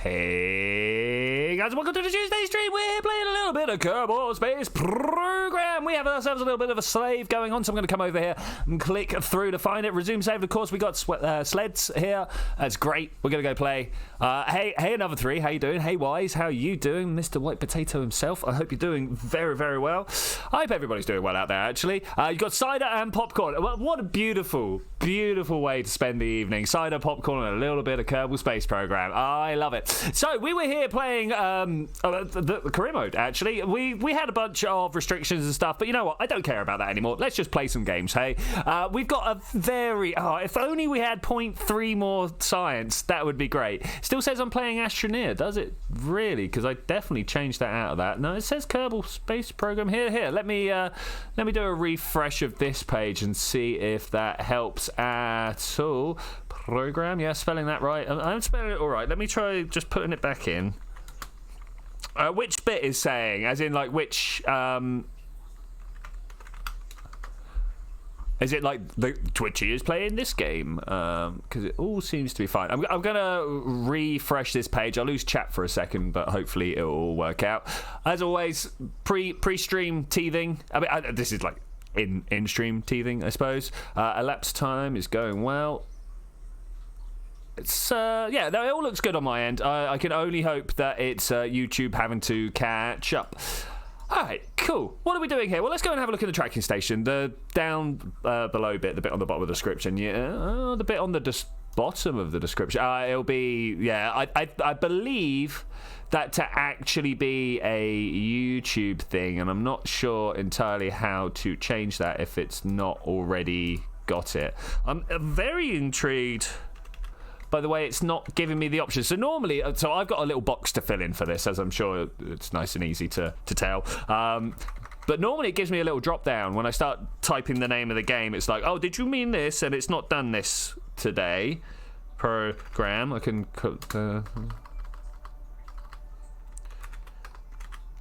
Hey guys, welcome to the Tuesday stream. We're playing a little bit of Kerbal Space Program. We have ourselves a little bit of a slave going on, so I'm going to come over here and click through to find it. Resume save. Of course, we got sleds here. That's great. We're going to go play. Hey, another three. How you doing? Hey, Wise. How are you doing, Mr. White Potato himself? I hope you're doing very, very well. I hope everybody's doing well out there. Actually, you got cider and popcorn. Well, what a beautiful, beautiful way to spend the evening. Cider, popcorn, and a little bit of Kerbal Space Program. I love it. So we were here playing the career mode. Actually, we had a bunch of restrictions and stuff, but you know what? I don't care about that anymore. Let's just play some games. Hey, we've got a very if only we had 0.3 more science, that would be great. Still says I'm playing Astroneer. Does it really? Because I definitely changed that out of that. No, it says Kerbal Space Program here. Let me do a refresh of this page and see if that helps at all. Program, yeah, spelling that right. I'm spelling it all right. Let me try just putting it back in. Which bit is saying, as in like which? Is it like the Twitchi is playing this game? Because it all seems to be fine. I'm gonna refresh this page. I'll lose chat for a second, but hopefully it will all work out. As always, pre-stream teething. I mean, this is like in-stream teething, I suppose. Elapsed time is going well. It's yeah, no, it all looks good on my end. I can only hope that it's YouTube having to catch up. Alright, cool. What are we doing here? Well, let's go and have a look at the tracking station. The down below bit, the bit on the bottom of the description. Yeah, the bit on the bottom of the description. It'll be, yeah, I believe that to actually be a YouTube thing, and I'm not sure entirely how to change that if it's not already got it. I'm very intrigued. By the way, it's not giving me the options. So normally, so I've got a little box to fill in for this, as I'm sure it's nice and easy to tell. But normally it gives me a little drop down. When I start typing the name of the game, it's like, oh, did you mean this? And it's not done this today. Program. I can...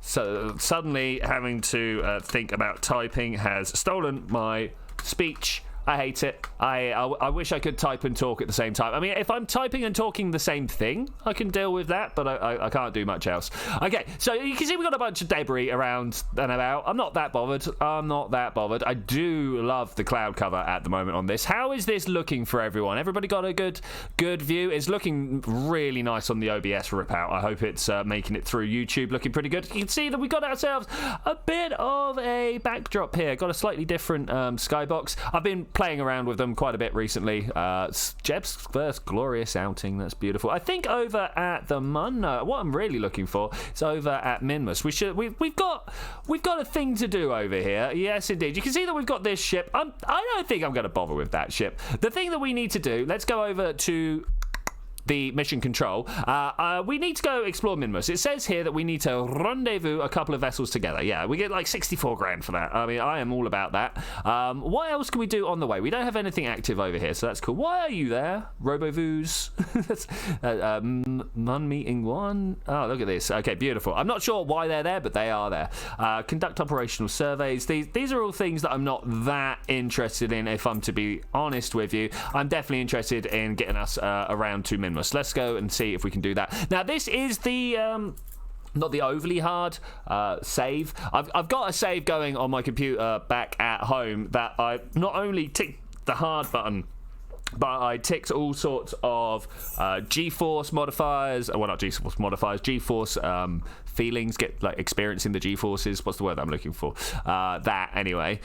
So suddenly having to think about typing has stolen my speech. I hate it. I wish I could type and talk at the same time. I mean, if I'm typing and talking the same thing, I can deal with that, but I can't do much else. Okay, so you can see we've got a bunch of debris around and about. I'm not that bothered. I do love the cloud cover at the moment on this. How is this looking for everyone? Everybody got a good view? It's looking really nice on the OBS rip out. I hope it's making it through YouTube looking pretty good. You can see that we got ourselves a bit of a backdrop here. Got a slightly different skybox. I've been playing around with them quite a bit recently. Jeb's first glorious outing. That's beautiful. I think over at the what I'm really looking for is over at Minmus. We've got a thing to do over here. Yes, indeed. You can see that we've got this ship. I don't think I'm going to bother with that ship. The thing that we need to do. Let's go over to the mission control. We need to go explore Minmus. It says here that we need to rendezvous a couple of vessels together. Yeah, we get like 64 grand for that. I mean, I am all about that. What else can we do on the way? We don't have anything active over here, so that's cool. Why are you there, Robovoos? That's Mun meeting one. Oh, look at this. Okay, beautiful. I'm not sure why they're there, but they are there. Conduct operational surveys. These are all things that I'm not that interested in, if I'm to be honest with you. I'm definitely interested in getting us around to Minmus. Let's go and see if we can do that. Now, this is the not the overly hard save. I've got a save going on my computer back at home that I not only ticked the hard button, but I ticked all sorts of G-force modifiers. Well, not G-force modifiers. G-force feelings. Get like experiencing the G-forces. What's the word I'm looking for? That anyway.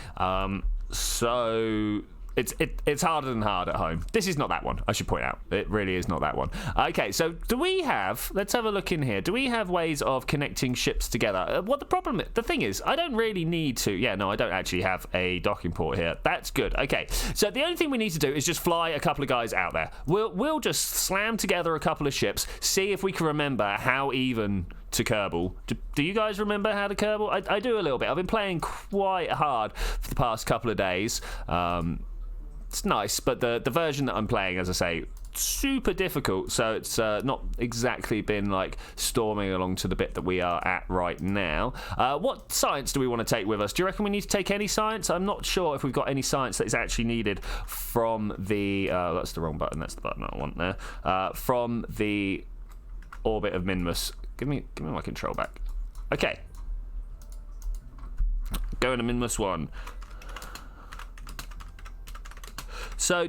So It's harder than hard at home. This is not that one, I should point out. It really is not that one. Okay, so do we have... Let's have a look in here. Do we have ways of connecting ships together? What the thing is, I don't really need to... Yeah, no, I don't actually have a docking port here. That's good. Okay, so the only thing we need to do is just fly a couple of guys out there. We'll just slam together a couple of ships, see if we can remember how even... to Kerbal. Do you guys remember how to Kerbal? I do a little bit. I've been playing quite hard for the past couple of days. It's nice, but the version that I'm playing, as I say, super difficult, so it's not exactly been like storming along to the bit that we are at right now. What science do we want to take with us? Do you reckon we need to take any science? I'm not sure if we've got any science that is actually needed from the... that's the wrong button. That's the button I want there. From the orbit of Minmus. Give me my control back. Okay. Going to Minmus 1. So,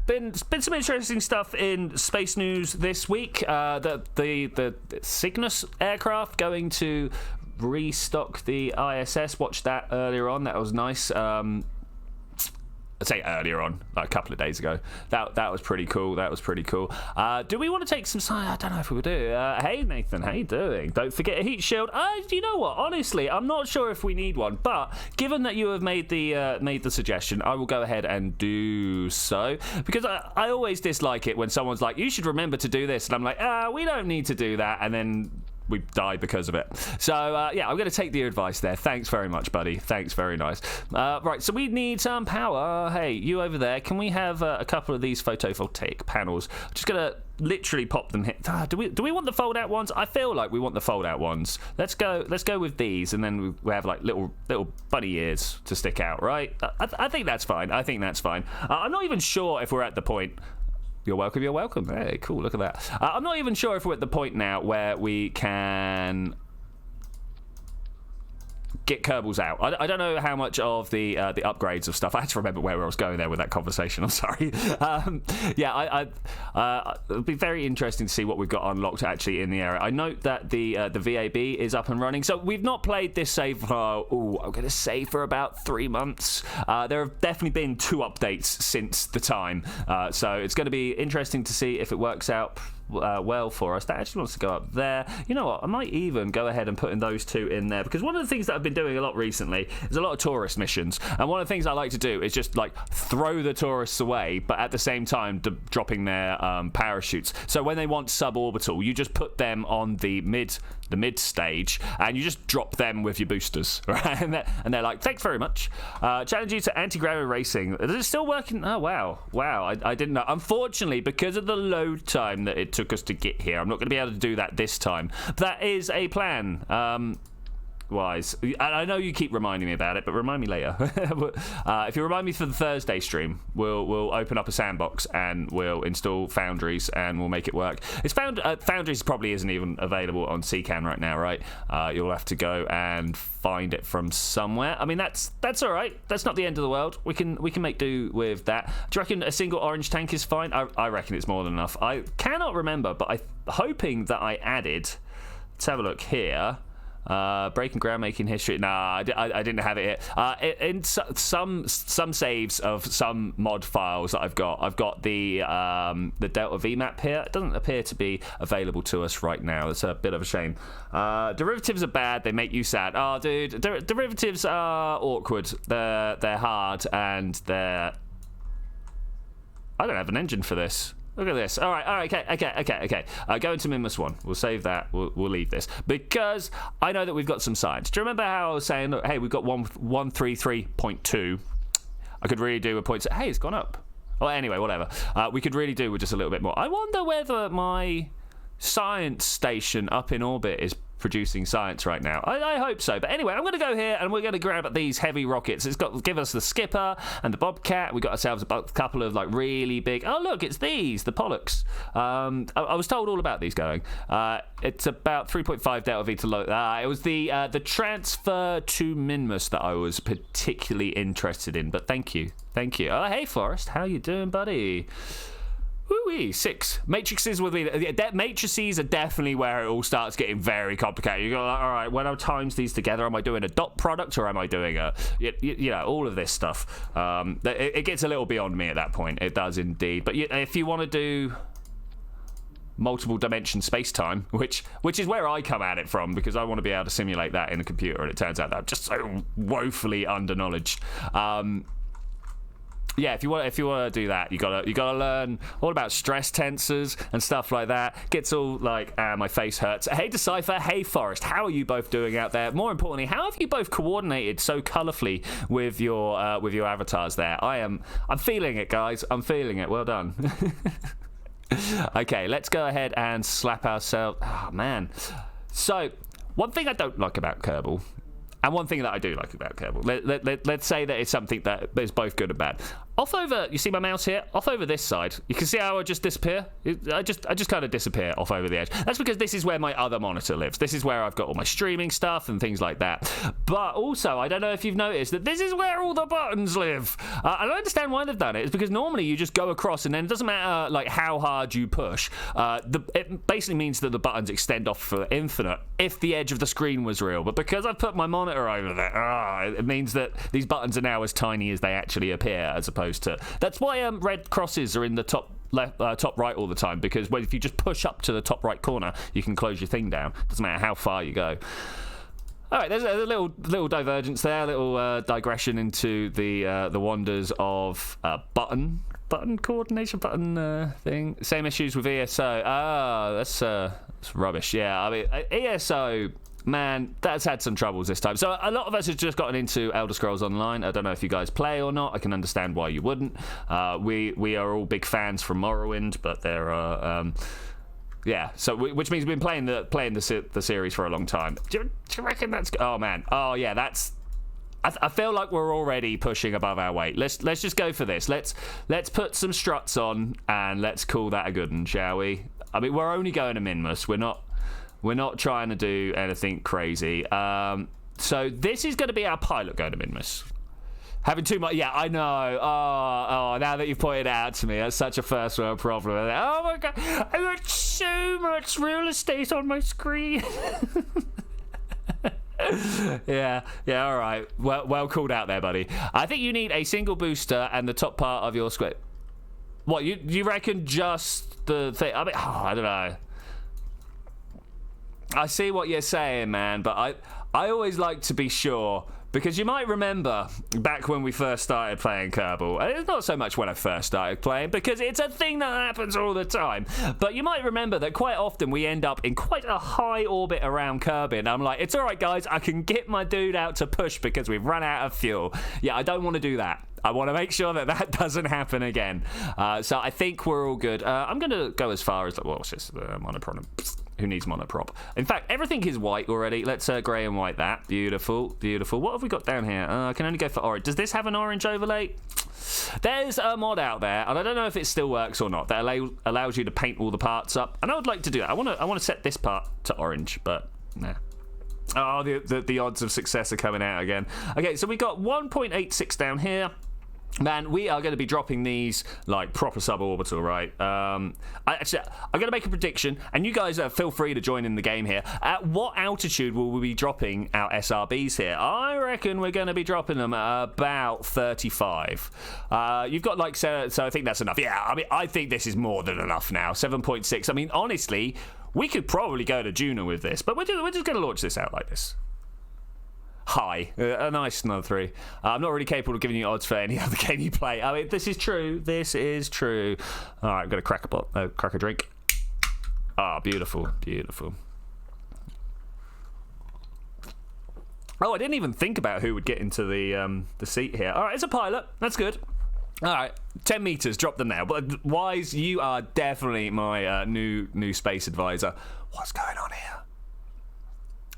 been some interesting stuff in space news this week. The Cygnus aircraft going to restock the ISS. Watched that earlier on. That was nice. I'd say earlier on, like a couple of days ago. That was pretty cool. Do we want to take some sign? I don't know if we will do. Hey Nathan, how you doing? Don't forget a heat shield. You know what? Honestly, I'm not sure if we need one, but given that you have made the suggestion, I will go ahead and do so, because I always dislike it when someone's like, you should remember to do this, and I'm like, we don't need to do that, and then we die because of it. So, yeah, I'm going to take the advice there. Thanks very much, buddy. Thanks, very nice. Right, so we need some power. Hey, you over there, can we have a couple of these photovoltaic panels? I'm just going to literally pop them here. Do we want the fold-out ones? I feel like we want the fold-out ones. Let's go with these, and then we have, like, little bunny ears to stick out, right? I think that's fine. I'm not even sure if we're at the point... You're welcome. Hey, cool, look at that. I'm not even sure if we're at the point now where we can get Kerbals out. I don't know how much of the upgrades of stuff. I had to remember where I was going there with that conversation. I'm sorry. Yeah, it'll be very interesting to see what we've got unlocked actually in the area. I note that the VAB is up and running. So we've not played this save for, I'm going to say for about 3 months. There have definitely been 2 updates since the time. So it's going to be interesting to see if it works out well for us. That actually wants to go up there. You know what? I might even go ahead and put in those 2 in there, because one of the things that I've been doing a lot recently is a lot of tourist missions, and one of the things I like to do is just like throw the tourists away, but at the same time dropping their parachutes. So when they want suborbital, you just put them on the mid stage, and you just drop them with your boosters, right? And they're like, thanks very much. Challenge you to anti-gravity racing. Is it still working? Oh, wow. I didn't know. Unfortunately, because of the load time that it took us to get here, I'm not going to be able to do that this time. That is a plan. Wise. I know you keep reminding me about it, but remind me later. If you remind me for the Thursday stream, we'll open up a sandbox and we'll install Foundries and we'll make it work. Foundries probably isn't even available on CCAN right now, right? You'll have to go and find it from somewhere. I mean, that's all right. That's not the end of the world. We can make do with that. Do you reckon a single orange tank is fine? I reckon it's more than enough. I cannot remember, but I'm hoping that I added. Let's have a look here. Breaking ground, making history. Nah, I didn't have it here. In some saves of some mod files that I've got the Delta V map here. It doesn't appear to be available to us right now. It's a bit of a shame. Derivatives are bad. They make you sad. Oh, dude, derivatives are awkward. They're hard, and they're... I don't have an engine for this. Look at this. All right, okay. Go into Minmus 1. We'll save that. We'll leave this, because I know that we've got some science. Do you remember how I was saying, look, hey, we've got 133.2. I could really do a point. Hey, it's gone up. Well, anyway, whatever. We could really do with just a little bit more. I wonder whether my science station up in orbit is producing science right now. I hope so. But anyway, I'm going to go here and we're going to grab these heavy rockets. It's got to give us the Skipper and the Bobcat. We got ourselves a couple of like really big... Oh, look, it's these, the Pollux. I was told all about these going. It's about 3.5 Delta V to low. It was the transfer to Minmus that I was particularly interested in. But thank you. Oh, hey, Forrest. How you doing, buddy? Woo-wee, 6. Matrices will be... Matrices are definitely where it all starts getting very complicated. You go, like, all right, when I times these together, am I doing a dot product or am I doing a... You know, all of this stuff. It gets a little beyond me at that point. It does indeed. But if you want to do multiple dimension space-time, which is where I come at it from, because I want to be able to simulate that in a computer, and it turns out that I'm just so woefully underknowledged. Yeah, if you want to do that, you gotta learn all about stress tensors and stuff like that. Gets all like, my face hurts. Hey Decipher, hey Forrest, how are you both doing out there? More importantly, how have you both coordinated so colourfully with your avatars there? I'm feeling it, guys. I'm feeling it. Well done. Okay, let's go ahead and slap ourselves. Oh man. So one thing I don't like about Kerbal. And one thing that I do like about Kerbal, let's say that it's something that is both good and bad. off over, you see my mouse here? Off over this side. You can see how I just disappear? I just kind of disappear off over the edge. That's because this is where my other monitor lives. This is where I've got all my streaming stuff and things like that. But also, I don't know if you've noticed that this is where all the buttons live. I don't understand why they've done it. It's because normally you just go across and then it doesn't matter like how hard you push. It basically means that the buttons extend off for infinite if the edge of the screen was real. But because I've put my monitor over there, it means that these buttons are now as tiny as they actually appear, as opposed to. That's why red crosses are in the top left, top right all the time, because if you just push up to the top right corner, you can close your thing down. Doesn't matter how far you go. All right, there's a little divergence there, a little digression into the wonders of button coordination, button thing. Same issues with ESO. That's rubbish. Yeah, I mean ESO. Man, that's had some troubles this time. So a lot of us have just gotten into Elder Scrolls Online. I don't know if you guys play or not. I can understand why you wouldn't. We are all big fans from Morrowind, but there are yeah. So which means we've been playing the series for a long time. Do you reckon that's? Oh man. Oh yeah. That's. I feel like we're already pushing above our weight. Let's just go for this. Let's put some struts on and let's call that a good one, shall we? I mean, we're only going to Minmus. We're not trying to do anything crazy. So this is going to be our pilot going to Minmus. Having too much... Yeah, I know. Oh, now that you've pointed it out to me, that's such a first world problem. Oh my god, I've got so much real estate on my screen. Yeah, all right. Well called out there, buddy. I think you need a single booster and the top part of your square. What, you reckon just the thing? I mean, I don't know. I see what you're saying, man, but I always like to be sure, because you might remember back when we first started playing Kerbal, and it's not so much when I first started playing, because it's a thing that happens all the time, but you might remember that quite often we end up in quite a high orbit around Kirby, and I'm like, it's alright guys, I can get my dude out to push because we've run out of fuel. Yeah, I don't want to do that. I want to make sure that doesn't happen again. So I think we're all good. I'm going to go as far as, well, it's just monoprop. Who needs monoprop? In fact, everything is white already. Let's grey and white that. Beautiful, beautiful. What have we got down here? I can only go for orange. Does this have an orange overlay? There's a mod out there, and I don't know if it still works or not, that allows you to paint all the parts up. And I would like to do that. I want to set this part to orange, but nah. Oh, the odds of success are coming out again. Okay, so we got 1.86 down here. Man, we are going to be dropping these like proper suborbital, right? I'm going to make a prediction, and you guys feel free to join in the game here. At what altitude will we be dropping our SRBs here? I reckon we're going to be dropping them at about 35. You've got like, so I think that's enough. Yeah, I mean, I think this is more than enough now. 7.6. I mean, honestly, we could probably go to Juno with this, but we're just going to launch this out like this. High. A nice another 3. I'm not really capable of giving you odds for any other game you play. I mean, this is true. This is true. All right, I'm going to crack a drink. Ah, beautiful, beautiful. Oh, I didn't even think about who would get into the seat here. All right, it's a pilot. That's good. All right, 10 meters. Drop them now. But Wise, you are definitely my new space advisor. What's going on here?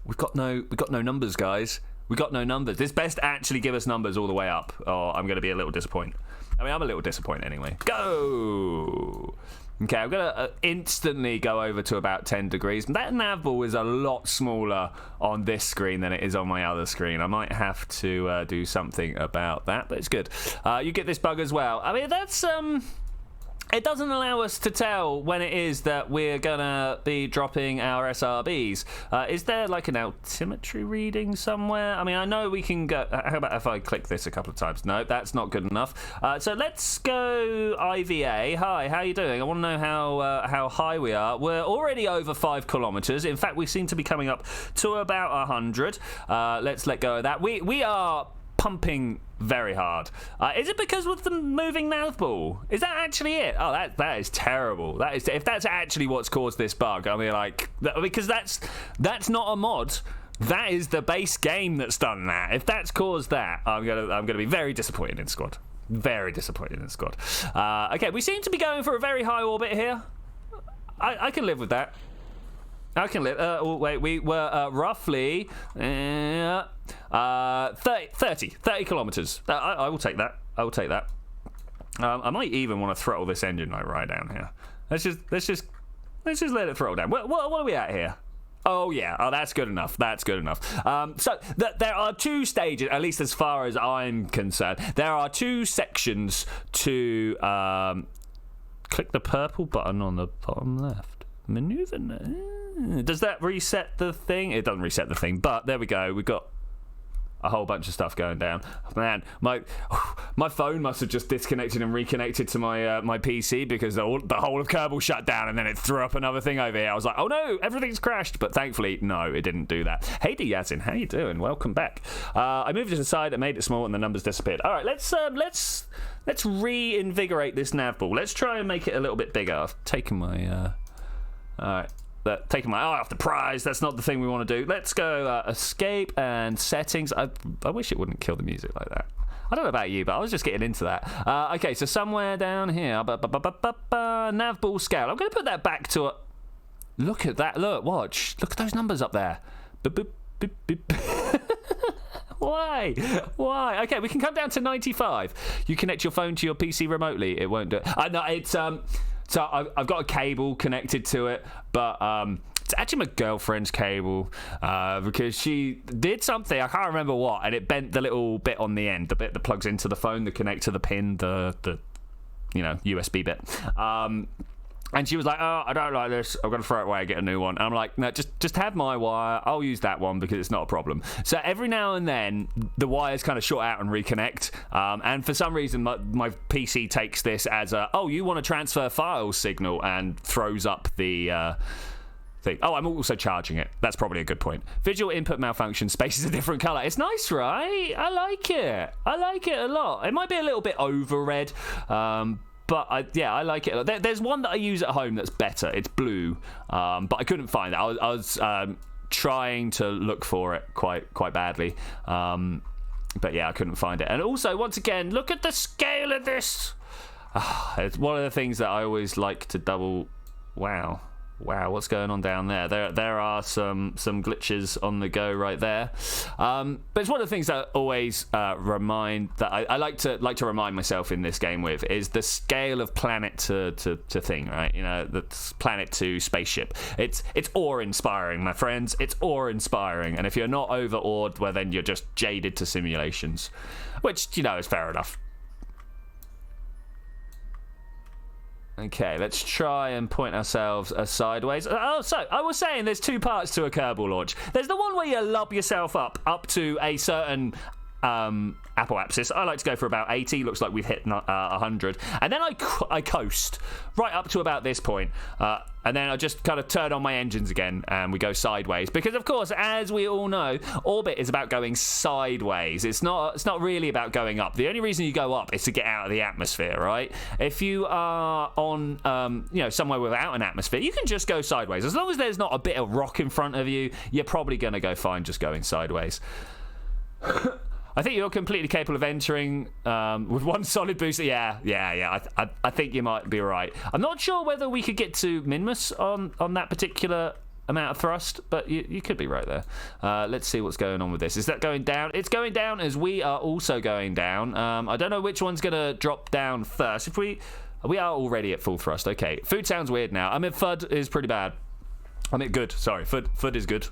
We've got no numbers, guys. We got no numbers. This best actually give us numbers all the way up, or I'm going to be a little disappointed. I mean, I'm a little disappointed anyway. Go! Okay, I'm going to instantly go over to about 10 degrees. That navball is a lot smaller on this screen than it is on my other screen. I might have to do something about that, but it's good. You get this bug as well. I mean, that's... It doesn't allow us to tell when it is that we're gonna be dropping our SRBs. Is there like an altimetry reading somewhere? I mean, I know we can go... How about if I click this a couple of times? No, that's not good enough. So let's go IVA. Hi, how you doing? I want to know how high we are. We're already over 5 kilometers. In fact, we seem to be coming up to about 100. Let's let go of that. We are pumping very hard. Is it because of the moving navball? Is that actually it? Oh, that is terrible. That is, if that's actually what's caused this bug, I mean, like, because that's not a mod. That is the base game that's done that. If that's caused that, I'm gonna be very disappointed in squad. Very disappointed in squad. Okay, we seem to be going for a very high orbit here. I can live with that. I can live. Oh, wait, we were roughly 30 kilometers. I will take that. I will take that. I might even want to throttle this engine like right down here. Let's just let it throttle down. What are we at here? Oh yeah, that's good enough. That's good enough. So there are two stages, at least as far as I'm concerned. There are two sections to click the purple button on the bottom left. Maneuver. Does that reset the thing? It doesn't reset the thing, but there we go. We've got a whole bunch of stuff going down. Man, my phone must have just disconnected and reconnected to my my PC because the whole of Kerbal shut down and then it threw up another thing over here. I was like, oh no, everything's crashed. But thankfully, no, it didn't do that. Hey, Yazin, how you doing? Welcome back. I moved it aside, I made it small, and the numbers disappeared. All right, let's reinvigorate this nav ball. Let's try and make it a little bit bigger. I've taken my all right. Taking my eye off the prize. That's not the thing we want to do. Let's go escape and settings. I wish it wouldn't kill the music like that. I don't know about you, but I was just getting into that. Okay, so somewhere down here, nav ball scale. I'm going to put that back to a... Look at that. Look, watch. Look at those numbers up there. Boop, boop, boop, boop. Why? Okay, we can come down to 95. You connect your phone to your PC remotely. It won't do it. No, it's... So I've got a cable connected to it, but it's actually my girlfriend's cable because she did something, I can't remember what, and it bent the little bit on the end, the bit that plugs into the phone, the connect to the pin, the USB bit. And she was like, oh, I don't like this. I'm going to throw it away and get a new one. And I'm like, no, just have my wire. I'll use that one because it's not a problem. So every now and then, the wires kind of short out and reconnect. And for some reason, my PC takes this as a, oh, you want to transfer files signal and throws up the... thing. Oh, I'm also charging it. That's probably a good point. Visual input malfunction. Space is a different color. It's nice, right? I like it. I like it a lot. It might be a little bit over red, but I like it. There's one that I use at home that's better. It's blue, but I couldn't find it. I was trying to look for it quite badly, but yeah, I couldn't find it. And also, once again, look at the scale of this. It's one of the things that I always like to double. Wow, what's going on down there? There are some glitches on the go right there. But it's one of the things that I always remind that I like to remind myself in this game with is the scale of planet to thing, right? You know, the planet to spaceship. It's awe-inspiring, my friends. It's awe-inspiring. And if you're not over-awed, well, then you're just jaded to simulations, which, is fair enough. Okay, let's try and point ourselves sideways. Oh, so I was saying there's two parts to a Kerbal launch. There's the one where you lob yourself up to a certain Apple axis. I like to go for about 80. Looks like we've hit 100. And then I coast right up to about this point. And then I just kind of turn on my engines again and we go sideways. Because, of course, as we all know, orbit is about going sideways. It's not really about going up. The only reason you go up is to get out of the atmosphere, right? If you are on, somewhere without an atmosphere, you can just go sideways. As long as there's not a bit of rock in front of you, you're probably going to go fine just going sideways. I think you're completely capable of entering with one solid booster. Yeah. I think you might be right. I'm not sure whether we could get to Minmus on that particular amount of thrust, but you could be right there. Let's see what's going on with this. Is that going down? It's going down as we are also going down. I don't know which one's going to drop down first. If we are already at full thrust. Okay, food sounds weird now. I mean, FUD is pretty bad. I mean, good. Sorry, FUD is good.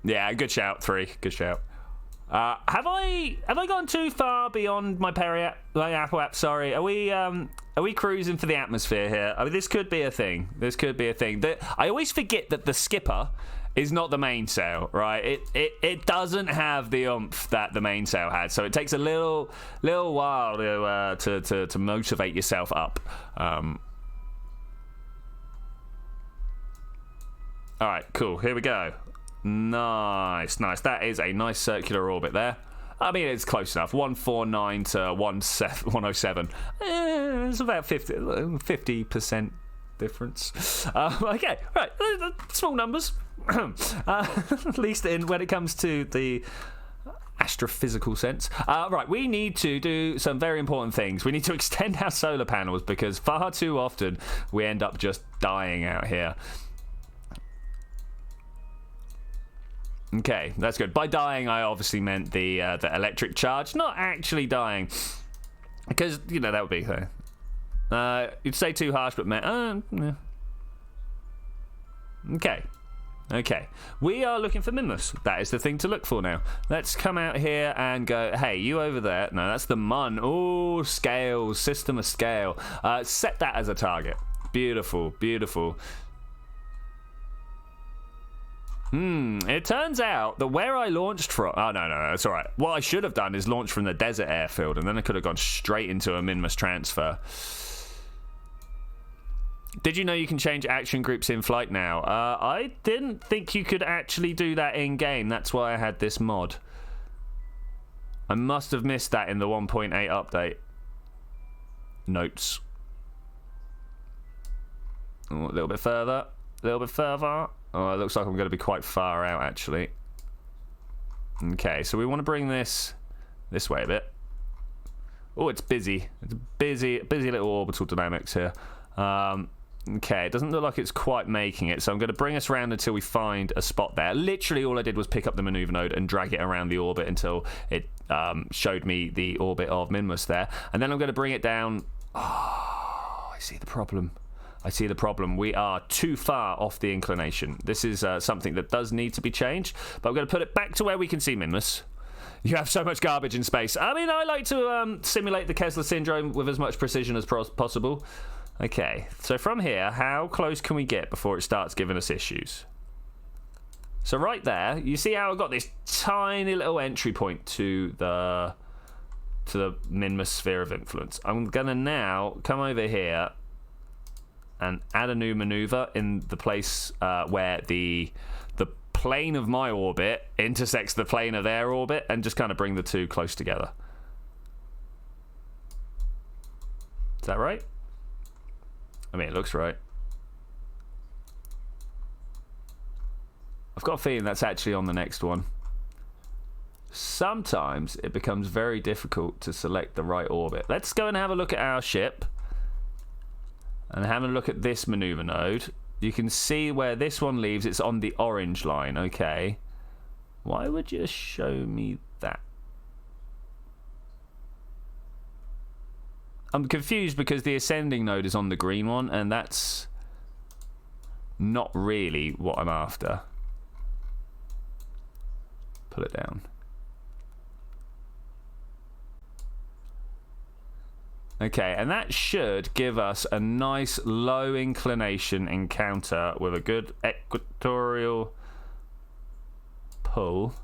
Yeah, good shout, 3. Good shout. Have I gone too far beyond my Apple app? Sorry. Are we cruising for the atmosphere here? I mean, this could be a thing. I always forget that the skipper is not the mainsail, right? It doesn't have the oomph that the mainsail had, so it takes a little while to motivate yourself up. All right, cool. Here we go. Nice. That is a nice circular orbit there. I mean, it's close enough. 149 to 107. It's about 50% difference. Okay, right. Small numbers. At least when it comes to the astrophysical sense. Right, we need to do some very important things. We need to extend our solar panels because far too often we end up just dying out here. Okay, that's good. By dying, I obviously meant the electric charge, not actually dying, because you know that would be you'd say too harsh, but yeah. Okay. We are looking for Minmus. That is the thing to look for now. Let's come out here and go, hey, you over there. No, that's the Mun. Oh, scales, system of scale. Set that as a target. Beautiful. It turns out that where I launched from... Oh, no, it's all right. What I should have done is launch from the desert airfield, and then I could have gone straight into a Minmus transfer. Did you know you can change action groups in flight now? I didn't think you could actually do that in-game. That's why I had this mod. I must have missed that in the 1.8 update. Notes. Oh, a little bit further. Oh, it looks like I'm going to be quite far out, actually. Okay, so we want to bring this way a bit. Oh, it's busy. It's busy little orbital dynamics here. Okay, it doesn't look like it's quite making it, so I'm going to bring us around until we find a spot there. Literally all I did was pick up the maneuver node and drag it around the orbit until it showed me the orbit of Minmus there. And then I'm going to bring it down. Oh, I see the problem. We are too far off the inclination. This is something that does need to be changed, but I'm going to put it back to where we can see Minmus. You have so much garbage in space. I mean, I like to simulate the Kessler syndrome with as much precision as possible. Okay, so from here, how close can we get before it starts giving us issues? So right there, you see how I've got this tiny little entry point to the Minmus sphere of influence. I'm going to now come over here and add a new maneuver in the place where the plane of my orbit intersects the plane of their orbit, and just kind of bring the two close together. Is that right? I mean, it looks right. I've got a feeling that's actually on the next one. Sometimes it becomes very difficult to select the right orbit. Let's go and have a look at our ship. And have a look at this maneuver node. You can see where this one leaves. It's on the orange line. Okay. Why would you show me that? I'm confused because the ascending node is on the green one, and that's not really what I'm after. Pull it down. Okay, and that should give us a nice low inclination encounter with a good equatorial pull.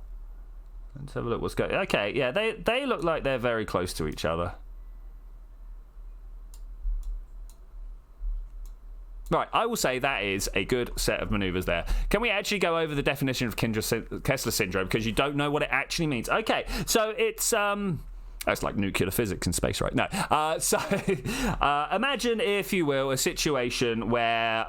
Let's have a look what's going on. Okay, yeah, they look like they're very close to each other. Right, I will say that is a good set of maneuvers there. Can we actually go over the definition of Kessler syndrome, because you don't know what it actually means? Okay, so it's that's like nuclear physics in space, right? No. So imagine, if you will, a situation where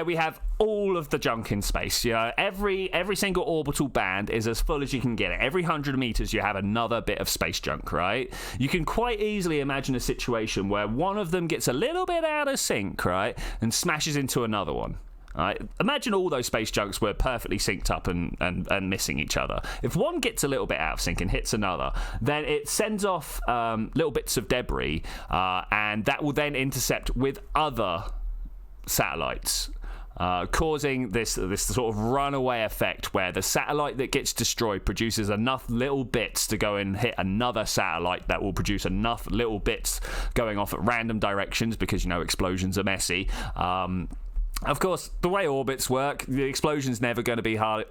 we have all of the junk in space. You know, every single orbital band is as full as you can get it. Every 100 meters you have another bit of space junk, right? You can quite easily imagine a situation where one of them gets a little bit out of sync, right, and smashes into another one. Right? Imagine all those space junks were perfectly synced up and missing each other. If one gets a little bit out of sync and hits another, then it sends off little bits of debris, and that will then intercept with other satellites, causing this sort of runaway effect where the satellite that gets destroyed produces enough little bits to go and hit another satellite that will produce enough little bits going off at random directions, because, you know, explosions are messy. Of course, the way orbits work, the explosion's never going to be hard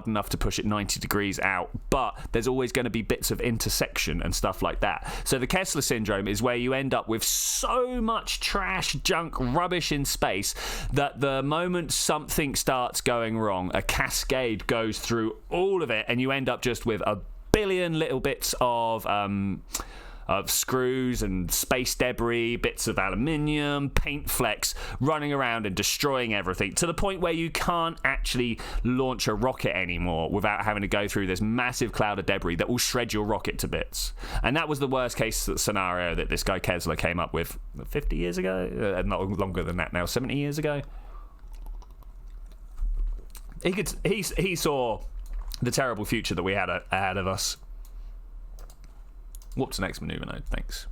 enough to push it 90 degrees out, but there's always going to be bits of intersection and stuff like that. So the Kessler syndrome is where you end up with so much trash, junk, rubbish in space that the moment something starts going wrong, a cascade goes through all of it, and you end up just with a billion little bits of screws and space debris, bits of aluminium, paint flecks running around and destroying everything, to the point where you can't actually launch a rocket anymore without having to go through this massive cloud of debris that will shred your rocket to bits. And that was the worst case scenario that this guy Kessler came up with 50 years ago? Not longer than that now, 70 years ago? He saw the terrible future that we had ahead of us. What's the next maneuver node? Thanks.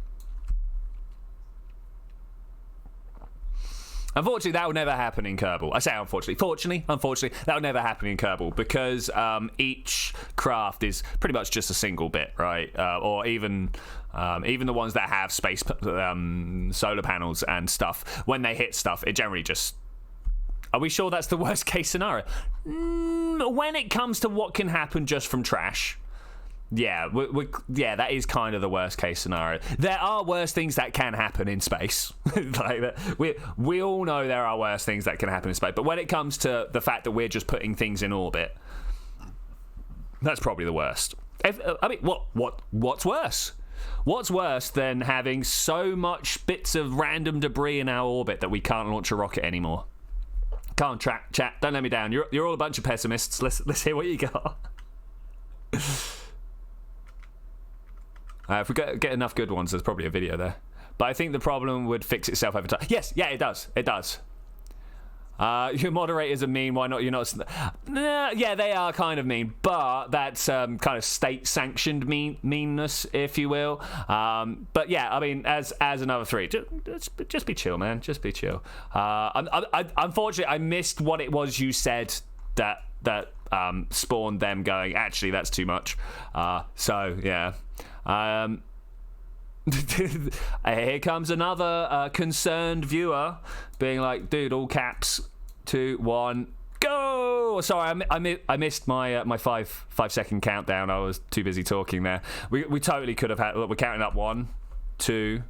Unfortunately, that will never happen in Kerbal. I say unfortunately. Unfortunately, that will never happen in Kerbal because each craft is pretty much just a single bit, right? Or even the ones that have space solar panels and stuff. When they hit stuff, it generally just. Are we sure that's the worst case scenario? When it comes to what can happen just from trash. Yeah, that is kind of the worst case scenario. There are worse things that can happen in space. Like we all know there are worse things that can happen in space. But when it comes to the fact that we're just putting things in orbit, that's probably the worst. What's worse? What's worse than having so much bits of random debris in our orbit that we can't launch a rocket anymore? Come on, chat. Don't let me down. You're all a bunch of pessimists. Let's hear what you got. If we get enough good ones, there's probably a video there. But I think the problem would fix itself over time. Yes, yeah, it does. It does. Your moderators are mean. Why not? You're not. Yeah, they are kind of mean, but that's kind of state-sanctioned meanness, if you will. But yeah, I mean, as another three, just be chill, man. Just be chill. Unfortunately, I missed what it was you said that spawned them going. Actually, that's too much. So yeah. Here comes another concerned viewer being like, dude, all caps, 2, 1, go. Sorry, I missed my my 5-second countdown. I was too busy talking there. We totally could have had. Look, we're counting up 1, 2,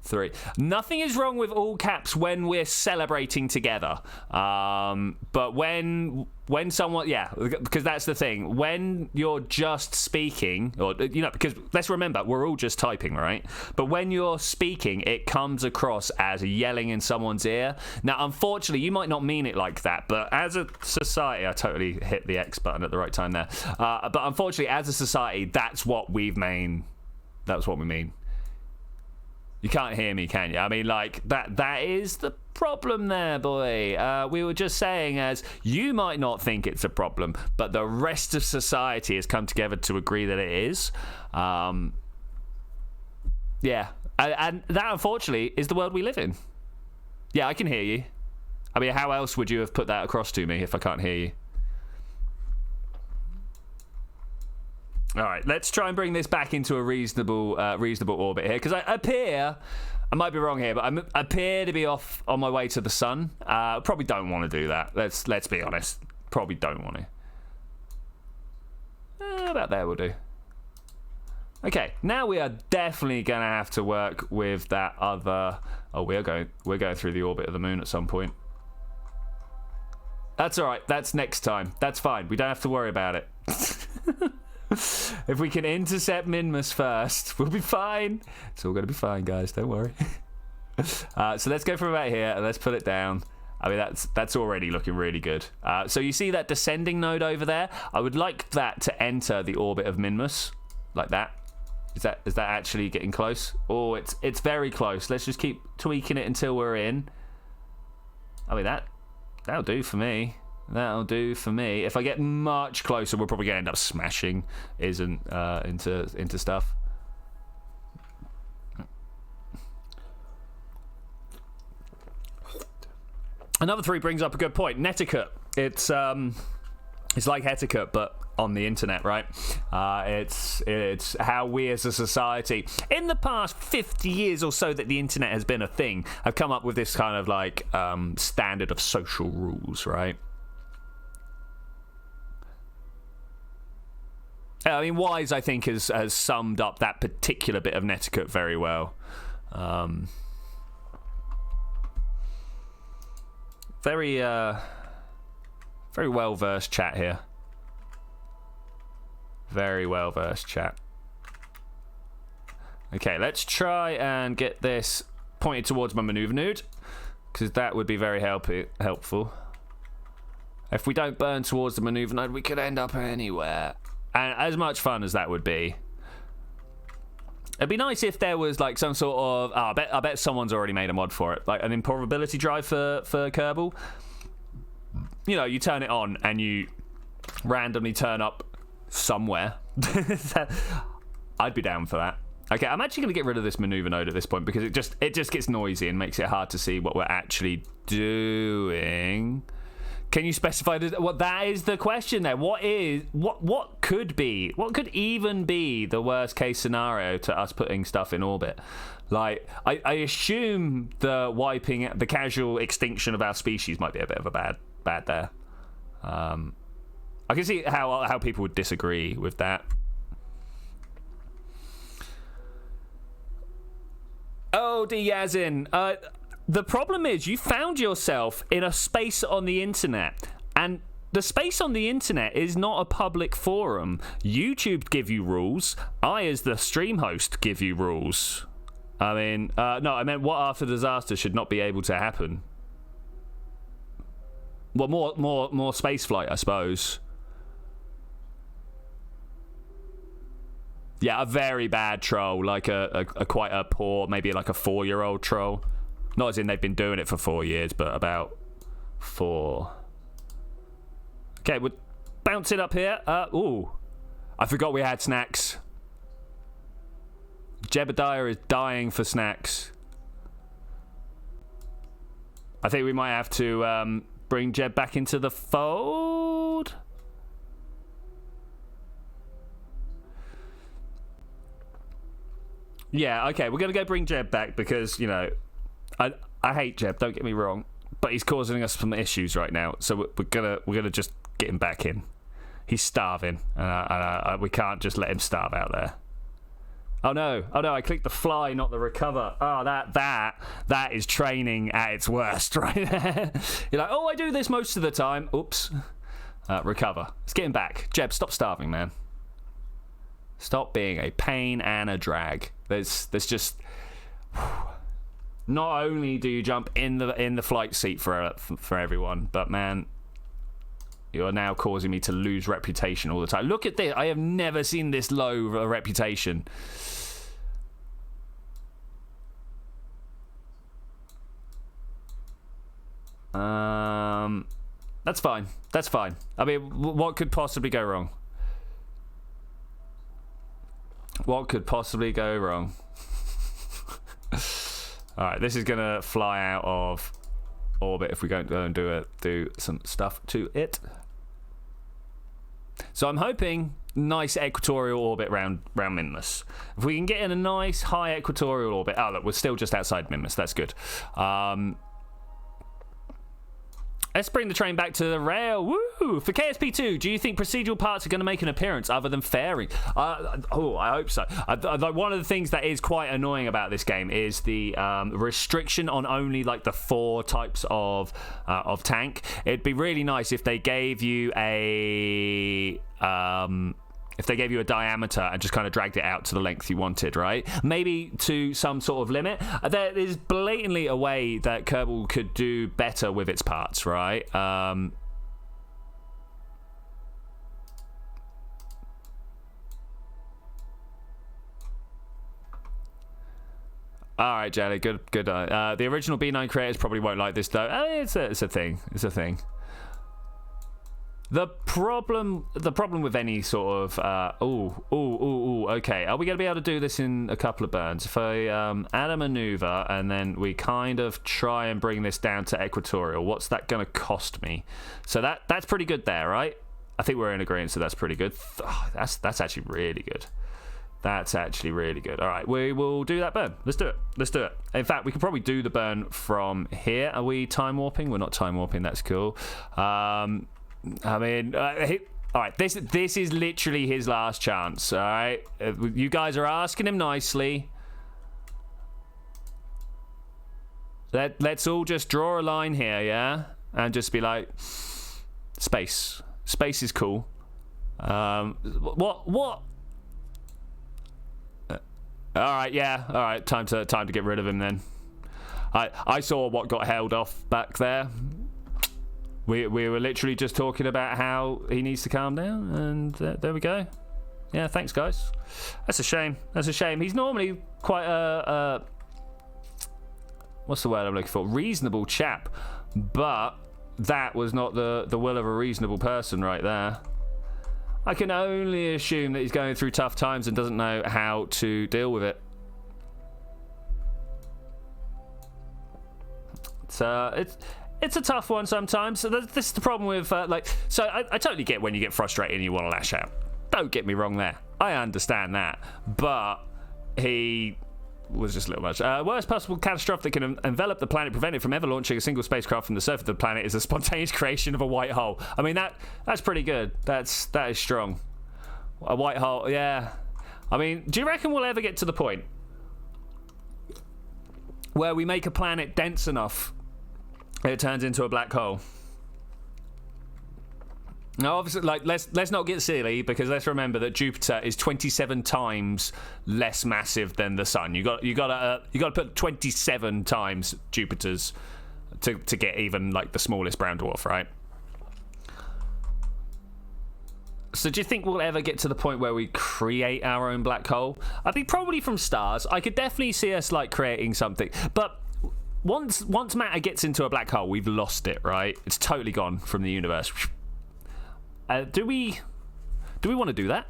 3. Nothing is wrong with all caps when we're celebrating together. But when someone, yeah, because that's the thing. When you're just speaking, or because let's remember, we're all just typing, right? But when you're speaking, it comes across as yelling in someone's ear. Now, unfortunately, you might not mean it like that, but as a society, I totally hit the X button at the right time there. But unfortunately, as a society, that's what we mean. That's what we mean. You can't hear me, can you? I mean, like, that is the problem there, boy. We were just saying, as you might not think it's a problem, but the rest of society has come together to agree that it is. Yeah. And that, unfortunately, is the world we live in. Yeah, I can hear you. I mean, how else would you have put that across to me if I can't hear you? All right, let's try and bring this back into a reasonable orbit here, because I might be wrong here, but I appear to be off on my way to the sun. Probably don't want to do that. Let's be honest. Probably don't want to. About there will do. Okay, now we are definitely going to have to work with that other. Oh, we're going through the orbit of the moon at some point. That's all right. That's next time. That's fine. We don't have to worry about it. If we can intercept Minmus first, we'll be fine. It's all going to be fine, guys. Don't worry. So let's go from about here and let's put it down. I mean, that's already looking really good. So you see that descending node over there? I would like that to enter the orbit of Minmus, like that. Is that actually getting close? Oh, it's very close. Let's just keep tweaking it until we're in. I mean, that'll do for me. That'll do for me. If I get much closer, we're probably going to end up smashing into stuff. Another 3 brings up a good point. Netiquette. It's like etiquette, but on the internet, right? It's how we as a society, in the past 50 years or so that the internet has been a thing, have come up with this kind of like standard of social rules, right? I mean, Wise, I think, has summed up that particular bit of netiquette very well. Very well-versed chat here. Very well-versed chat. Okay, let's try and get this pointed towards my maneuver node, because that would be very helpful. If we don't burn towards the maneuver node, we could end up anywhere. And as much fun as that would be, it'd be nice if there was like some sort of. Oh, I bet someone's already made a mod for it, like an improbability drive for Kerbal. you know, you turn it on and you randomly turn up somewhere. I'd be down for that. Okay, I'm actually going to get rid of this maneuver node at this point because it just gets noisy and makes it hard to see what we're actually doing. Can you specify what that is the question there? What could even be the worst case scenario to us putting stuff in orbit? Like, I assume the casual extinction of our species might be a bit of a bad there. I can see how people would disagree with that. Oh, Yazin. The problem is you found yourself in a space on the internet, and the space on the internet is not a public forum. YouTube give you rules. I, as the stream host, give you rules. I mean, no, I meant what after disaster should not be able to happen. Well, more space flight, I suppose. Yeah, a very bad troll, like a quite a poor, maybe like a 4-year-old troll. Not as in they've been doing it for 4 years, but about 4. Okay, we're bouncing up here. Ooh, I forgot we had snacks. Jebediah is dying for snacks. I think we might have to bring Jeb back into the fold. Yeah, okay, we're going to go bring Jeb back because, you know, I hate Jeb, don't get me wrong, but he's causing us some issues right now, so we're gonna just get him back in. He's starving, and we can't just let him starve out there. Oh no, I clicked the fly, not the recover. Oh, that is training at its worst, right there. You're like, oh, I do this most of the time. Oops. Recover. Let's get him back. Jeb, stop starving, man. Stop being a pain and a drag. There's just... Not only do you jump in the flight seat for everyone, but man, you are now causing me to lose reputation all the time. Look at this. I have never seen this low a reputation. That's fine. That's fine. I mean, what could possibly go wrong? What could possibly go wrong? Alright, this is going to fly out of orbit if we don't go and do some stuff to it. So I'm hoping nice equatorial orbit round Minmus. If we can get in a nice high equatorial orbit... Oh, look, we're still just outside Minmus. That's good. Let's bring the train back to the rail. Woo! For KSP2, do you think procedural parts are going to make an appearance other than fairing? I hope so. One of the things that is quite annoying about this game is the restriction on only like the 4 types of tank. It'd be really nice if they gave you a diameter and just kind of dragged it out to the length you wanted, right? Maybe to some sort of limit. There is blatantly a way that Kerbal could do better with its parts, right? All right, Jelly, good. The original B9 creators probably won't like this, though. It's a thing. It's a thing. The problem with any sort of okay, are we going to be able to do this in a couple of burns? If I add a maneuver and then we kind of try and bring this down to equatorial, what's that going to cost me? So that's pretty good there, right? I think we're in agreement, so that's pretty good. That's actually really good. That's actually really good. All right, we will do that burn. Let's do it. In fact, we could probably do the burn from here. Are we time warping? We're not time warping. That's cool. I mean, all right, this is literally his last chance, all right? You guys are asking him nicely. Let's all just draw a line here, yeah? And just be like, space. Space is cool. What? All right, yeah. All right, time to get rid of him then. I saw what got held off back there. We were literally just talking about how he needs to calm down, and there we go. Yeah, thanks, guys. That's a shame. He's normally quite what's the word I'm looking for? Reasonable chap, but that was not the will of a reasonable person right there. I can only assume that he's going through tough times and doesn't know how to deal with it. It's a tough one sometimes. So this is the problem with So I totally get when you get frustrated and you want to lash out. Don't get me wrong there. I understand that, but he was just a little much. Worst possible catastrophe that can envelop the planet, prevent it from ever launching a single spacecraft from the surface of the planet, is a spontaneous creation of a white hole. I mean, that's pretty good. That is strong. A white hole, yeah. I mean, do you reckon we'll ever get to the point where we make a planet dense enough that it turns into a black hole? Now, obviously, let's not get silly, because let's remember that Jupiter is 27 times less massive than the Sun. You got to put 27 times Jupiter's to get even like the smallest brown dwarf, right? So, do you think we'll ever get to the point where we create our own black hole? I think probably from stars. I could definitely see us like creating something, but once matter gets into a black hole, we've lost it, right? It's totally gone from the universe. Do we want to do that?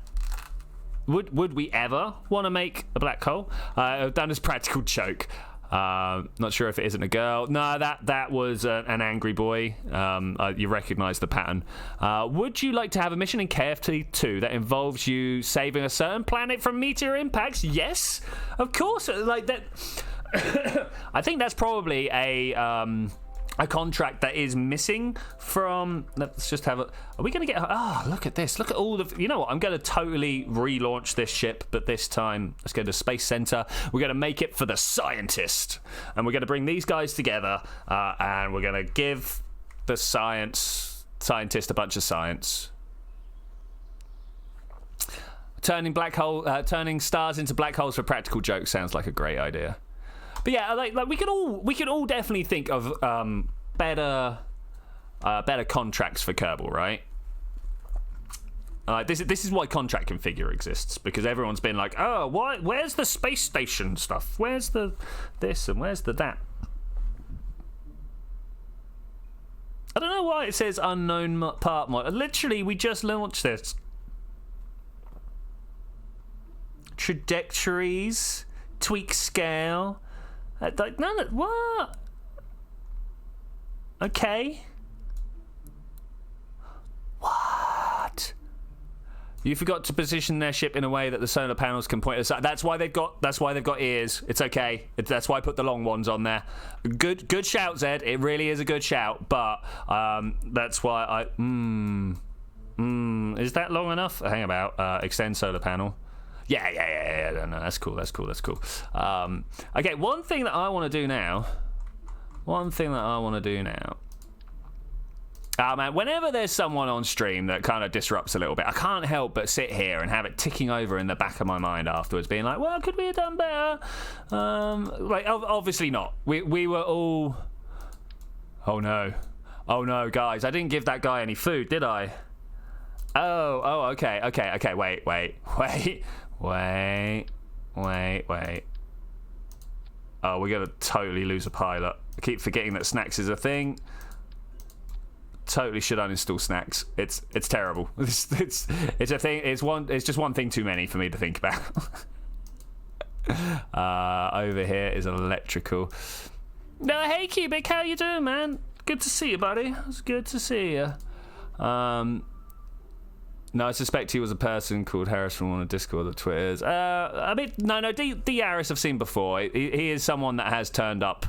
Would we ever want to make a black hole? I've done this practical joke. Not sure if it isn't a girl. No, that was an angry boy. You recognise the pattern. Would you like to have a mission in KFT 2 that involves you saving a certain planet from meteor impacts? Yes, of course. Like that. I think that's probably a contract that is missing from. Let's just have a. Are we going to get? Oh, look at this! Look at all the. You know what? I'm going to totally relaunch this ship, but this time let's go to Space Center. We're going to make it for the scientist, and we're going to bring these guys together, and we're going to give the scientist a bunch of science. Turning stars into black holes for practical jokes sounds like a great idea. But yeah, like we could all definitely think of better contracts for Kerbal, right? This is why Contract Configure exists, because everyone's been like, oh, where's the space station stuff? Where's the this and where's the that? I don't know why it says unknown part mod. Literally, we just launched this. Trajectories, tweak scale. What? Okay. What? You forgot to position their ship in a way that the solar panels can point us. That's why they've got ears. It's okay. That's why I put the long ones on there. Good shout, Zed. It really is a good shout. But that's why I. Is that long enough? Hang about. Extend solar panel. Yeah. No, that's cool. Okay, one thing that I want to do now. Man, whenever there's someone on stream that kind of disrupts a little bit, I can't help but sit here and have it ticking over in the back of my mind afterwards, being like, well, could we have done better? Obviously not. We were all... Oh no, guys, I didn't give that guy any food, did I? Oh, okay, wait. Oh, we're gonna totally lose a pilot. I keep forgetting that snacks is a thing. Totally should uninstall snacks. It's terrible. It's a thing. It's just one thing too many for me to think about. Over here is electrical. No, hey Cubic, how you doing, man? Good to see you, buddy. It's good to see you. No, I suspect he was a person called Harris from one of Discord or Twitters. I mean, no, D Harris I've seen before. He is someone that has turned up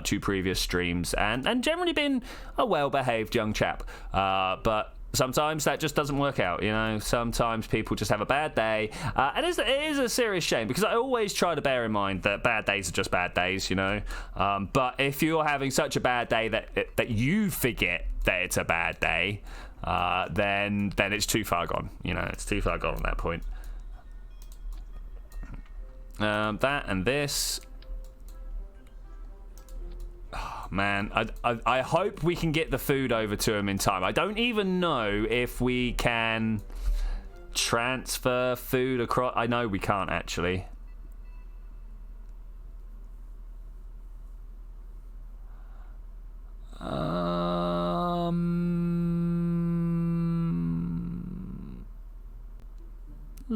to previous streams and generally been a well-behaved young chap. But sometimes that just doesn't work out, you know. Sometimes people just have a bad day. And it is a serious shame, because I always try to bear in mind that bad days are just bad days, you know. But if you're having such a bad day that you forget that it's a bad day, then it's too far gone. You know, it's too far gone at that point. That and this. Oh, man, I hope we can get the food over to him in time. I don't even know if we can transfer food across. I know we can't, actually.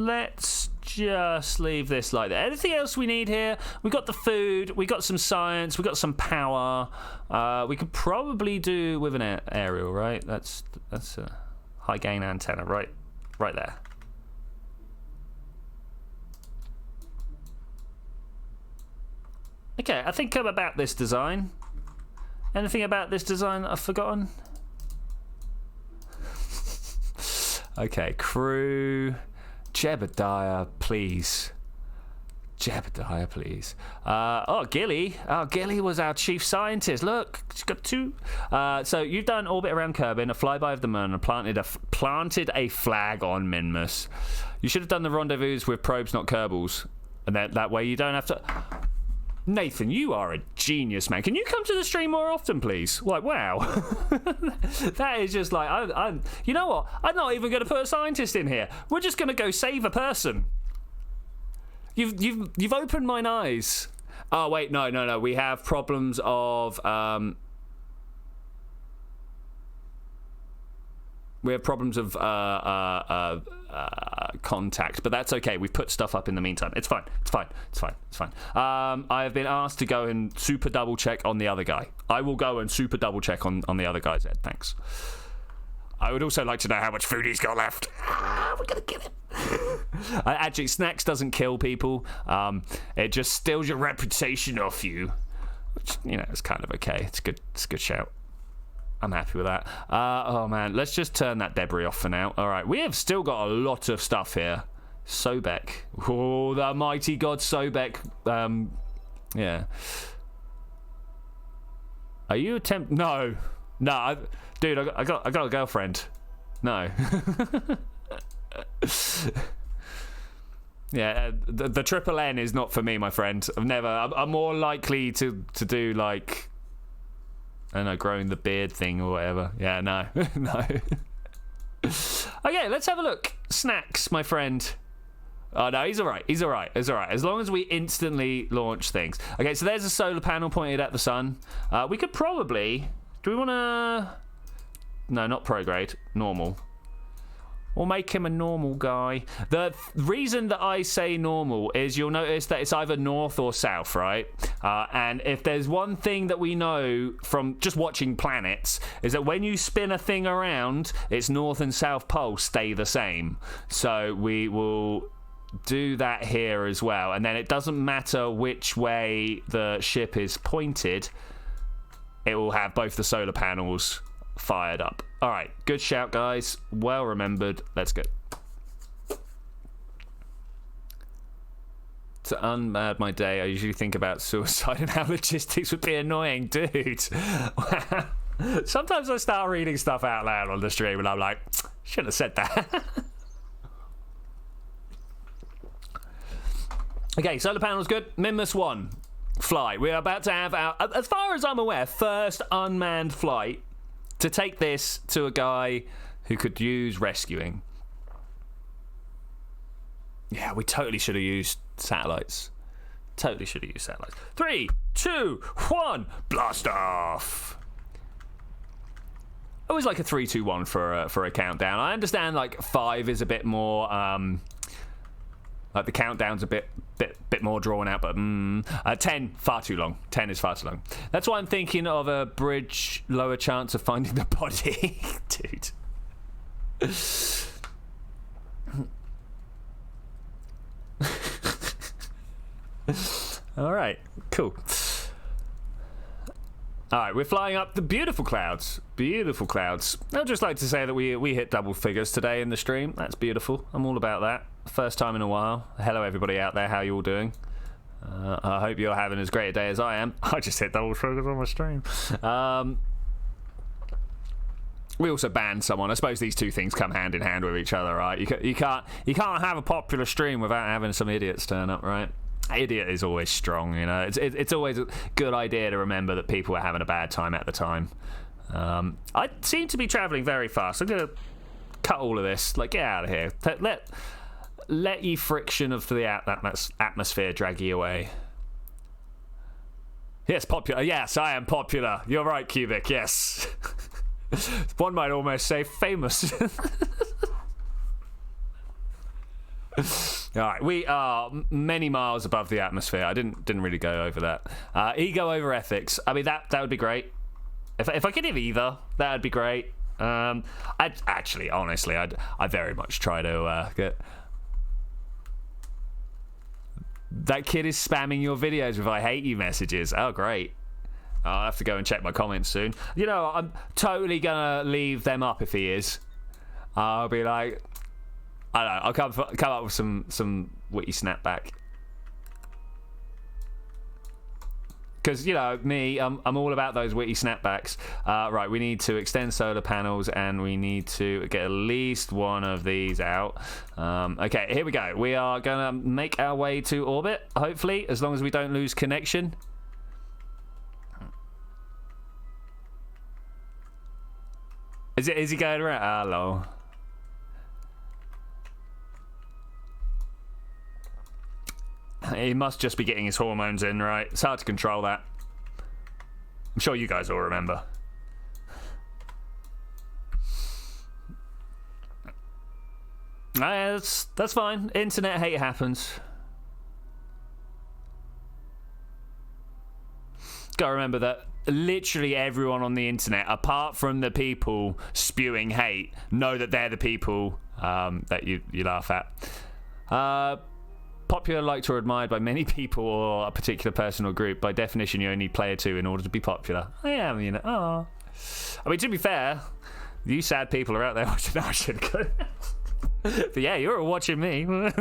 let's just leave this like that. Anything else we need here? We got the food, we got some science, we got some power. We could probably do with an aerial, right? That's a high gain antenna, right there. Okay, I think I'm about this design. Anything about this design I've forgotten? Okay, crew. Jebediah, please. Jebediah, please. Gilly. Oh, Gilly was our chief scientist. Look, she's got 2. So you've done orbit around Kerbin, a flyby of the moon, and planted a flag on Minmus. You should have done the rendezvous with probes, not Kerbals. And that way you don't have to... Nathan, you are a genius, man. Can you come to the stream more often, please? Like, wow. That is just like, I'm. You know what? I'm not even going to put a scientist in here. We're just going to go save a person. You've opened my eyes. Oh wait, no. We have problems of We have problems of contact, but that's okay. We've put stuff up in the meantime. It's fine. I have been asked to go and super double check on the other guy. I will go and super double check on the other guy's head. Thanks. I would also like to know how much food he's got left. We're gonna kill him. Actually, snacks doesn't kill people. It just steals your reputation off you, which, you know, is kind of okay. It's good. It's a good shout. I'm happy with that. Oh man, let's just turn that debris off for now. All right, we have still got a lot of stuff here. Sobek. Oh, the mighty god Sobek. Yeah. Are you No, dude, I got a girlfriend. No. Yeah, the triple N is not for me, my friend. I'm more likely to do like, I don't know, growing the beard thing or whatever. Yeah, no. No. Okay, let's have a look. Snacks, my friend. Oh, no, he's all right. He's all right. As long as we instantly launch things. Okay, so there's a solar panel pointed at the sun. We could probably... Do we want to... No, not prograde. Normal. We'll make him a normal guy. The reason that I say normal is you'll notice that it's either north or south, right? And if there's one thing that we know from just watching planets is that when you spin a thing around, its north and south pole stay the same. So we will do that here as well. And then it doesn't matter which way the ship is pointed, it will have both the solar panels fired up. All right, good shout, guys. Well remembered. Let's go. To unmad my day, I usually think about suicide and how logistics would be annoying, dude. Sometimes I start reading stuff out loud on the stream and I'm like, shouldn't have said that. Okay, solar panel's good. Minmus 1, fly. We're about to have our, as far as I'm aware, first unmanned flight to take this to a guy who could use rescuing. Yeah, we totally should have used satellites. 3, 2, 1, blast off. I always like a 3, 2, 1 for a countdown. I understand like 5 is a bit more like the countdown's a bit more drawn out, but 10 far too long. 10 is far too long. That's why I'm thinking of a bridge, lower chance of finding the body, dude. All right, cool. All right, we're flying up the beautiful clouds. Beautiful clouds. I'd just like to say that we hit double figures today in the stream. That's beautiful. I'm all about that. First time in a while. Hello, everybody out there. How you all doing? I hope you're having as great a day as I am. I just hit double figures on my stream. We also banned someone. I suppose these two things come hand in hand with each other, right? You can't have a popular stream without having some idiots turn up, right? Idiot is always strong, you know. It's always a good idea to remember that people are having a bad time at the time. I seem to be traveling very fast. I'm gonna cut all of this. Like, get out of here. Let ye friction of the atmosphere drag ye away. Yes, popular. Yes, I am popular. You're right, Cubic. Yes. One might almost say famous. All right, we are many miles above the atmosphere. I didn't really go over that. Ego over ethics. I mean, that would be great. If I could have either, that would be great. I'd actually, honestly, I very much try to get. That kid is spamming your videos with "I hate you" messages. Oh, great. I'll have to go and check my comments soon. You know, I'm totally gonna leave them up if he is. I'll be like, I don't know. I'll come up with some witty snapback. Because, you know, me, I'm all about those witty snapbacks. Right, we need to extend solar panels, and we need to get at least one of these out. Okay, here we go. We are going to make our way to orbit, hopefully, as long as we don't lose connection. Is he going around? Hello. He must just be getting his hormones in, right? It's hard to control that. I'm sure you guys all remember. That's fine. Internet hate happens. Gotta remember that literally everyone on the internet, apart from the people spewing hate, know that they're the people that you laugh at. Popular, liked, or admired by many people or a particular person or group. By definition, you only need player 2 in order to be popular. I am, you know. Oh. I mean, to be fair, you sad people are out there watching. No, I should go. But yeah, you're watching me. No,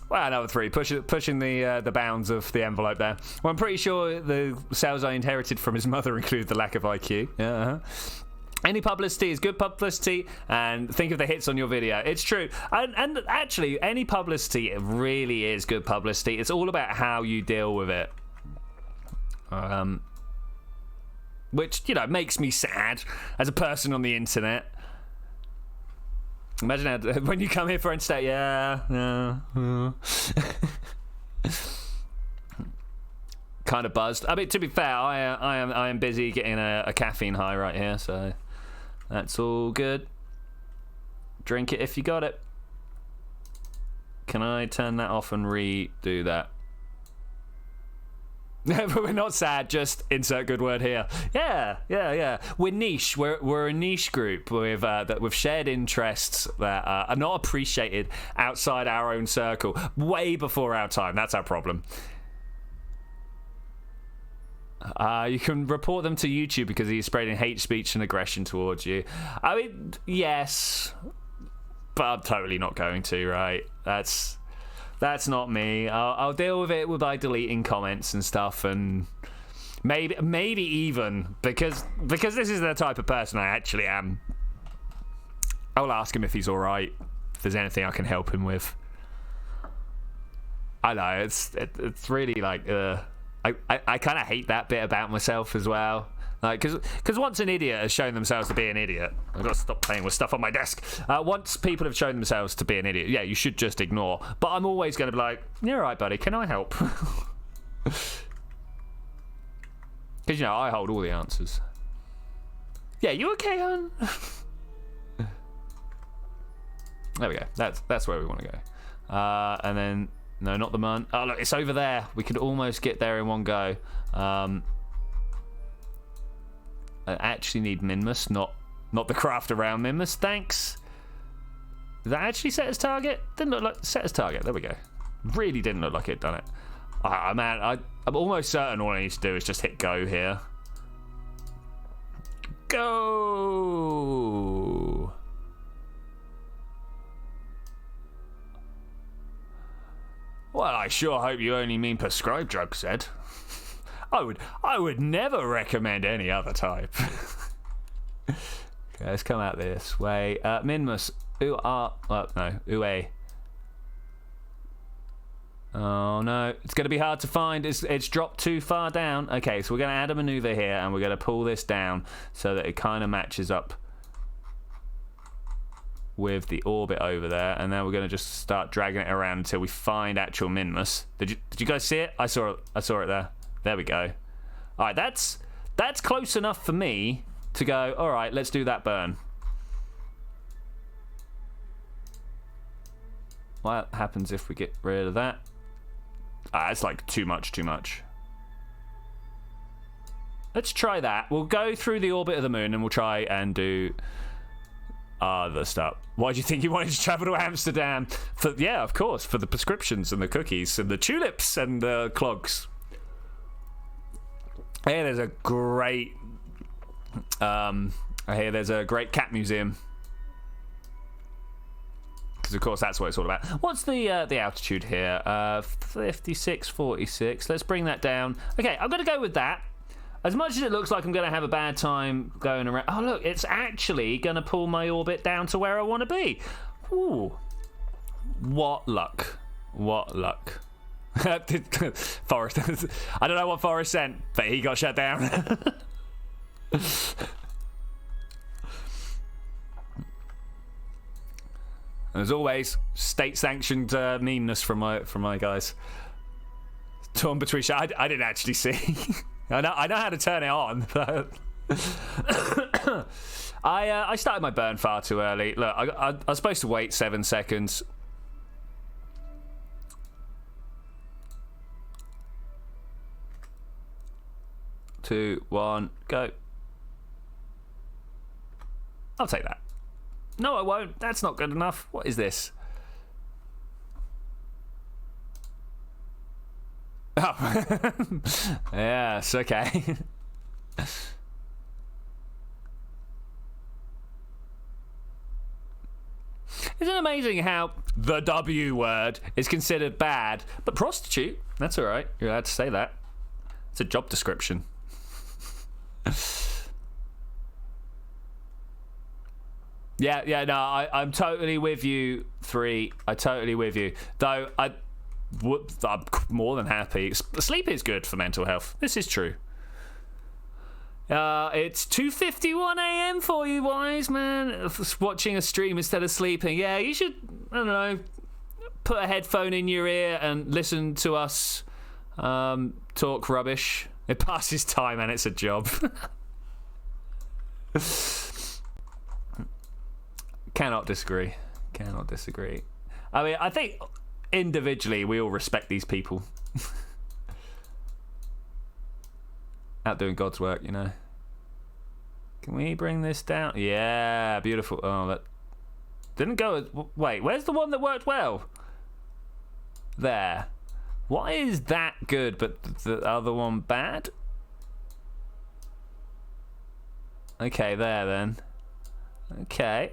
well, another 3. Pushing the bounds of the envelope there. Well, I'm pretty sure the cells I inherited from his mother include the lack of IQ. Yeah. Any publicity is good publicity, and think of the hits on your video. It's true. And actually, any publicity really is good publicity. It's all about how you deal with it. Which, you know, makes me sad as a person on the internet. Imagine how, when you come here for instead, yeah. Kind of buzzed. I mean, to be fair, I am busy getting a caffeine high right here, so that's all good. Drink it if you got it. Can I turn that off and redo that? But we're not sad, just insert good word here. Yeah. We're niche. We're a niche group with shared interests that are not appreciated outside our own circle. Way before our time. That's our problem. You can report them to YouTube because he's spreading hate speech and aggression towards you. I mean, yes, but I'm totally not going to, right? That's not me. I'll deal with it by deleting comments and stuff, and maybe even because this is the type of person I actually am. I'll ask him if he's all right, if there's anything I can help him with. I know it's really like I kind of hate that bit about myself as well. Like, because once an idiot has shown themselves to be an idiot, I've got to stop playing with stuff on my desk. Once people have shown themselves to be an idiot, yeah, you should just ignore. But I'm always going to be like, you're all right, buddy, can I help? Because, you know, I hold all the answers. Yeah, you okay, hon? There we go. That's where we want to go. And then, no, not the mun. Oh, look, it's over there. We could almost get there in one go. I actually need Minmus, not the craft around Minmus. Thanks. Did that actually set as target? Didn't look like set as target. There we go. Really didn't look like it done it. Man, I'm almost certain all I need to do is just hit go here. Go. Well, I sure hope you only mean prescribed drugs, Ed. I would never recommend any other type. Okay, let's come out this way. Minmus, no, Ue. Oh no, it's going to be hard to find. It's dropped too far down. Okay, so we're going to add a maneuver here, and we're going to pull this down so that it kind of matches up with the orbit over there, and then we're going to just start dragging it around until we find actual Minmus. Did you guys see it? I saw it there. There we go. All right, that's close enough for me. to go, all right, let's do that burn. What happens if we get rid of that? It's like too much. Let's try that. We'll go through the orbit of the moon and we'll try and do other stuff. Why do you think you wanted to travel to Amsterdam? Yeah, of course, for the prescriptions and the cookies and the tulips and the clogs. Hey, there's a great cat museum. Because of course that's what it's all about. What's the altitude here? 56.46. Let's bring that down. Okay, I'm gonna go with that. As much as it looks like I'm gonna have a bad time going around. Oh look, it's actually gonna pull my orbit down to where I want to be. Ooh, what luck! What luck! Forrest. I don't know what Forrest sent, but he got shut down. As always, state-sanctioned meanness from my guys. Torn between I didn't actually see. I know how to turn it on, but I started my burn far too early. Look, I was supposed to wait 7 seconds. Two, one, go. I'll take that. No, I won't. That's not good enough. What is this? Oh. Yes, okay. Isn't it amazing how the W word is considered bad, but prostitute, that's all right. You're allowed to say that. It's a job description. Yeah, no, I'm totally with you, 3. I'm totally with you. Though, I'm more than happy. Sleep is good for mental health. This is true. It's 2:51 a.m. for you, wise man. Watching a stream instead of sleeping. Yeah, you should, I don't know, put a headphone in your ear and listen to us talk rubbish. It passes time and it's a job. Cannot disagree. I mean, I think individually we all respect these people. Out doing God's work, you know. Can we bring this down? Yeah, beautiful. Oh, that didn't go. Wait, where's the one that worked well? There. Why is that good but the other one bad? Okay, there then. Okay.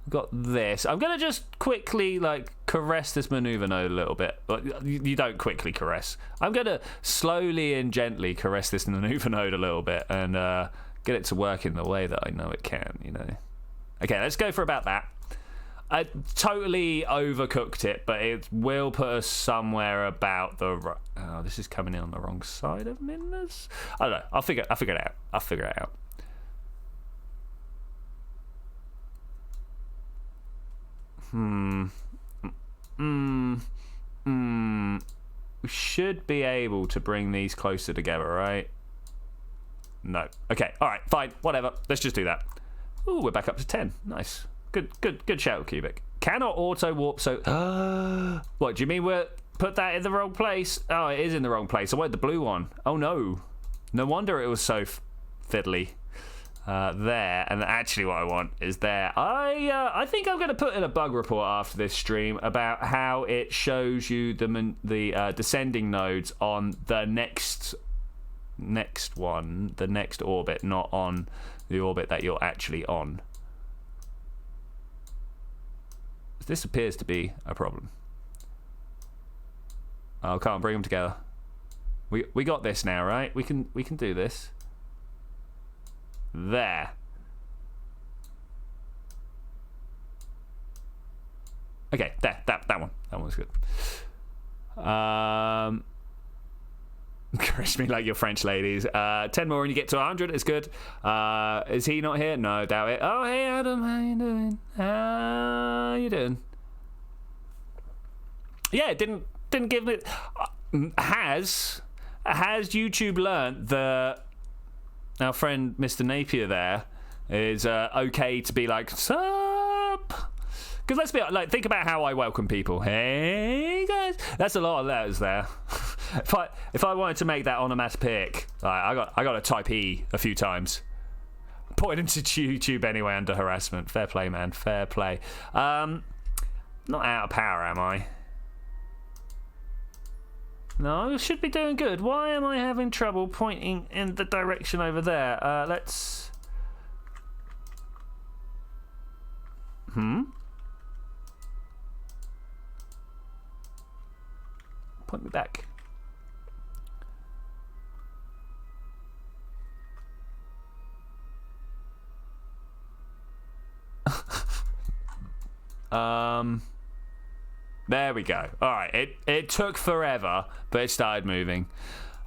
Got this. I'm gonna just quickly caress this maneuver node a little bit. You don't quickly caress. I'm gonna slowly and gently caress this maneuver node a little bit and get it to work in the way that I know it can, you know. Okay, let's go for about that. I totally overcooked it, but it will put us somewhere about the. Oh, this is coming in on the wrong side of Minmus. I don't know. I'll figure it out. We should be able to bring these closer together, right? No. Okay. All right. Fine. Whatever. Let's just do that. Ooh, we're back up to 10. Nice. Good shout, Cubic. Cannot auto warp. So, what do you mean? We're put that in the wrong place? Oh, it is in the wrong place. I wanted the blue one. Oh no. No wonder it was so fiddly. There, and actually what I want is there. I think I'm going to put in a bug report after this stream about how it shows you the descending nodes on the next one, the next orbit, not on the orbit that you're actually on. This appears to be a problem. Oh, can't bring them together. We got this now, right? We can do this. There. Okay, there. That one. That one's good. Caress me like your French ladies. 10 more and you get to 100. It's good. Is he not here? No, doubt it. Oh, hey, Adam. How you doing? Yeah, it didn't give me... Has YouTube learnt that our friend Mr. Napier there is okay to be like, sup? Because let's be like, think about how I welcome people. Hey guys, that's a lot of letters there. if I wanted to make that onomatopoeic, I got to type E a few times. Point him to YouTube anyway under harassment. Fair play, man. Fair play. Not out of power, am I? No, I should be doing good. Why am I having trouble pointing in the direction over there? Let's... Point me back. There we go. Alright, it took forever, but it started moving.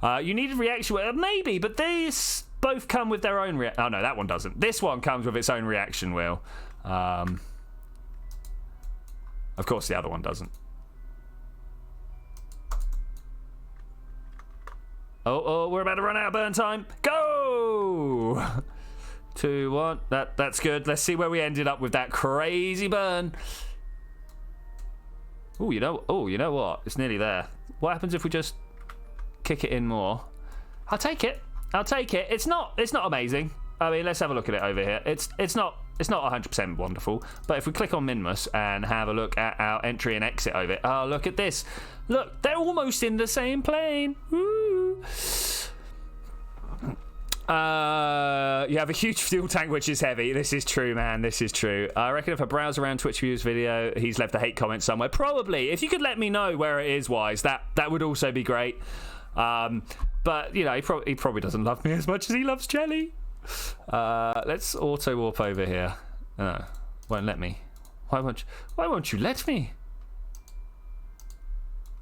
You needed reaction wheel. Maybe, but these both come with their own oh no, that one doesn't. This one comes with its own reaction wheel. Of course the other one doesn't. Oh, we're about to run out of burn time. Go! 2, 1. That's good. Let's see where we ended up with that crazy burn. Oh, you know what? It's nearly there. What happens if we just kick it in more? I'll take it. It's not amazing. I mean, let's have a look at it over here. It's not 100% wonderful. But if we click on Minmus and have a look at our entry and exit over it, oh, look at this. Look, they're almost in the same plane. Woo. You have a huge fuel tank, which is heavy. This is true, man. This is true. I reckon if I browse around Twitch views video, he's left a hate comment somewhere. Probably. If you could let me know where it is, Wise, that would also be great. But, you know, he probably doesn't love me as much as he loves Jelly. Let's auto warp over here. Won't let me. Why won't you let me?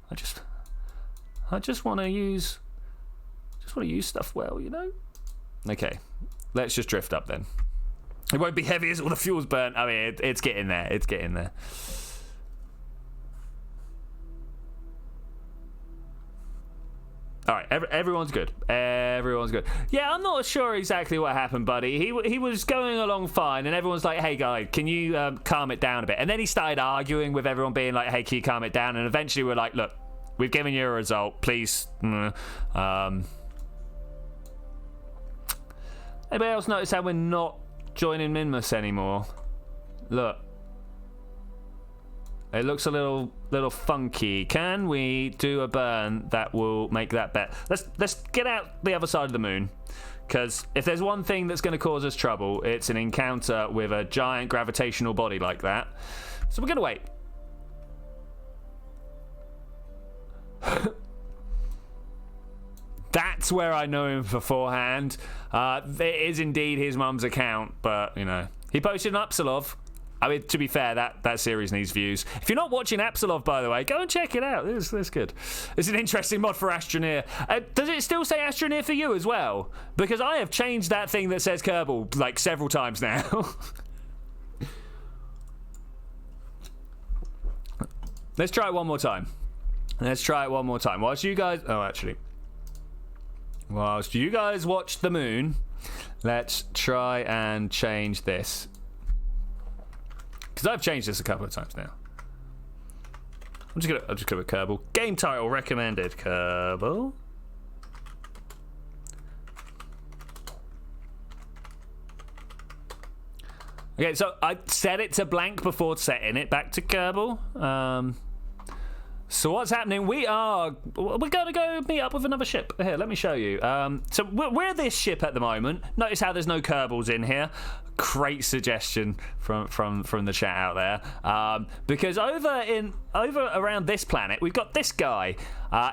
I just want to use stuff well, you know. Okay, let's just drift up then. It won't be heavy as all the fuel's burnt. I mean, it's getting there. It's getting there. All right, everyone's good. Everyone's good. Yeah, I'm not sure exactly what happened, buddy. He was going along fine, and everyone's like, "Hey, guy, can you calm it down a bit?" And then he started arguing with everyone, being like, "Hey, can you calm it down?" And eventually, we're like, "Look, we've given you a result. Please." Anybody else notice how we're not joining Minmus anymore? Look. It looks a little funky. Can we do a burn that will make that better? Let's get out the other side of the moon. Because if there's one thing that's going to cause us trouble, it's an encounter with a giant gravitational body like that. So we're going to wait. That's where I know him beforehand. It is indeed his mum's account, but, you know. He posted an Upsilov. I mean, to be fair, that series needs views. If you're not watching Upsilov, by the way, go and check it out. It's good. It's an interesting mod for Astroneer. Does it still say Astroneer for you as well? Because I have changed that thing that says Kerbal, like, several times now. Let's try it one more time. Whilst you guys... Oh, actually... Whilst you guys watch the moon, let's try and change this. Because I've changed this a couple of times now. I'm just gonna put Kerbal. Game title recommended. Kerbal. Okay, so I set it to blank before setting it back to Kerbal. So what's happening? We're going to go meet up with another ship. Here, let me show you. So we're this ship at the moment. Notice how there's no Kerbals in here. Great suggestion from the chat out there. Because over around this planet, we've got this guy.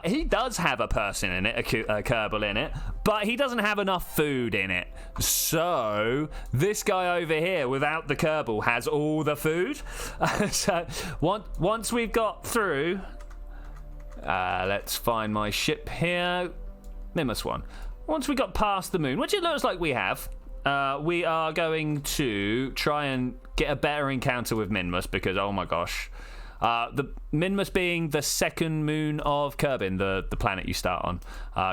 He does have a person in it, a Kerbal in it, but he doesn't have enough food in it. So this guy over here, without the Kerbal, has all the food. So once we've got through. Let's find my ship here. Minmus 1. Once we got past the moon, which it looks like we have, we are going to try and get a better encounter with Minmus because, oh my gosh. The Minmus being the second moon of Kerbin, the planet you start on.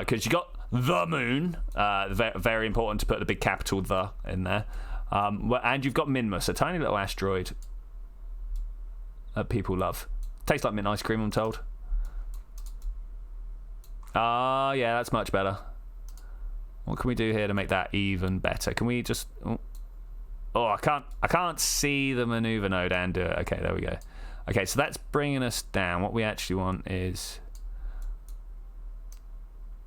Because you got the moon. Very important to put the big capital "the" in there. And you've got Minmus, a tiny little asteroid that people love. Tastes like mint ice cream, I'm told. Ah, yeah, that's much better. What can we do here to make that even better? Can we just... Oh, I can't see the maneuver node and do it. Okay, there we go. Okay, so that's bringing us down. What we actually want is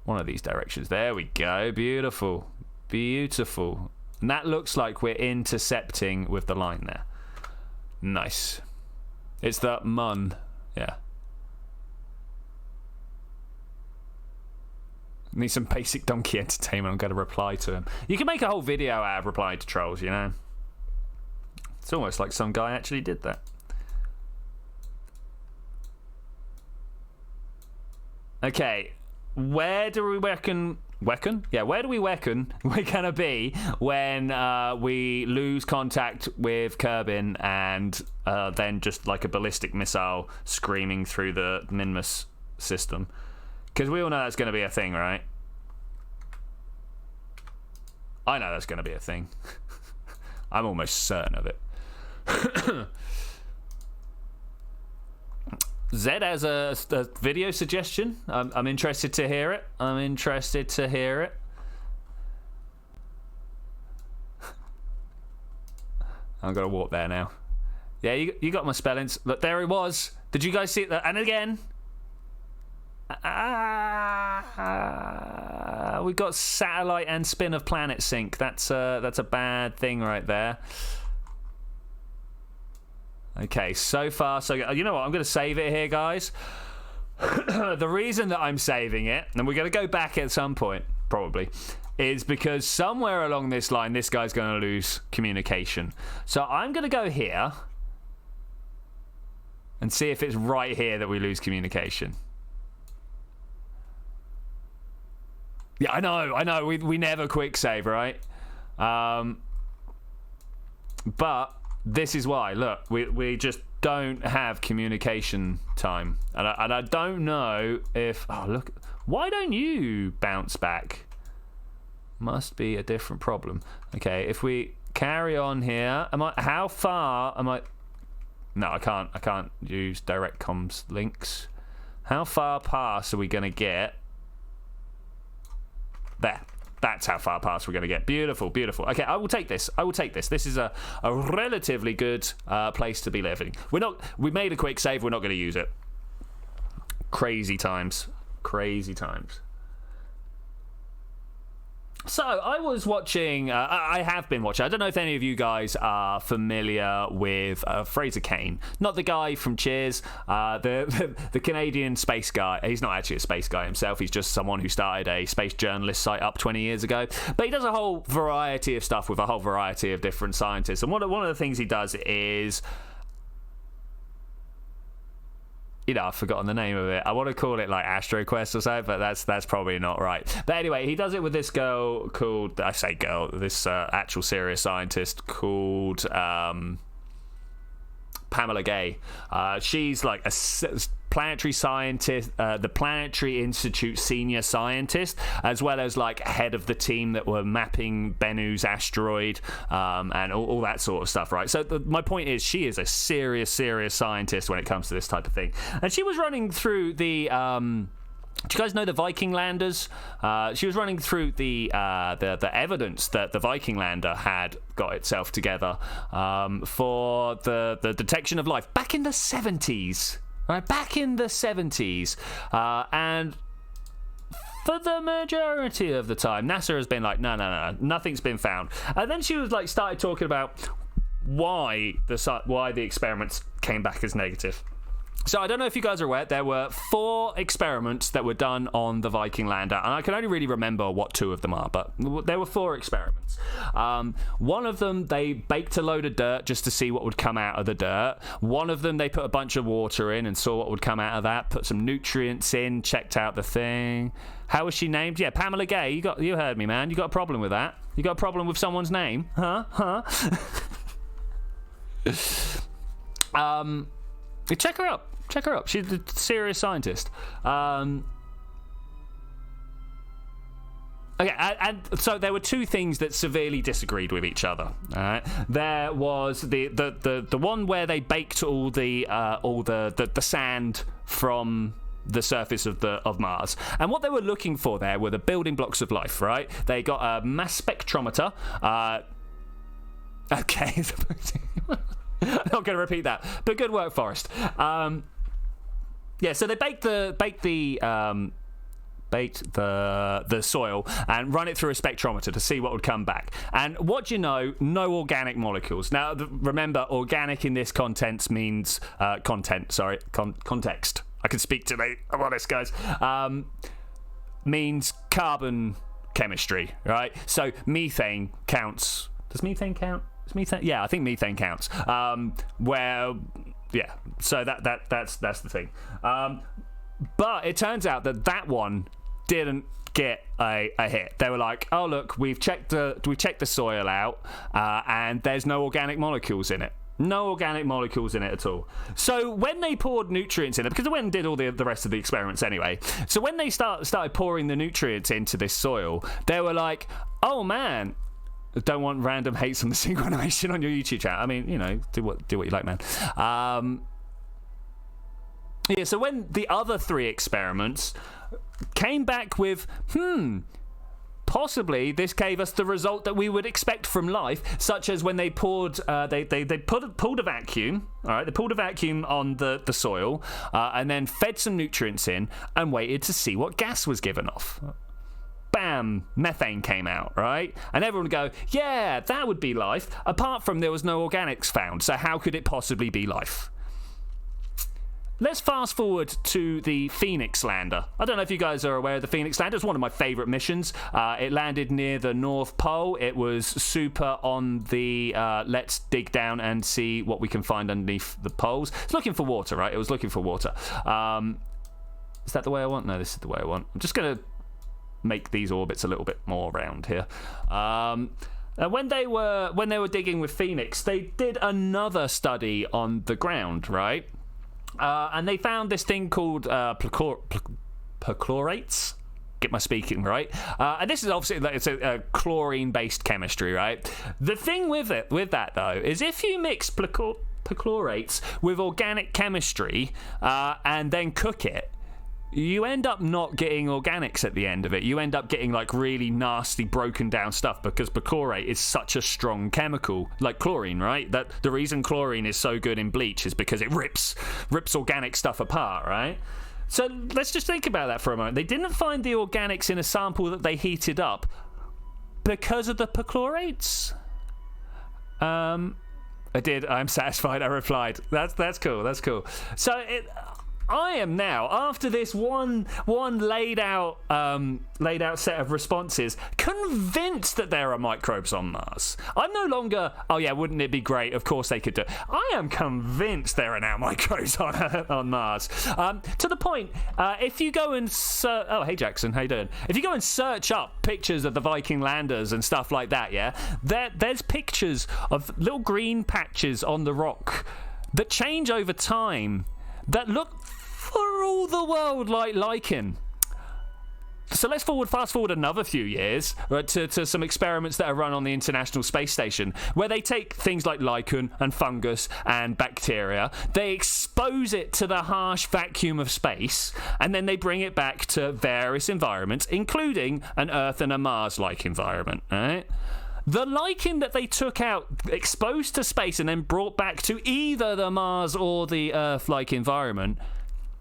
one of these directions. There we go. Beautiful. Beautiful. And that looks like we're intercepting with the line there. Nice. It's the mun. Yeah. Need some basic donkey entertainment. I'm going to reply to him. You can make a whole video out of replying to trolls, you know. It's almost like some guy actually did that. Okay, where do we reckon? Yeah, where do we reckon we're gonna be when we lose contact with Kerbin and then just like a ballistic missile screaming through the Minmus system? Because we all know that's going to be a thing, right? I know that's going to be a thing. I'm almost certain of it. Zed has a video suggestion. I'm interested to hear it. I'm interested to hear it. I'm going to walk there now. Yeah, you got my spellings. Look, there he was. Did you guys see it? And again... we got satellite and spin of planet sync. That's a bad thing right there. Okay, so far so good. You know what? I'm going to save it here, guys. The reason that I'm saving it, and we're going to go back at some point, probably, is because somewhere along this line, this guy's going to lose communication. So I'm going to go here and see if it's right here that we lose communication. Yeah, I know. We never quick save, right? But this is why. Look, we just don't have communication time, and I don't know if. Oh, look! Why don't you bounce back? Must be a different problem. Okay, if we carry on here, how far am I? No, I can't. I can't use direct comms links. How far past are we gonna get? There. That's how far past we're going to get. Beautiful, beautiful. Okay, I will take this. I will take this. This is a relatively good place to be living. We made a quick save. We're not going to use it. Crazy times. Crazy times. So, I was watching, I have been watching, I don't know if any of you guys are familiar with Fraser Cain. Not the guy from Cheers, the Canadian space guy. He's not actually a space guy himself, he's just someone who started a space journalist site up 20 years ago. But he does a whole variety of stuff with a whole variety of different scientists. And one of the things he does is... You know, I've forgotten the name of it. I want to call it like Astro Quest or something, but that's probably not right. But anyway, he does it with this girl called, I say girl, this actual serious scientist called Pamela Gay. She's like a planetary scientist, the Planetary Institute senior scientist, as well as like head of the team that were mapping Bennu's asteroid and all that sort of stuff, right? So my point is, she is a serious scientist when it comes to this type of thing. And she was running through the... do you guys know the Viking landers? She was running through the evidence that the Viking lander had got itself together for the detection of life back in the 70s. Right, back in the 70s. And for the majority of the time, NASA has been like, no, nothing's been found. And then she was like, started talking about why the experiments came back as negative. So I don't know if you guys are aware, there were 4 experiments that were done on the Viking lander, and I can only really remember what 2 of them are, but there were 4 experiments. One of them, they baked a load of dirt just to see what would come out of the dirt. One of them, they put a bunch of water in and saw what would come out of that, put some nutrients in, checked out the thing. How was she named? Yeah, Pamela Gay. You heard me, man. You got a problem with that? You got a problem with someone's name? Huh? Check her up. Check her up. She's a serious scientist. Okay, and so there were two things that severely disagreed with each other. All right, there was the one where they baked all the sand from the surface of Mars, and what they were looking for there were the building blocks of life. Right, they got a mass spectrometer. Okay, I'm not going to repeat that, but good work, Forrest. Yeah, so they baked the soil and run it through a spectrometer to see what would come back. And what do you know? No organic molecules. Now, remember, organic in this context means context. I can speak today. I'm honest, guys. Means carbon chemistry, right? So methane counts. Does methane count? Is methane? Yeah, I think methane counts. Yeah. So that's the thing. But it turns out that one didn't get a hit. They were like, oh look, we've checked the soil out, and there's no organic molecules in it. No organic molecules in it at all. So when they poured nutrients in it, because they went and did all the rest of the experiments anyway, so when they started pouring the nutrients into this soil, they were like, oh man, don't want random hates on the synchronization on your YouTube channel. I mean, you know, do what you like, man. Yeah, so when the other three experiments came back with, possibly this gave us the result that we would expect from life, such as when they poured, pulled a vacuum, all right, they pulled a vacuum on the soil, and then fed some nutrients in and waited to see what gas was given off. Bam, methane came out, right? And everyone would go, yeah, that would be life, apart from there was no organics found, so how could it possibly be life? Let's fast forward to the Phoenix lander. I don't know if you guys are aware of the Phoenix lander. It's one of my favourite missions. It landed near the North Pole. It was super on the let's dig down and see what we can find underneath the poles. It's looking for water, right? It was looking for water. Is that the way I want? No, this is the way I want. I'm just going to make these orbits a little bit more round here. When they were digging with Phoenix, they did another study on the ground, right? And they found this thing called perchlorates. Get my speaking right. And this is obviously it's a chlorine-based chemistry, right? The thing with that though is if you mix perchlorates with organic chemistry and then cook it, you end up not getting organics at the end of it. You end up getting like really nasty broken down stuff because perchlorate is such a strong chemical, like chlorine, right? That the reason chlorine is so good in bleach is because it rips organic stuff apart, right? So let's just think about that for a moment. They didn't find the organics in a sample that they heated up because of the perchlorates. I did. I'm satisfied. I replied. That's cool. That's cool. So I am now, after this one laid out set of responses, convinced that there are microbes on Mars. I'm no longer, oh yeah, wouldn't it be great? Of course they could do it. I am convinced there are now microbes on Mars. To the point, if you go and oh hey Jackson, how you doing? If you go and search up pictures of the Viking landers and stuff like that, yeah, there's pictures of little green patches on the rock that change over time that look for all the world like lichen. So let's fast forward another few years to some experiments that are run on the International Space Station, where they take things like lichen and fungus and bacteria, they expose it to the harsh vacuum of space, and then they bring it back to various environments, including an Earth and a Mars-like environment, right? The lichen that they took out, exposed to space, and then brought back to either the Mars or the Earth-like environment,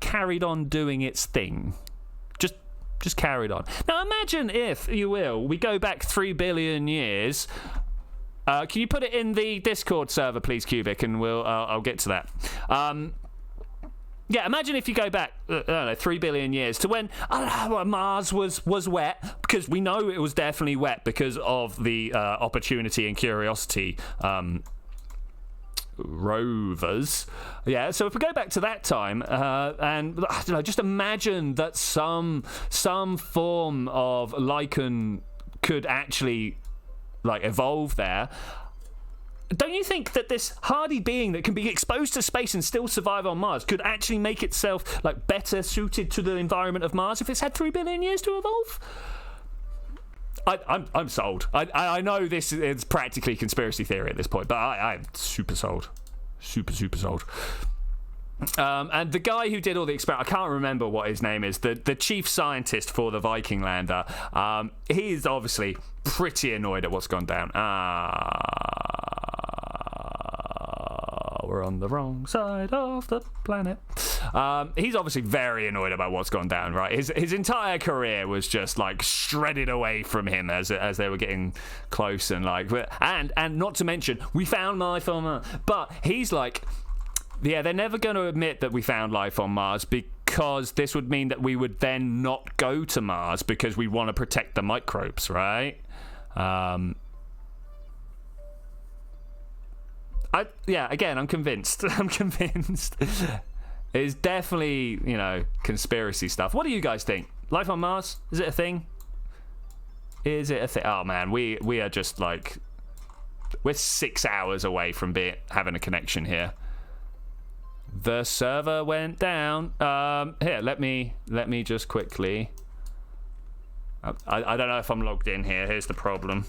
carried on doing its thing. Just carried on. Now imagine if, you will, we go back 3 billion years. Can you put it in the Discord server, please, Cubic, and I'll get to that. Yeah, imagine if you go back, I don't know, 3 billion years to when Mars was wet, because we know it was definitely wet because of the Opportunity and Curiosity rovers. Yeah, so if we go back to that time and I don't know, just imagine that some form of lichen could actually like evolve there. Don't you think that this hardy being that can be exposed to space and still survive on Mars could actually make itself like better suited to the environment of Mars if it's had 3 billion years to evolve? I'm sold. I know this is practically conspiracy theory at this point, but I'm super sold. Super sold. And the guy who did all the experiment, I can't remember what his name is, the chief scientist for the Viking lander, he's obviously pretty annoyed at what's gone down. We're on the wrong side of the planet. He's obviously very annoyed about what's gone down, right? His entire career was just like shredded away from him as they were getting close, and like, and not to mention, we found life on Mars. But he's like, yeah, they're never going to admit that we found life on Mars, because this would mean that we would then not go to Mars because we want to protect the microbes, right? Again, I'm convinced. I'm convinced. It's definitely, conspiracy stuff. What do you guys think? Life on Mars? Is it a thing? Is it a thing? Oh, man, we are just like... We're 6 hours away from having a connection here. The server went down. Here, let me just quickly... I don't know if I'm logged in here. Here's the problem.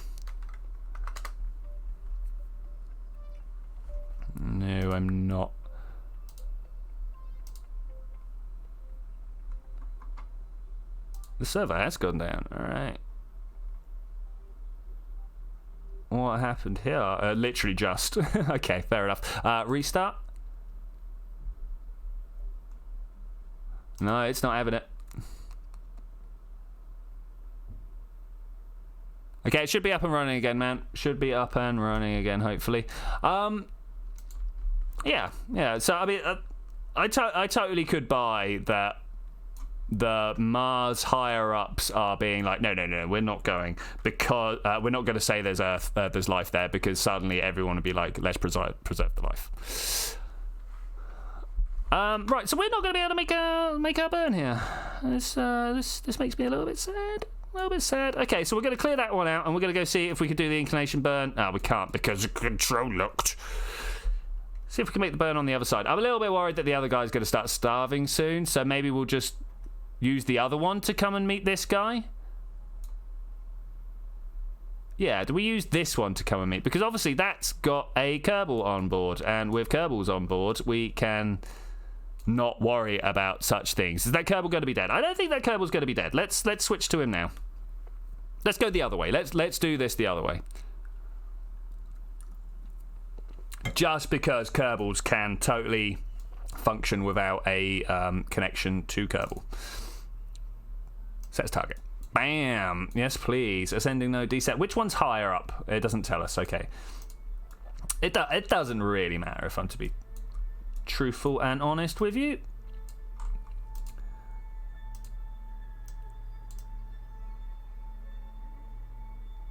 No, I'm not. The server has gone down. All right. What happened here? Literally just. Okay, fair enough. Restart. No, it's not having it. Okay, it should be up and running again, man. Should be up and running again, hopefully. Yeah. So, I mean, I totally could buy that the Mars higher-ups are being like, no, we're not going, because we're not going to say there's life there, because suddenly everyone would be like, let's preserve the life. Right, so we're not going to be able to make our burn here. This makes me a little bit sad. Okay, so we're going to clear that one out, and we're going to go see if we can do the inclination burn. No, we can't, because the control locked. See if we can make the burn on the other side. I'm a little bit worried that the other guy's going to start starving soon, so maybe we'll just use the other one to come and meet this guy. Yeah, do we use this one to come and meet? Because obviously that's got a Kerbal on board, and with Kerbals on board, we can not worry about such things. Is that Kerbal going to be dead? I don't think that Kerbal's going to be dead. Let's switch to him now. Let's go the other way. Let's do this the other way. Just because Kerbals can totally function without a connection to Kerbal. Set as target. Bam! Yes, please. Ascending node, descent. Which one's higher up? It doesn't tell us. Okay. It doesn't really matter, if I'm to be truthful and honest with you.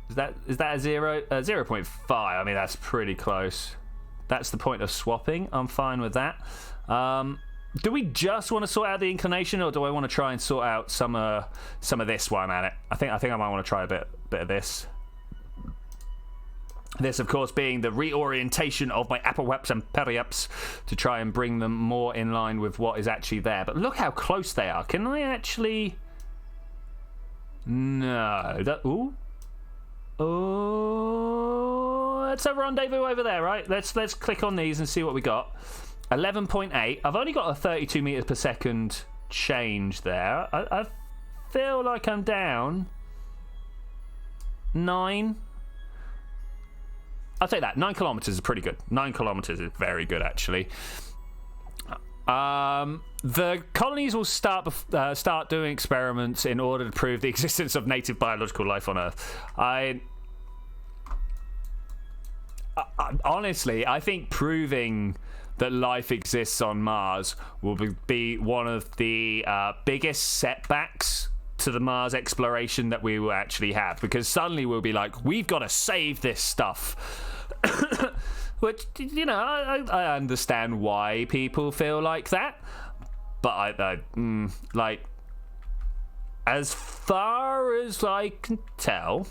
Is that a 0.5? I mean, that's pretty close. That's the point of swapping. I'm fine with that. Do we just want to sort out the inclination, or do I want to try and sort out some of this while I'm at it? I think I might want to try a bit of this. This, of course, being the reorientation of my apoaps and periaps to try and bring them more in line with what is actually there. But look how close they are. Can I actually... No. Ooh. Oh, it's a rendezvous over there, right? Let's click on these and see what we got. 11.8. I've only got a 32 meters per second change there. I feel like I'm down 9. I'll take that. 9 kilometers is pretty good. 9 kilometers is very good, actually. The colonies will start doing experiments in order to prove the existence of native biological life on Earth. Honestly, I think proving that life exists on Mars will be one of the biggest setbacks to the Mars exploration that we will actually have, because suddenly we'll be like, we've got to save this stuff. Which, I understand why people feel like that, but like, as far as I can tell,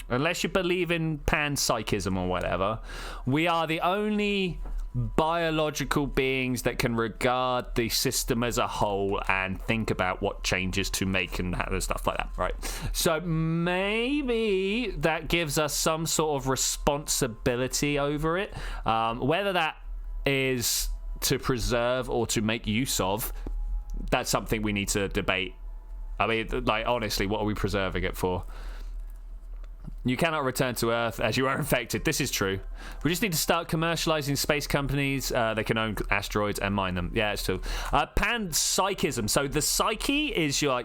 unless you believe in panpsychism or whatever, we are the only biological beings that can regard the system as a whole and think about what changes to make and stuff like that, right? So maybe that gives us some sort of responsibility over it. Whether that is to preserve or to make use of, that's something we need to debate. I mean, like, honestly, what are we preserving it for? You cannot return to Earth as you are infected. This is true. We just need to start commercializing space companies. They can own asteroids and mine them. Yeah, it's true. Panpsychism. So the psyche is your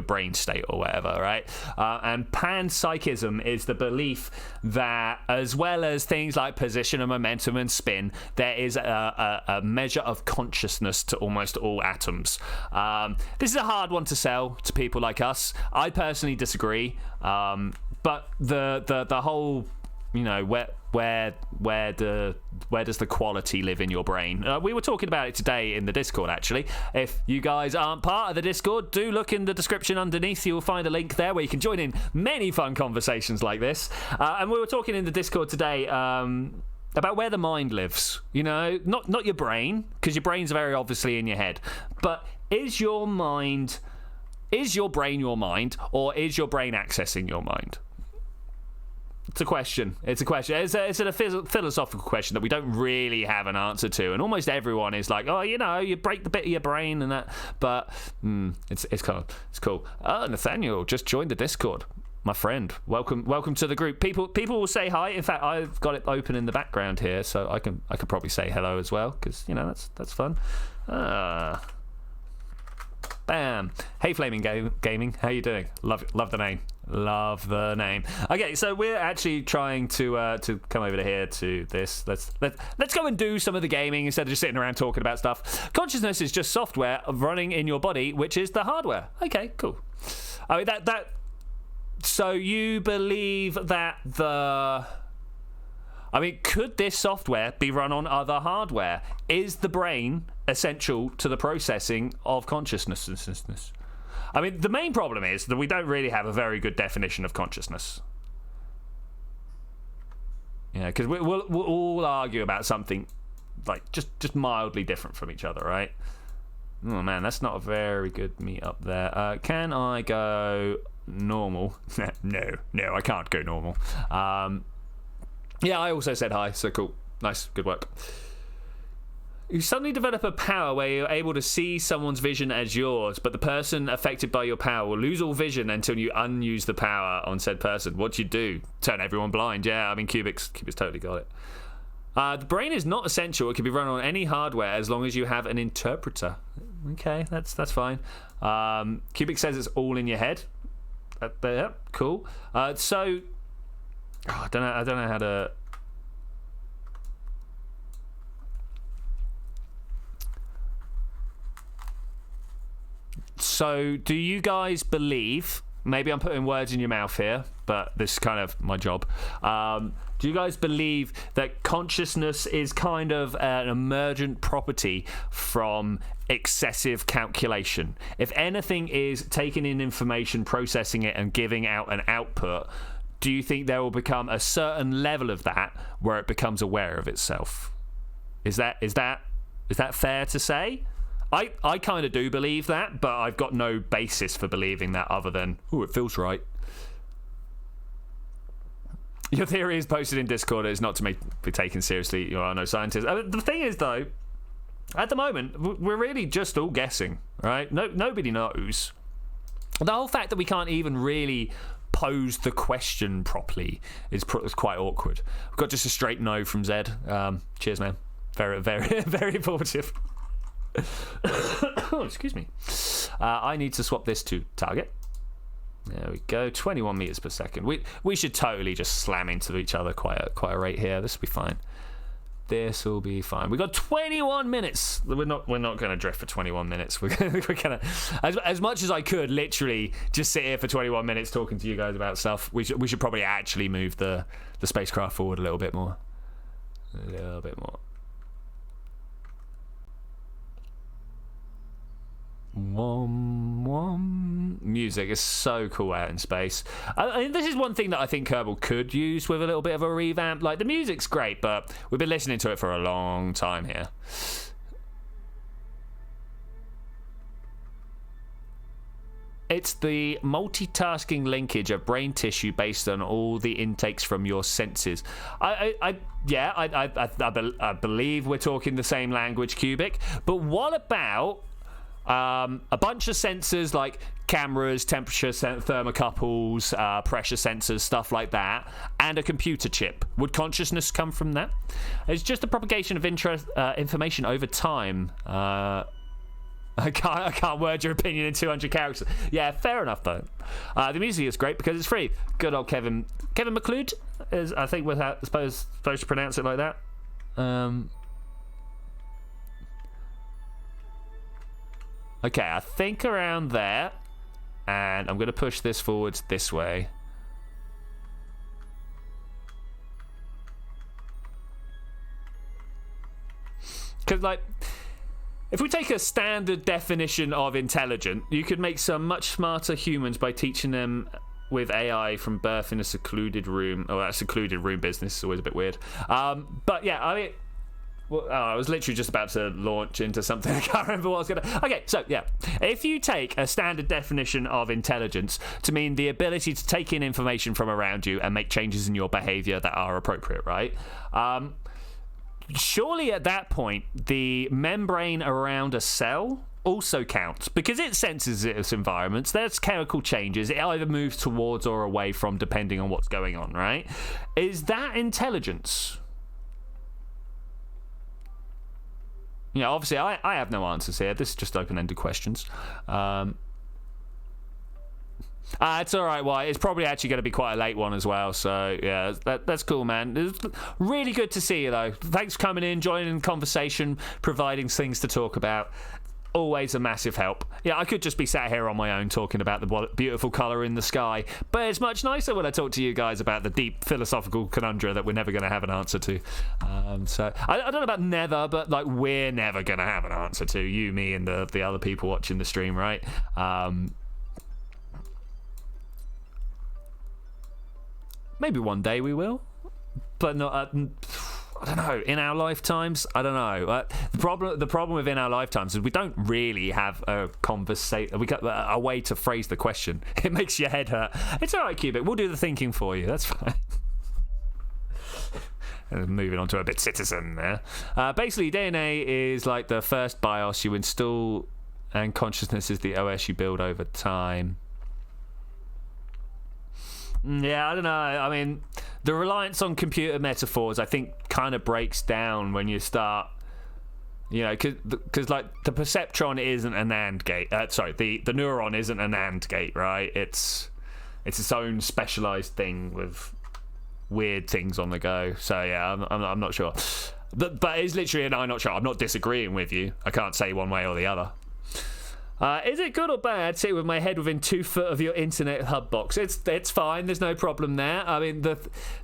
brain state or whatever, right? And panpsychism is the belief that, as well as things like position and momentum and spin, there is a measure of consciousness to almost all atoms. This is a hard one to sell to people like us. I personally disagree, but the whole, you know, where does the quality live in your brain? We were talking about it today in the Discord, actually. If you guys aren't part of the Discord, do look in the description underneath. You will find a link there where you can join in many fun conversations like this. And we were talking in the Discord today about where the mind lives. You know, not your brain, because your brain's very obviously in your head. But is your brain your mind, or is your brain accessing your mind? It's a question. It's a philosophical question that we don't really have an answer to, and almost everyone is like, oh, you know, you break the bit of your brain and that. But it's cool. Oh, Nathaniel just joined the Discord. My friend, welcome to the group. People will say hi. In fact, I've got it open in the background here, so I could probably say hello as well, because, you know, that's fun. Bam. Hey, Flaming Gaming, how you doing? Love the name. Love the name. Okay, so we're actually trying to come over to here to this. Let's go and do some of the gaming instead of just sitting around talking about stuff. Consciousness is just software running in your body, which is the hardware. Okay, cool. I mean that. So you believe that could this software be run on other hardware? Is the brain essential to the processing of consciousness? I mean, the main problem is that we don't really have a very good definition of consciousness. Yeah, because we'll all argue about something like just mildly different from each other, right? Oh man, that's not a very good meet up there. Can I go normal? No, I can't go normal. Yeah, I also said hi, so cool. Nice, good work. You suddenly develop a power where you're able to see someone's vision as yours, but the person affected by your power will lose all vision until you unuse the power on said person. What do you do? Turn everyone blind. Yeah, I mean, Cubic's totally got it. The brain is not essential. It can be run on any hardware as long as you have an interpreter. Okay, that's fine. Cubic says it's all in your head. There, cool. So, I don't know how to. So, do you guys believe? Maybe I'm putting words in your mouth here, but this is kind of my job. Do you guys believe that consciousness is kind of an emergent property from excessive calculation? If anything is taking in information, processing it, and giving out an output, do you think there will become a certain level of that where it becomes aware of itself? Is that fair to say? I kind of do believe that, but I've got no basis for believing that other than, it feels right. Your theory is posted in Discord. It's not to be taken seriously. You are no scientist. The thing is, though, at the moment, we're really just all guessing, right? Nobody knows. The whole fact that we can't even really pose the question properly is quite awkward. We've got just a straight no from Zed. Cheers, man. Very, very, very informative. Oh, excuse me. I need to swap this to target. There we go. 21 meters per second. We should totally just slam into each other quite a rate here. This will be fine. This will be fine. We got 21 minutes. We're not going to drift for 21 minutes. We're gonna as much as I could literally just sit here for 21 minutes talking to you guys about stuff. We should probably actually move the spacecraft forward a little bit more. A little bit more. music is so cool out in space. I mean, this is one thing that I think Kerbal could use with a little bit of a revamp. Like, the music's great, but we've been listening to it for a long time here. It's the multitasking linkage of brain tissue based on all the intakes from your senses. I believe we're talking the same language, Cubic. But what about a bunch of sensors like cameras, temperature, thermocouples, pressure sensors, stuff like that, and a computer chip? Would consciousness come from that? It's just a propagation of information over time. I can't word your opinion in 200 characters. Yeah, fair enough though. The music is great because it's free. Good old Kevin McLeod is, I think we're supposed to pronounce it like that. Okay, I think around there, and I'm going to push this forwards this way. Because, like, if we take a standard definition of intelligent, you could make some much smarter humans by teaching them with AI from birth in a secluded room. Oh, that secluded room business is always a bit weird. But yeah, I mean, well, I was literally just about to launch into something. I can't remember what I was going to... Okay, so yeah. If you take a standard definition of intelligence to mean the ability to take in information from around you and make changes in your behavior that are appropriate, right? Surely at that point, the membrane around a cell also counts because it senses its environments. There's chemical changes. It either moves towards or away from depending on what's going on, right? Is that intelligence? You know, obviously, I have no answers here. This is just open-ended questions. It's all right, Wyatt. It's probably actually going to be quite a late one as well. So, yeah, that's cool, man. It's really good to see you, though. Thanks for coming in, joining the conversation, providing things to talk about. Always a massive help. Yeah, I could just be sat here on my own talking about the beautiful colour in the sky, but it's much nicer when I talk to you guys about the deep philosophical conundrum that we're never going to have an answer to. So I don't know about never, but like we're never going to have an answer to. You, me, and the other people watching the stream, right? Maybe one day we will, but not. I don't know. In our lifetimes, I don't know. The problem with in our lifetimes is we don't really have a conversation. We got a way to phrase the question. It makes your head hurt. It's all right, Cubic. We'll do the thinking for you. That's fine. Moving on to a bit citizen there. Basically, DNA is like the first BIOS you install, and consciousness is the OS you build over time. Yeah, I don't know. I mean, the reliance on computer metaphors, I think, kind of breaks down when you start, you know, because like the perceptron isn't an AND gate. Sorry, the neuron isn't an AND gate, right? It's its own specialized thing with weird things on the go. So yeah, I'm not sure, but it's literally an I'm not sure. I'm not disagreeing with you. I can't say one way or the other. Is it good or bad sitting with my head within 2 foot of your internet hub box? It's fine. There's no problem there. I mean, the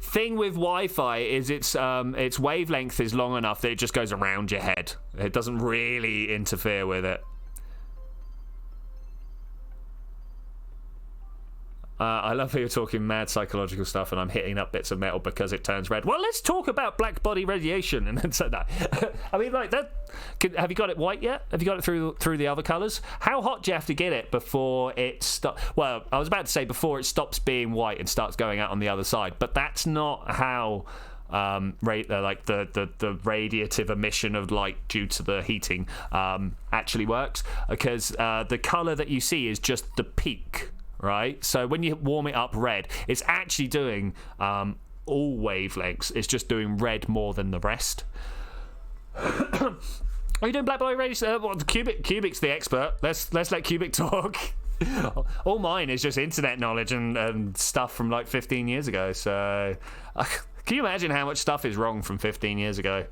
thing with Wi-Fi is its wavelength is long enough that it just goes around your head. It doesn't really interfere with it. I love how you're talking mad psychological stuff and I'm hitting up bits of metal because it turns red. Well, let's talk about black body radiation. And then so that. I mean, like that. Have you got it white yet? Have you got it through the other colours? How hot do you have to get it before it stops? Well, I was about to say before it stops being white and starts going out on the other side, but that's not how like the radiative emission of light due to the heating actually works, because the colour that you see is just the peak. Right, so when you warm it up red, it's actually doing all wavelengths. It's just doing red more than the rest. Are you doing black body radiation? Well, Cubic's the expert. Let's let Cubic talk. All mine is just internet knowledge and stuff from like 15 years ago. So, can you imagine how much stuff is wrong from 15 years ago?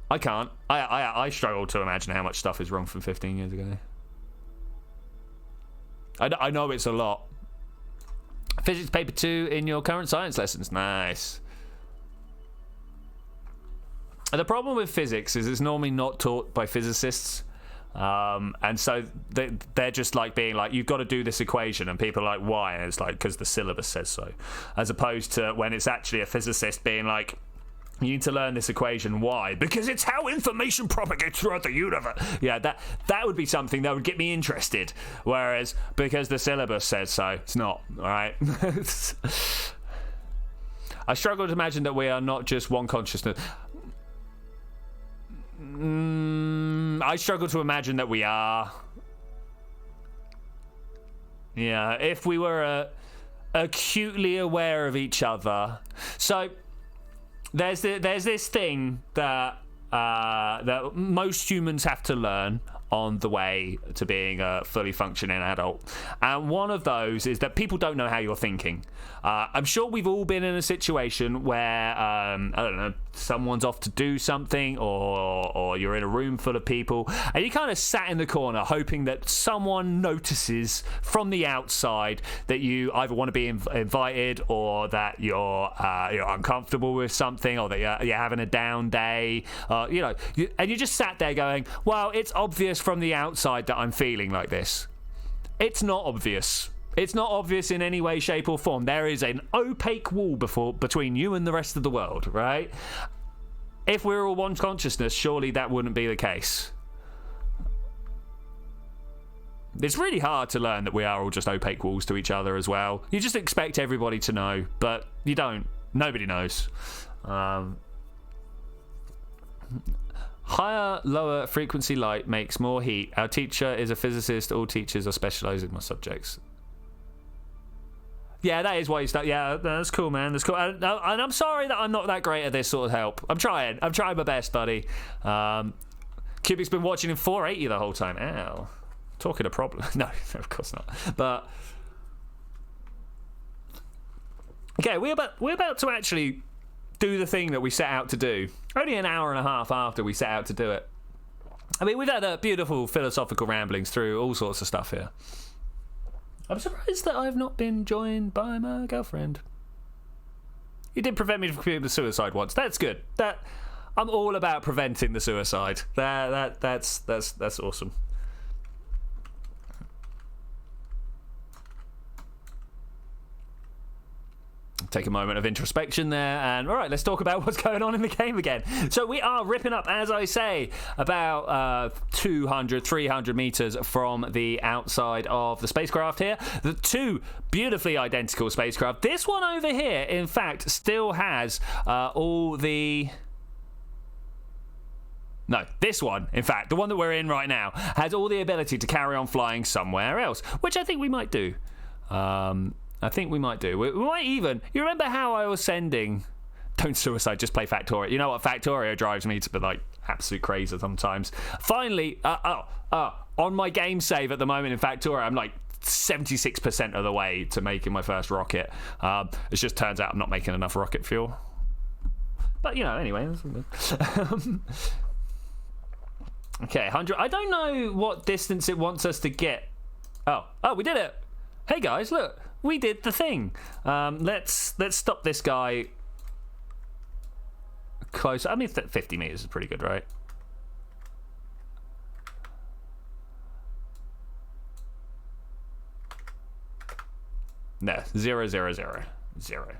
I can't. I struggle to imagine how much stuff is wrong from 15 years ago. I know it's a lot. Physics paper 2 in your current science lessons. Nice. The problem with physics is it's normally not taught by physicists. And so they're just like being like, you've got to do this equation, and people are like, why? And it's like, because the syllabus says so, as opposed to when it's actually a physicist being like, you need to learn this equation. Why? Because it's how information propagates throughout the universe. Yeah, that would be something that would get me interested. Whereas, because the syllabus says so, it's not. All right. I struggle to imagine that we are not just one consciousness. I struggle to imagine that we are. Yeah, if we were acutely aware of each other. So there's this thing that that most humans have to learn on the way to being a fully functioning adult, and one of those is that people don't know how you're thinking. I'm sure we've all been in a situation where I don't know, someone's off to do something, or you're in a room full of people, and you kind of sat in the corner hoping that someone notices from the outside that you either want to be invited, or that you're uncomfortable with something, or that you're having a down day, and you just sat there going, well, it's obvious from the outside that I'm feeling like this. It's not obvious. It's not obvious in any way, shape, or form. There is an opaque wall between you and the rest of the world, right? If we're all one consciousness, surely that wouldn't be the case. It's really hard to learn that we are all just opaque walls to each other as well. You just expect everybody to know, but you don't. Nobody knows. Higher, lower frequency light makes more heat. Our teacher is a physicist. All teachers are specialised in my subjects. Yeah, that is why you start. Yeah, that's cool, man. That's cool. And I'm sorry that I'm not that great at this sort of help. I'm trying my best, buddy. Cubic's been watching in 480 the whole time. Ow. Talking a problem. No, of course not. But okay, we're about to actually do the thing that we set out to do. Only an hour and a half after we set out to do it. I mean, we've had beautiful philosophical ramblings through all sorts of stuff here. I'm surprised that I've not been joined by my girlfriend. You did prevent me from committing the suicide once. That's good. I'm all about preventing the suicide. That's awesome. Take a moment of introspection there, and all right, let's talk about what's going on in the game again. So we are ripping up, as I say, about 200, 300 meters from the outside of the spacecraft here. The two beautifully identical spacecraft. This one over here, in fact, still has all the... No, this one, in fact, the one that we're in right now, has all the ability to carry on flying somewhere else, which I think we might do. I think we might do. We might even... You remember how I was sending... Don't suicide, just play Factorio. You know what? Factorio drives me to be like absolute crazy sometimes. Finally, on my game save at the moment in Factorio, I'm like 76% of the way to making my first rocket. It just turns out I'm not making enough rocket fuel. But, anyway. Okay, 100... I don't know what distance it wants us to get. Oh, we did it. Hey, guys, look. We did the thing. Let's stop this guy close. I mean, 50 meters is pretty good, right? No, 0, 0, 0, 0.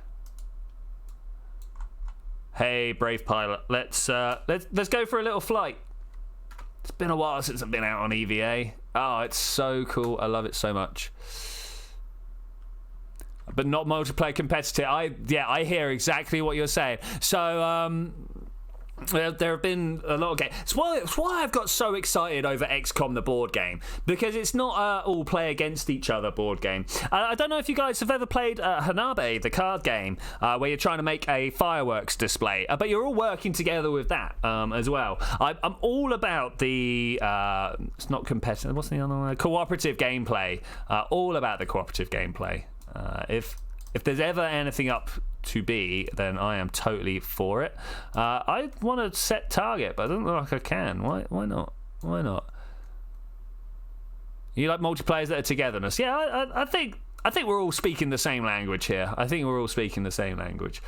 Hey, brave pilot. Let's go for a little flight. It's been a while since I've been out on EVA. Oh, it's so cool. I love it so much. But not multiplayer competitive. I hear exactly what you're saying. So there have been a lot of games. It's why I've got so excited over XCOM, the board game, because it's not all play against each other board game. I don't know if you guys have ever played Hanabe, the card game, where you're trying to make a fireworks display, but you're all working together with that as well. I'm all about the it's not competitive. What's the other one? Cooperative gameplay. All about the cooperative gameplay. If there's ever anything up to be, then I am totally for it. I want to set target, but I don't look like I can. Why not? Why not? You like multiplayers that are togetherness? Yeah, I think we're all speaking the same language here. I think we're all speaking the same language.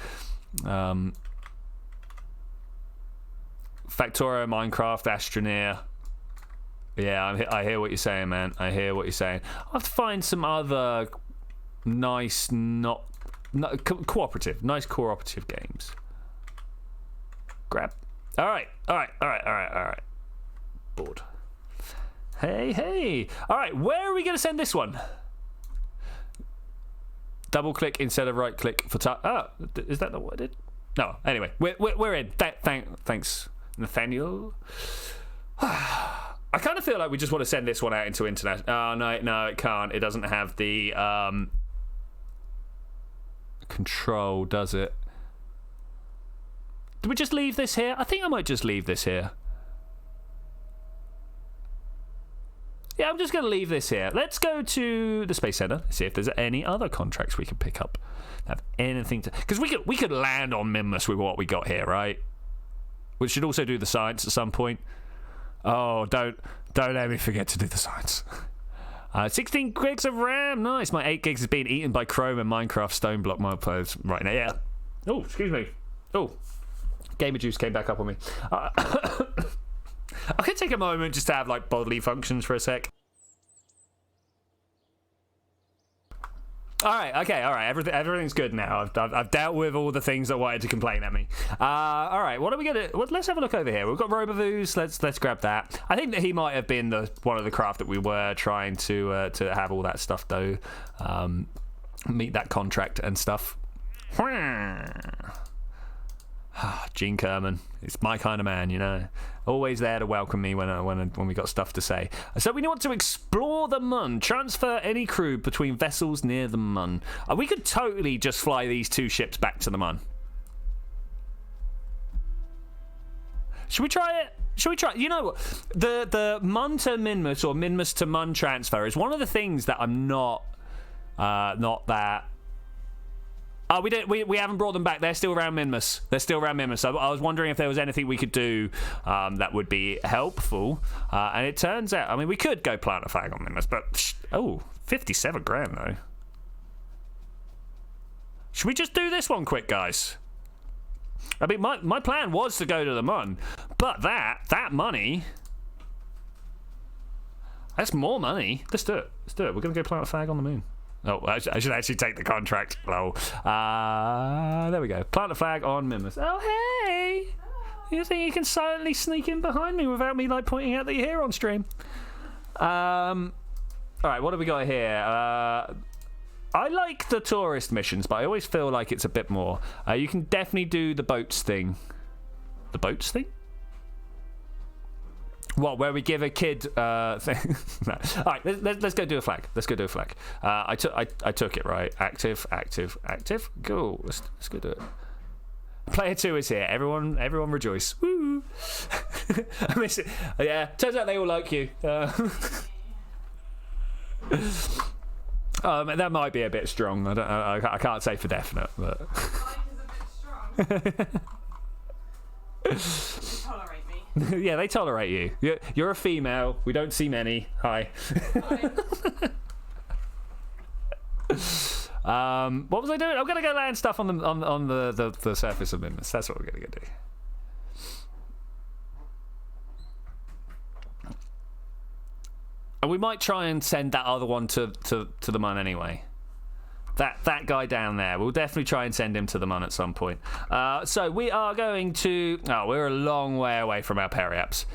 Factorio, Minecraft, Astroneer. Yeah, I hear what you're saying, man. I hear what you're saying. I'll have to find some other nice, not cooperative, nice cooperative games. Grab. All right. Bored. Hey. All right, where are we going to send this one? Double click instead of right click for is that not what I did? No. Anyway, we're in. Thanks, Nathaniel. I kind of feel like we just want to send this one out into international. Oh no, it can't. It doesn't have the control, does it? Do we just leave this here? I think I might just leave this here. Yeah, I'm just going to leave this here. Let's go to the Space Center, see if there's any other contracts we can pick up. Have anything to... Because we could land on Minmus with what we got here, right? We should also do the science at some point. Oh, don't let me forget to do the science. 16 gigs of RAM, nice. My 8 gigs is being eaten by Chrome and Minecraft Stone Block multiples right now. Yeah. Oh, excuse me. Oh, Gamer Juice came back up on me. I could take a moment just to have like bodily functions for a sec. All right. Everything's good now. I've dealt with all the things that wanted to complain at me. All right, what are we gonna? Let's have a look over here. We've got Robovoos. Let's grab that. I think that he might have been one of the craft that we were trying to have all that stuff though. Meet that contract and stuff. Gene Kerman, it's my kind of man, you know. Always there to welcome me when we got stuff to say. So we want to explore the Mun. Transfer any crew between vessels near the Mun. We could totally just fly these 2 ships back to the Mun. Should we try it? You know what? The Mun to Minmus or Minmus to Mun transfer is one of the things that I'm not that. Oh, we haven't brought them back. They're still around Minmus. I was wondering if there was anything we could do that would be helpful. And it turns out, I mean, we could go plant a flag on Minmus, but 57 grand though. Should we just do this one quick, guys? I mean, my plan was to go to the Mun, but that money, that's more money. Let's do it. We're gonna go plant a flag on the moon. Oh, I should actually take the contract. Lol. There we go. Plant a flag on Minmus. Oh, hey! You think you can silently sneak in behind me without me, like, pointing out that you're here on stream? Alright, what have we got here? I like the tourist missions, but I always feel like it's a bit more. You can definitely do the boats thing. The boats thing? What, where we give a kid thing? No. All right, let's go do a flag. I took it, right. Active. Cool. Let's go do it. Player 2 is here. Everyone rejoice. Woo! I miss it. Yeah, turns out they all like you. That might be a bit strong. I can't say for definite, but. Like is a bit strong. Tolerate me. Yeah, they tolerate you. You're a female. We don't see many. Hi. What was I doing? I'm gonna go land stuff on the surface of Minmus. That's what we're gonna go do. And we might try and send that other one to the Mun anyway. That guy down there. We'll definitely try and send him to the Mun at some point. So we are going to... Oh, we're a long way away from our periaps.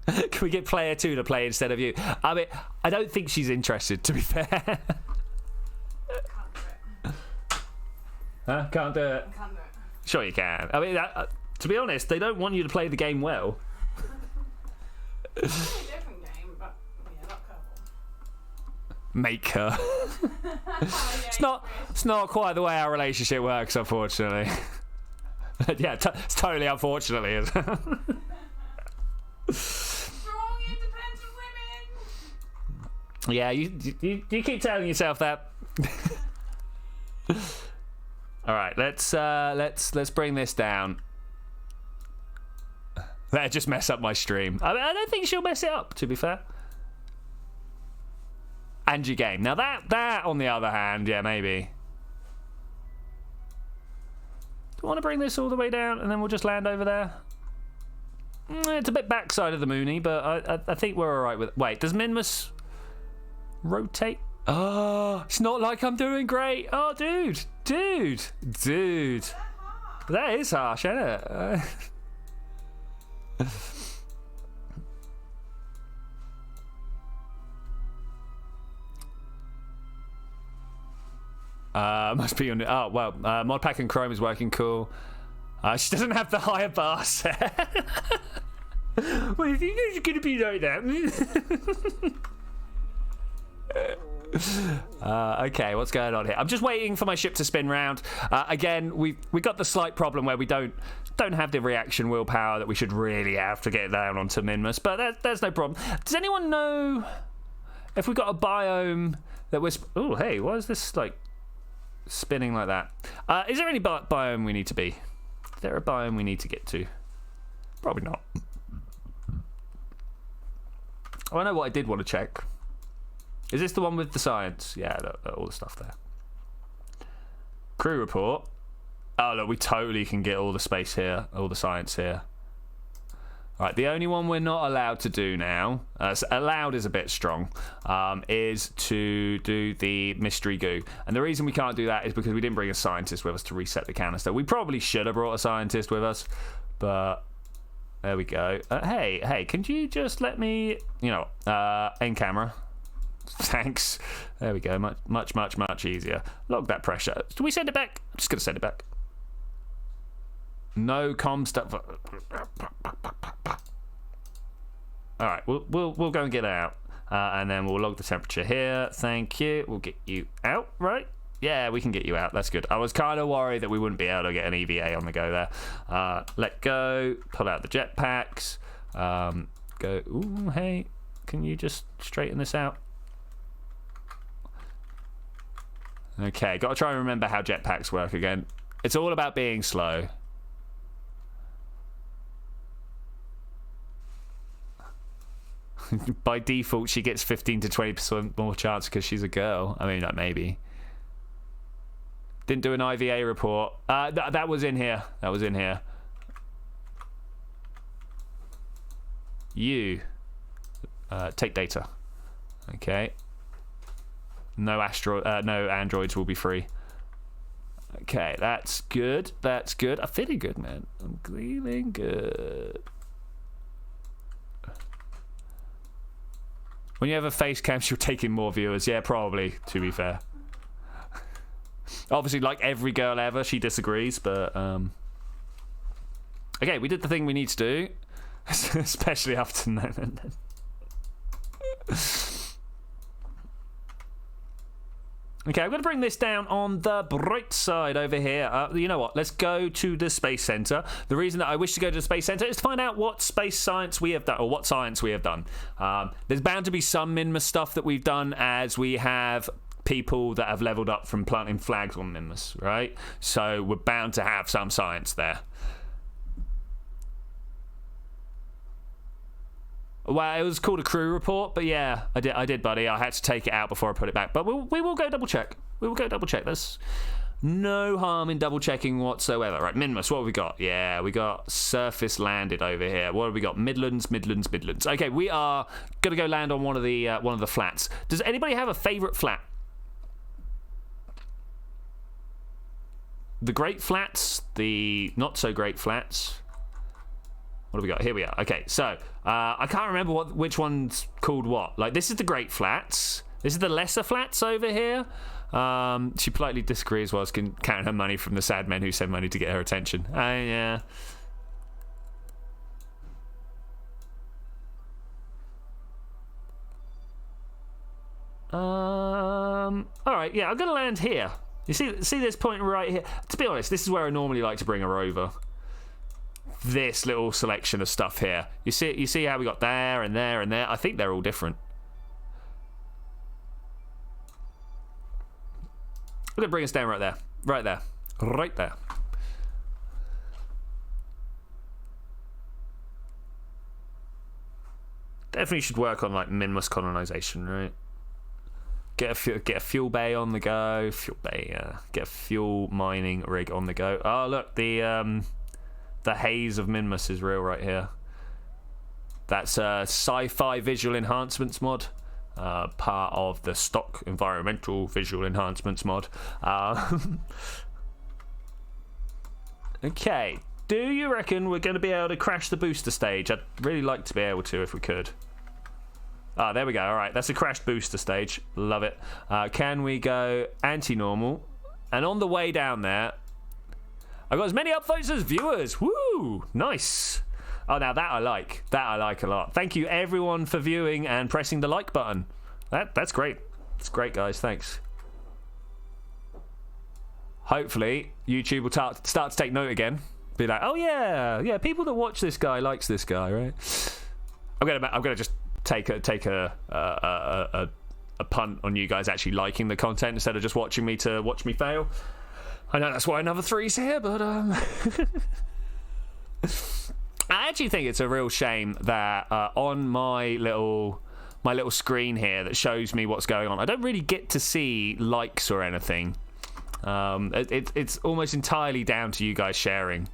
Can we get player 2 to play instead of you? I mean, I don't think she's interested, to be fair. Can't do it. Huh? Can't do it? Can't do it. Sure you can. I mean, to be honest, they don't want you to play the game well. It's a different game, but yeah, not Kerbal. Make her. It's not quite the way our relationship works, unfortunately. Yeah, it's totally unfortunately. Strong, independent women. Yeah, you keep telling yourself that. All right, let's bring this down. That'd just mess up my stream. I don't think she'll mess it up, to be fair. And your game. Now that on the other hand, yeah, maybe. we want to bring this all the way down and then we'll just land over there? It's a bit backside of the Mooney, but I think we're all right with it. Wait, does Minmus rotate? Oh, it's not like I'm doing great. Oh, dude. That is harsh, isn't it? Must be on it. Oh, well, Modpack and Chrome is working cool. She doesn't have the higher bar set. Well, if you know you're going to be like that. Okay, what's going on here? I'm just waiting for my ship to spin round. Again, we got the slight problem where we don't have the reaction willpower that we should really have to get down onto Minmus, but there's no problem. Does anyone know if we've got a biome that we're... Oh, hey, why is this, like, spinning like that? Is there any biome we need to be? Is there a biome we need to get to? Probably not. Oh, I know what I did want to check. Is this the one with the science? Yeah, all the stuff there. Crew report. Oh, look, we totally can get all the space here, all the science here. All right, the only one we're not allowed to do now, allowed is a bit strong, is to do the mystery goo. And the reason we can't do that is because we didn't bring a scientist with us to reset the canister. We probably should have brought a scientist with us, but there we go. Hey, can you just let me, end camera? Thanks. There we go. Much easier. Log that pressure. Do we send it back? I'm just going to send it back. No comm stuff. All right, we'll go and get out, and then we'll log the temperature here. Thank you. We'll get you out, right? Yeah, we can get you out. That's good. I was kind of worried that we wouldn't be able to get an EVA on the go there. Let go. Pull out the jetpacks. Go. Ooh, hey, can you just straighten this out? Okay, got to try and remember how jetpacks work again. It's all about being slow. By default, she gets 15 to 20% more chance because she's a girl. I mean, like, maybe. Didn't do an IVA report. That was in here. That was in here. You. Take data. Okay. No androids will be free. Okay, that's good. That's good. I'm feeling good, man. I'm feeling good. When you have a face cam, you're taking more viewers. Yeah, probably, to be fair. Obviously, like every girl ever, she disagrees, but... Okay, we did the thing we need to do. Especially after... Okay, I'm going to bring this down on the bright side over here. You know what? Let's go to the Space Center. The reason that I wish to go to the Space Center is to find out what space science we have done, or what science we have done. There's bound to be some Minmus stuff that we've done, as we have people that have leveled up from planting flags on Minmus, right? So we're bound to have some science there. Well, it was called a crew report, but yeah, I did, buddy. I had to take it out before I put it back. But we will go double check. We will go double check. There's no harm in double checking whatsoever. Right, Minmus, what have we got? Yeah, we got surface landed over here. What have we got? Midlands. Okay, we are gonna go land on one of the flats. Does anybody have a favorite flat? The great flats, the not so great flats. What have we got? Here we are. Okay, so I can't remember which one's called what. Like, this is the great flats. This is the lesser flats over here. She politely disagrees whilst counting her money from the sad men who send money to get her attention. Yeah. All right. Yeah, I'm gonna land here. You see this point right here. To be honest, this is where I normally like to bring her over. This little selection of stuff here. You see how we got there and there and there. I think they're all different. We're gonna bring us down right there. Right there. Definitely should work on like Minmus colonization, right? Get a fuel bay on the go. Fuel bay, get a fuel mining rig on the go. Oh look, the haze of Minmus is real right here. That's a sci-fi visual enhancements mod, part of the stock environmental visual enhancements mod. Okay, do you reckon we're going to be able to crash the booster stage? I'd really like to be able to if we could. Ah, there we go. All right, that's a crashed booster stage. Love it. Can we go anti-normal? And on the way down there, I've got as many upvotes as viewers. Woo! Nice. Oh, now that I like. That I like a lot. Thank you, everyone, for viewing and pressing the like button. That's great. That's great, guys. Thanks. Hopefully, YouTube will start to take note again. Be like, oh yeah, people that watch this guy likes this guy, right? I'm gonna just take a punt on you guys actually liking the content instead of just watching me to watch me fail. I know that's why another 3's here, but I actually think it's a real shame that on my little screen here that shows me what's going on, I don't really get to see likes or anything. It's almost entirely down to you guys sharing.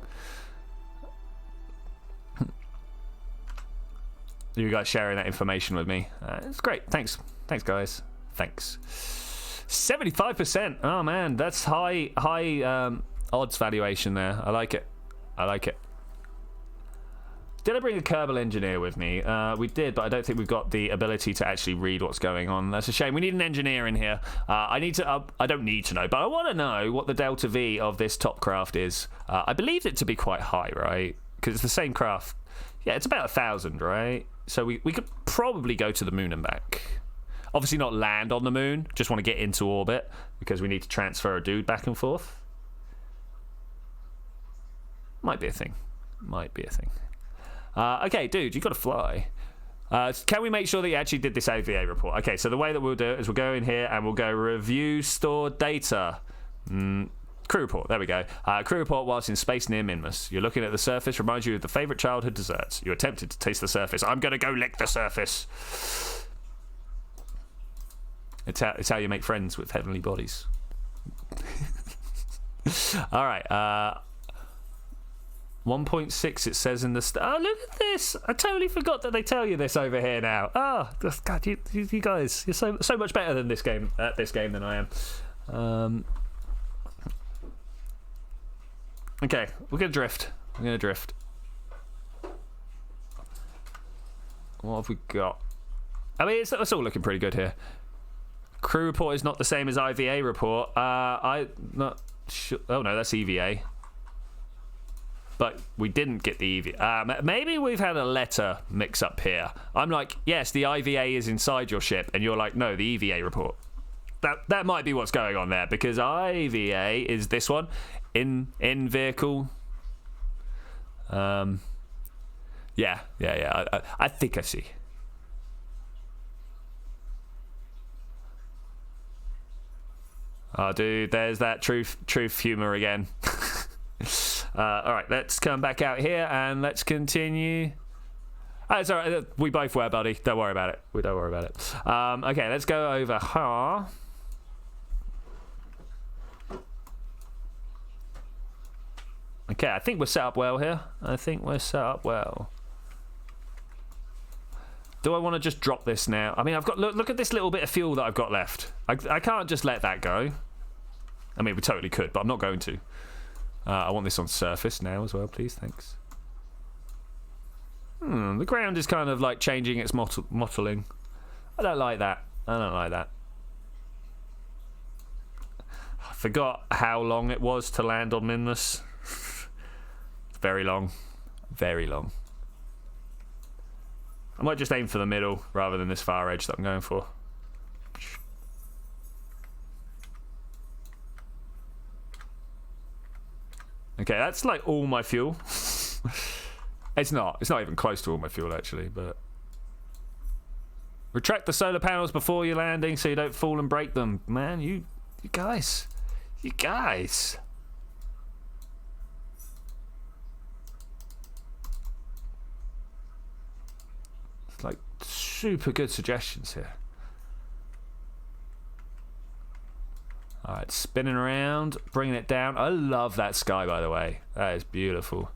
You guys sharing that information with me. It's great. Thanks guys. Thanks. 75%. Oh man, that's high odds valuation there. I like it. Did I bring a Kerbal engineer with me? We did, but I don't think we've got the ability to actually read what's going on. That's a shame. We need an engineer in here. I don't need to know, but I want to know what the delta V of this top craft is. I believe it to be quite high, right? Because it's the same craft. Yeah, it's about 1,000, right? So we could probably go to the moon and back. Obviously not land on the moon. Just want to get into orbit because we need to transfer a dude back and forth. Might be a thing. Okay, dude, you got to fly. Can we make sure that you actually did this AVA report? Okay, so the way that we'll do it is we'll go in here and we'll go review stored data. Crew report, there we go. Crew report whilst in space near Minmus. You're looking at the surface, reminds you of the favourite childhood desserts. You attempted to taste the surface. I'm going to go lick the surface. It's how you make friends with heavenly bodies. All right, 1.6 it says in the oh, look at this. I totally forgot that they tell you this over here now. God, you guys, you're so much better than this game at this game than I am. Okay, we're gonna drift. What have we got? I mean, it's all looking pretty good here. Crew report is not the same as IVA report. I'm not sure. Oh no, that's EVA. But we didn't get the EVA. Maybe we've had a letter mix up here. I'm like, yes, the IVA is inside your ship, and you're like, no, the EVA report. That might be what's going on there, because IVA is this one, in vehicle. Yeah. I think I see. Oh, dude, there's that truth humor again. All right, let's come back out here and let's continue. It's all right. We both were, buddy. Don't worry about it. We don't worry about it. Okay, let's go over here. Okay, I think we're set up well here. Do I want to just drop this now? I mean, I've got look at this little bit of fuel that I've got left. I can't just let that go. I mean, we totally could, but I'm not going to. I want this on surface now as well, please. Thanks. The ground is kind of like changing its mottling. I don't like that. I forgot how long it was to land on Minmus. It's very long. I might just aim for the middle rather than this far edge that I'm going for. Okay, that's like all my fuel. It's not even close to all my fuel actually, but retract the solar panels before you're landing so you don't fall and break them. Man, you guys. It's like super good suggestions here. All right, spinning around, bringing it down. I love that sky, by the way. That is beautiful.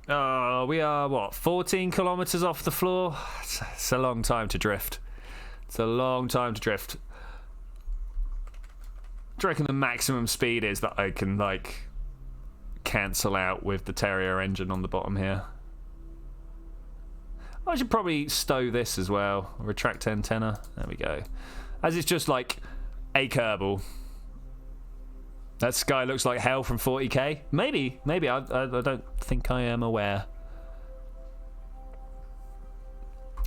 Oh, we are, what, 14 kilometers off the floor? It's a long time to drift. It's a long time to drift. Do you reckon the maximum speed is that I can, like, cancel out with the Terrier engine on the bottom here? I should probably stow this as well. Retract antenna. There we go. As it's just like a Kerbal. That sky looks like hell from 40k. Maybe. I don't think I am aware.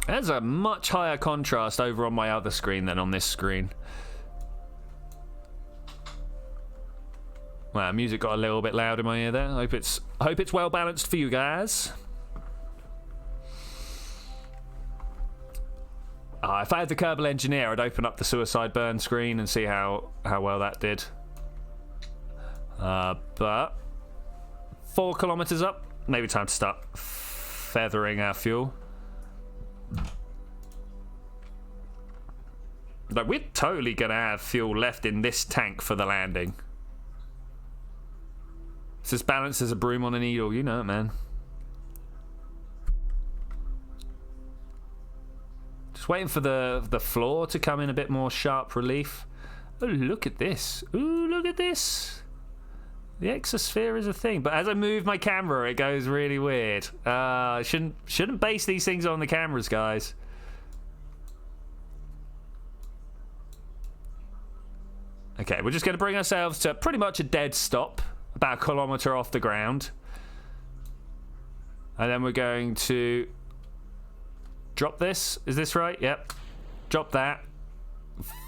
There's a much higher contrast over on my other screen than on this screen. Wow, music got a little bit loud in my ear there. I hope it's well balanced for you guys. If I had the Kerbal engineer, I'd open up the suicide burn screen and see how well that did. But 4 kilometers up, maybe time to start feathering our fuel. Like, we're totally gonna have fuel left in this tank for the landing. It's as balanced as a broom on a needle, you know it, man. Just waiting for the floor to come in a bit more sharp relief. Oh, look at this. Ooh, look at this. The exosphere is a thing, but as I move my camera, it goes really weird. Shouldn't base these things on the cameras, guys. Okay, we're just going to bring ourselves to pretty much a dead stop, about a kilometer off the ground. And then we're going to drop this. Is this right? Yep. Drop that.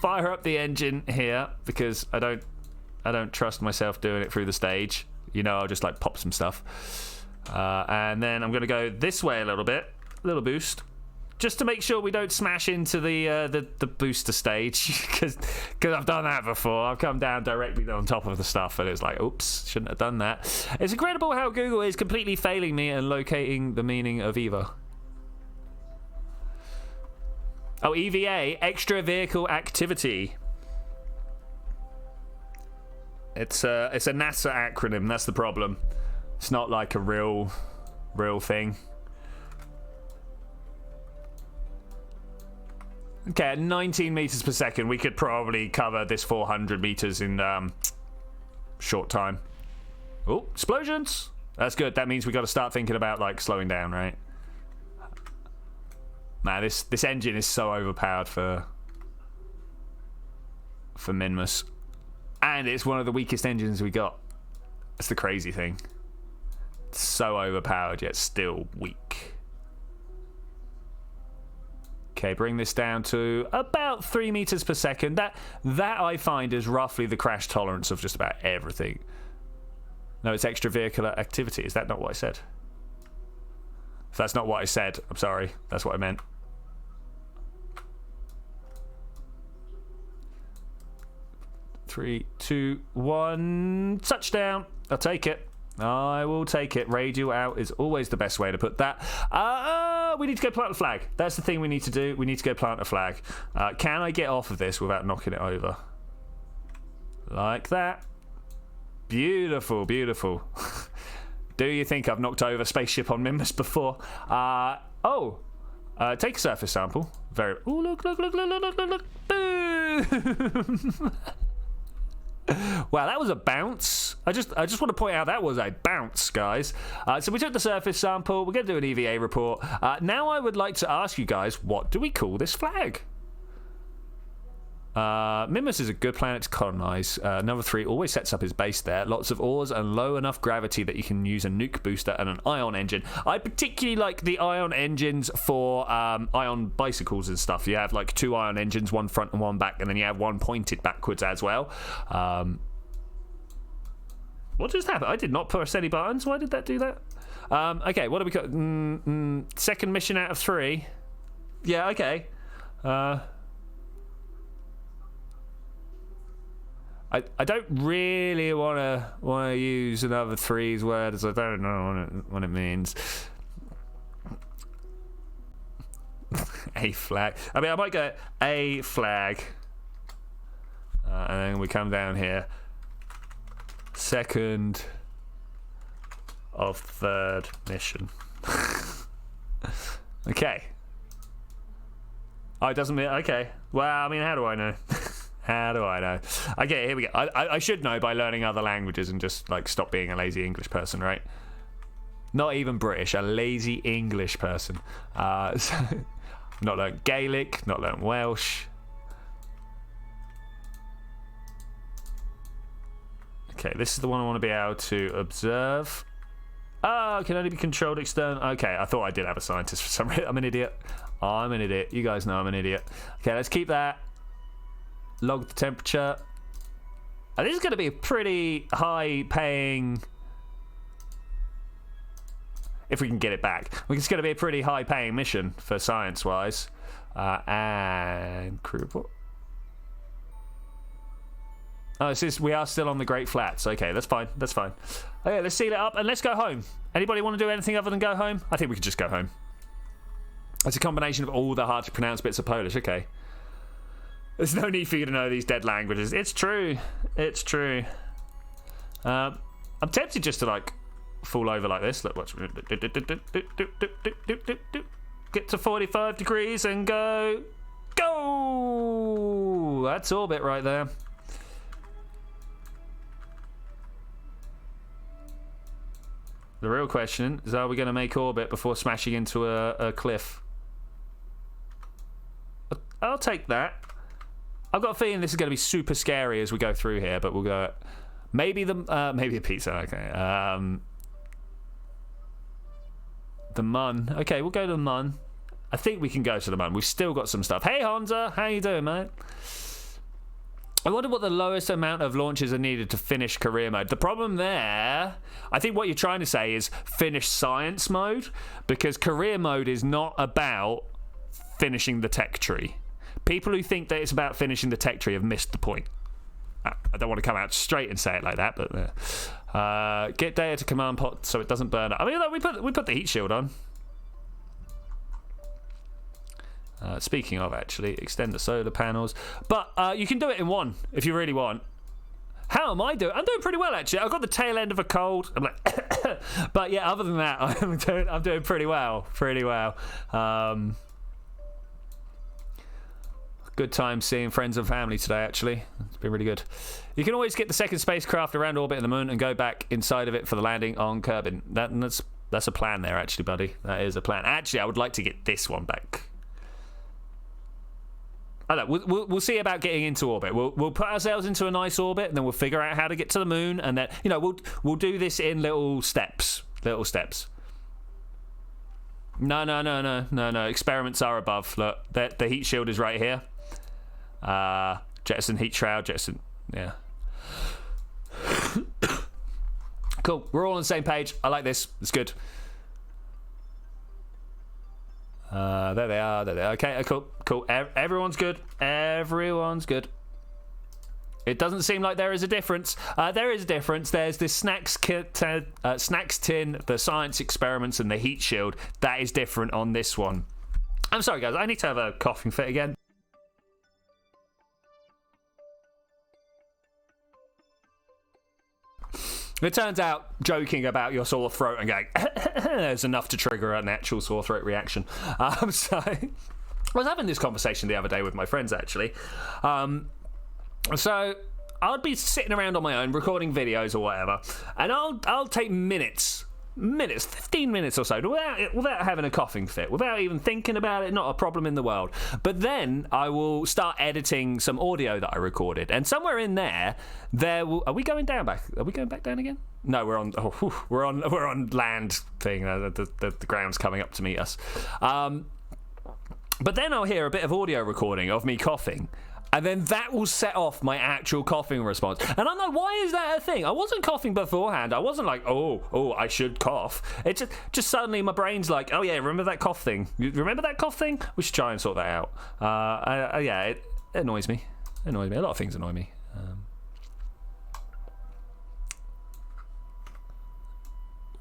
Fire up the engine here, because I don't trust myself doing it through the stage. You know, I'll just like pop some stuff. And then I'm going to go this way a little bit. A little boost. Just to make sure we don't smash into the booster stage. Because I've done that before. I've come down directly on top of the stuff and it's like, oops, shouldn't have done that. It's incredible how Google is completely failing me and locating the meaning of EVA. Oh, EVA, Extra Vehicle Activity. It's a NASA acronym. That's the problem. It's not like a real thing. Okay, at 19 meters per second, we could probably cover this 400 meters in short time. Oh, explosions! That's good. That means we got to start thinking about like slowing down, right? Man, this engine is so overpowered for Minmus. And it's one of the weakest engines we got. That's the crazy thing. It's so overpowered, yet still weak. Okay, bring this down to about 3 meters per second. That I find is roughly the crash tolerance of just about everything. No, it's extravehicular activity. Is that not what I said? If that's not what I said, I'm sorry. That's what I meant. Three, two, one. Touchdown. I'll take it. I will take it. Radio out is always the best way to put that. We need to go plant a flag. That's the thing we need to do. We need to go plant a flag. Can I get off of this without knocking it over? Like that. Beautiful, beautiful. Do you think I've knocked over a spaceship on Minmus before? Take a surface sample. Very. Oh, look. Boom! Wow, that was a bounce. I just want to point out that was a bounce, guys. So we took the surface sample. We're going to do an EVA report. Now I would like to ask you guys, what do we call this flag? Minmus is a good planet to colonize. Number 3 always sets up his base there. Lots of ores and low enough gravity that you can use a nuke booster and an ion engine. I particularly like the ion engines for ion bicycles and stuff. You have like 2 ion engines, one front and one back, and then you have one pointed backwards as well. What just happened? I did not press any buttons. Why did that do that? Okay, what do we got? Second mission out of 3. Yeah, okay. I don't really want to use another 3's word, as I don't know what it means. A flag. I mean, I might go A flag. And then we come down here. Second of third mission. Okay. Oh, it doesn't mean... Okay. Well, I mean, how do I know? How do I know? Okay, here we go. I should know by learning other languages and just, like, stop being a lazy English person, right? Not even British, a lazy English person. So, not learnt Gaelic, not learnt Welsh. Okay, this is the one I want to be able to observe. Oh, it can only be controlled external. Okay, I thought I did have a scientist for some reason. I'm an idiot. I'm an idiot. You guys know I'm an idiot. Okay, let's keep that. Log the temperature. This is going to be a pretty high paying... If we can get it back. It's going to be a pretty high paying mission for science-wise. And crew report. Oh, we are still on the Great Flats. Okay, that's fine. That's fine. Okay, let's seal it up and let's go home. Anybody want to do anything other than go home? I think we could just go home. It's a combination of all the hard to pronounce bits of Polish. Okay. There's no need for you to know these dead languages. It's true. It's true. I'm tempted just to like fall over like this. Look, watch. Get to 45 degrees and go. Go! That's orbit right there. The real question is, are we going to make orbit before smashing into a cliff? I'll take that. I've got a feeling this is going to be super scary as we go through here, but we'll go... Maybe the pizza, okay. The Mun. Okay, we'll go to the Mun. I think we can go to the Mun. We've still got some stuff. Hey, Honza! How you doing, mate? I wonder what the lowest amount of launches are needed to finish career mode. The problem there, I think what you're trying to say is finish science mode, because career mode is not about finishing the tech tree. People who think that it's about finishing the tech tree have missed the point. I don't want to come out straight and say it like that, but get data to command pot so it doesn't burn up. I mean, look, we put the heat shield on. Speaking of, actually, extend the solar panels. But you can do it in one if you really want. How am I doing? I'm doing pretty well, actually. I've got the tail end of a cold. I'm like, but yeah, other than that, I'm doing pretty well. Pretty well. Good time seeing friends and family today, actually. It's been really good. You can always get the second spacecraft around orbit of the moon and go back inside of it for the landing on Kerbal. That's a plan there, actually, buddy. That is a plan. Actually, I would like to get this one back. I don't know, we'll see about getting into orbit. We'll put ourselves into a nice orbit, and then we'll figure out how to get to the moon, and then we'll do this in little steps. Little steps. No. Experiments are above. Look, the heat shield is right here. Jettison heat shroud. Jettison. Yeah. Cool. We're all on the same page. I like this. It's good. There they are. Okay, cool. Everyone's good. Everyone's good. It doesn't seem like there is a difference. There is a difference. There's this snacks tin, the science experiments, and the heat shield. That is different on this one. I'm sorry, guys. I need to have a coughing fit again. It turns out joking about your sore throat and going there's enough to trigger an actual sore throat reaction. So I was having this conversation the other day with my friends, actually. So I'd be sitting around on my own recording videos or whatever, and I'll take minutes, 15 minutes or so, without having a coughing fit, without even thinking about it. Not a problem in the world. But then I will start editing some audio that I recorded, and somewhere in there are we going down back? Are we going back down again? No, we're on land thing. The ground's coming up to meet us. But then I'll hear a bit of audio recording of me coughing. And then that will set off my actual coughing response. And I'm like, why is that a thing? I wasn't coughing beforehand. I wasn't like, oh, I should cough. It's just suddenly my brain's like, oh yeah, remember that cough thing? You remember that cough thing? We should try and sort that out. Yeah, it annoys me. A lot of things annoy me.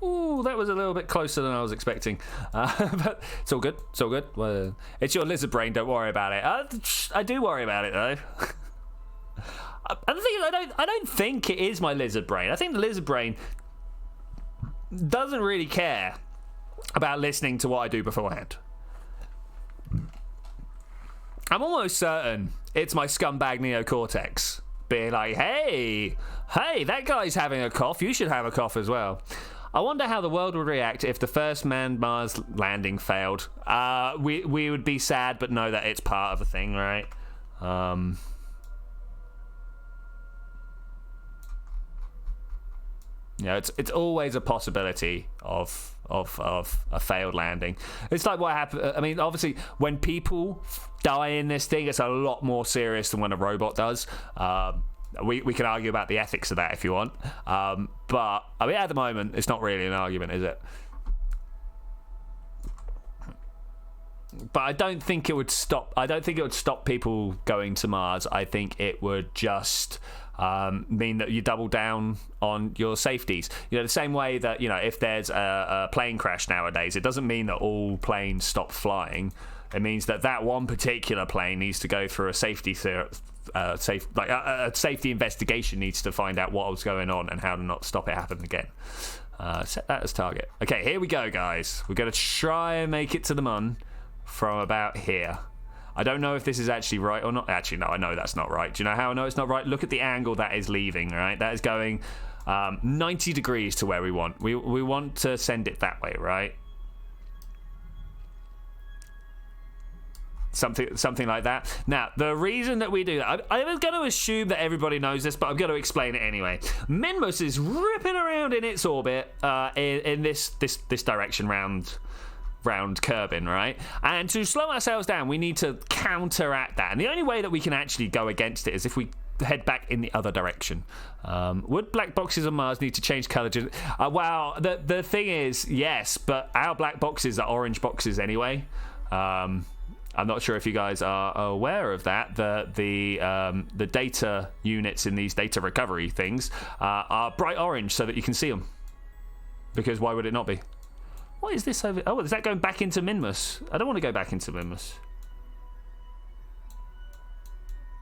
Ooh, that was a little bit closer than I was expecting. But it's all good. It's all good. Well, it's your lizard brain. Don't worry about it. I do worry about it though. I don't think it is my lizard brain. I think the lizard brain doesn't really care about listening to what I do beforehand. I'm almost certain it's my scumbag neocortex being like, hey, that guy's having a cough. You should have a cough as well. I wonder how the world would react if the first manned Mars landing failed. We would be sad, but know that it's part of a thing, right? You know, it's always a possibility of a failed landing. It's like what happened. I mean, obviously, when people die in this thing, it's a lot more serious than when a robot does. We can argue about the ethics of that if you want, but I mean, at the moment, it's not really an argument, is it? But I don't think it would stop. I don't think it would stop people going to Mars. I think it would just mean that you double down on your safeties. You know, the same way that, you know, if there's a plane crash nowadays, it doesn't mean that all planes stop flying. It means that one particular plane needs to go through a safety safety investigation, needs to find out what was going on and how to not stop it happening again. Set that as target. Okay, here we go, guys. We're going to try and make it to the moon from about here. I don't know if this is actually right or not. Actually, no, I know that's not right. Do you know how I know it's not right? Look at the angle that is leaving, right? That is going 90 degrees to where we want. We want to send it that way, right? Something like that. Now, the reason that we do that, I was going to assume that everybody knows this, but I'm going to explain it anyway. Minmus is ripping around in its orbit in this direction round Kerbin, right? And to slow ourselves down, we need to counteract that. And the only way that we can actually go against it is if we head back in the other direction. Would black boxes on Mars need to change colour? Well, the thing is, yes, but our black boxes are orange boxes anyway. I'm not sure if you guys are aware of that. The data units in these data recovery things are bright orange so that you can see them. Because why would it not be? What is this over? Oh, is that going back into Minmus? I don't want to go back into Minmus.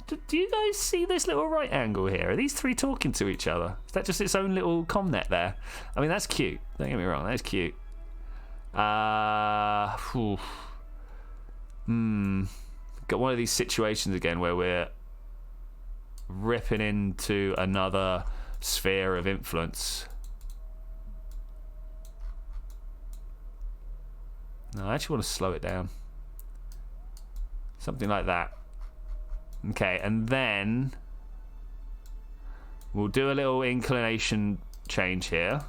Do you guys see this little right angle here? Are these three talking to each other? Is that just its own little comnet there? I mean, that's cute. Don't get me wrong, that's cute. Got one of these situations again where we're ripping into another sphere of influence. No, I actually want to slow it down. Something like that. Okay, and then we'll do a little inclination change here.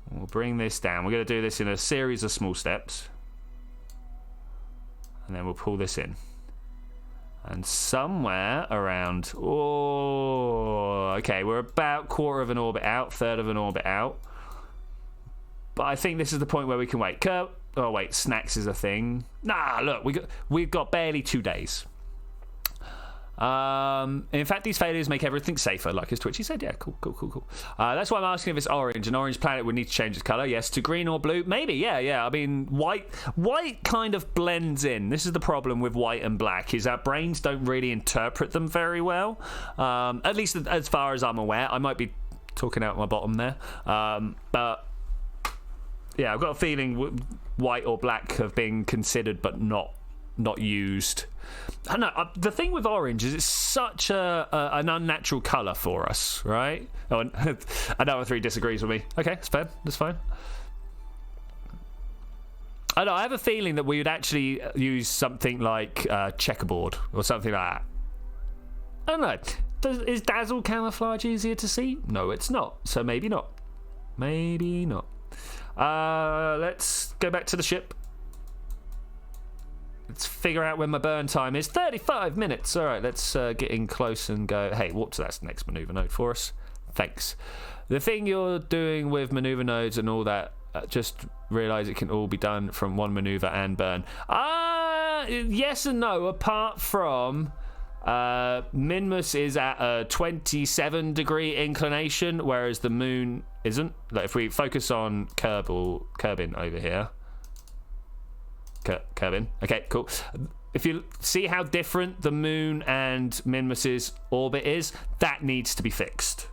We'll bring this down. We're going to do this in a series of small steps. And then we'll pull this in. And somewhere around... Oh, okay, we're about quarter of an orbit out, third of an orbit out. But I think this is the point where we can wait. Oh, wait, snacks is a thing. Nah, look, we've got barely 2 days. In fact, these failures make everything safer, like as Twitchi said. Yeah, cool. That's why I'm asking if it's orange. An orange planet would need to change its colour. Yes, to green or blue. Maybe, yeah. I mean, white kind of blends in. This is the problem with white and black, is our brains don't really interpret them very well. At least as far as I'm aware. I might be talking out my bottom there. But... yeah, I've got a feeling white or black have been considered but not used. I don't know. The thing with orange is it's such an unnatural colour for us, right? Oh, and another 3 disagrees with me. Okay, that's fair. That's fine. I know. I have a feeling that we would actually use something like checkerboard or something like that. I don't know. Is dazzle camouflage easier to see? No, it's not. So maybe not. Maybe not. Let's go back to the ship. Let's figure out when my burn time is. 35 minutes. All right, let's get in close and go. Hey, walk to that next maneuver node for us. Thanks. The thing you're doing with maneuver nodes and all that, just realize it can all be done from one maneuver and burn. Yes and no, apart from Minmus is at a 27 degree inclination, whereas the moon isn't. Like if we focus on Kerbin over here. Kerbin. Okay, cool. If you see how different the moon and Minmus's orbit is, that needs to be fixed.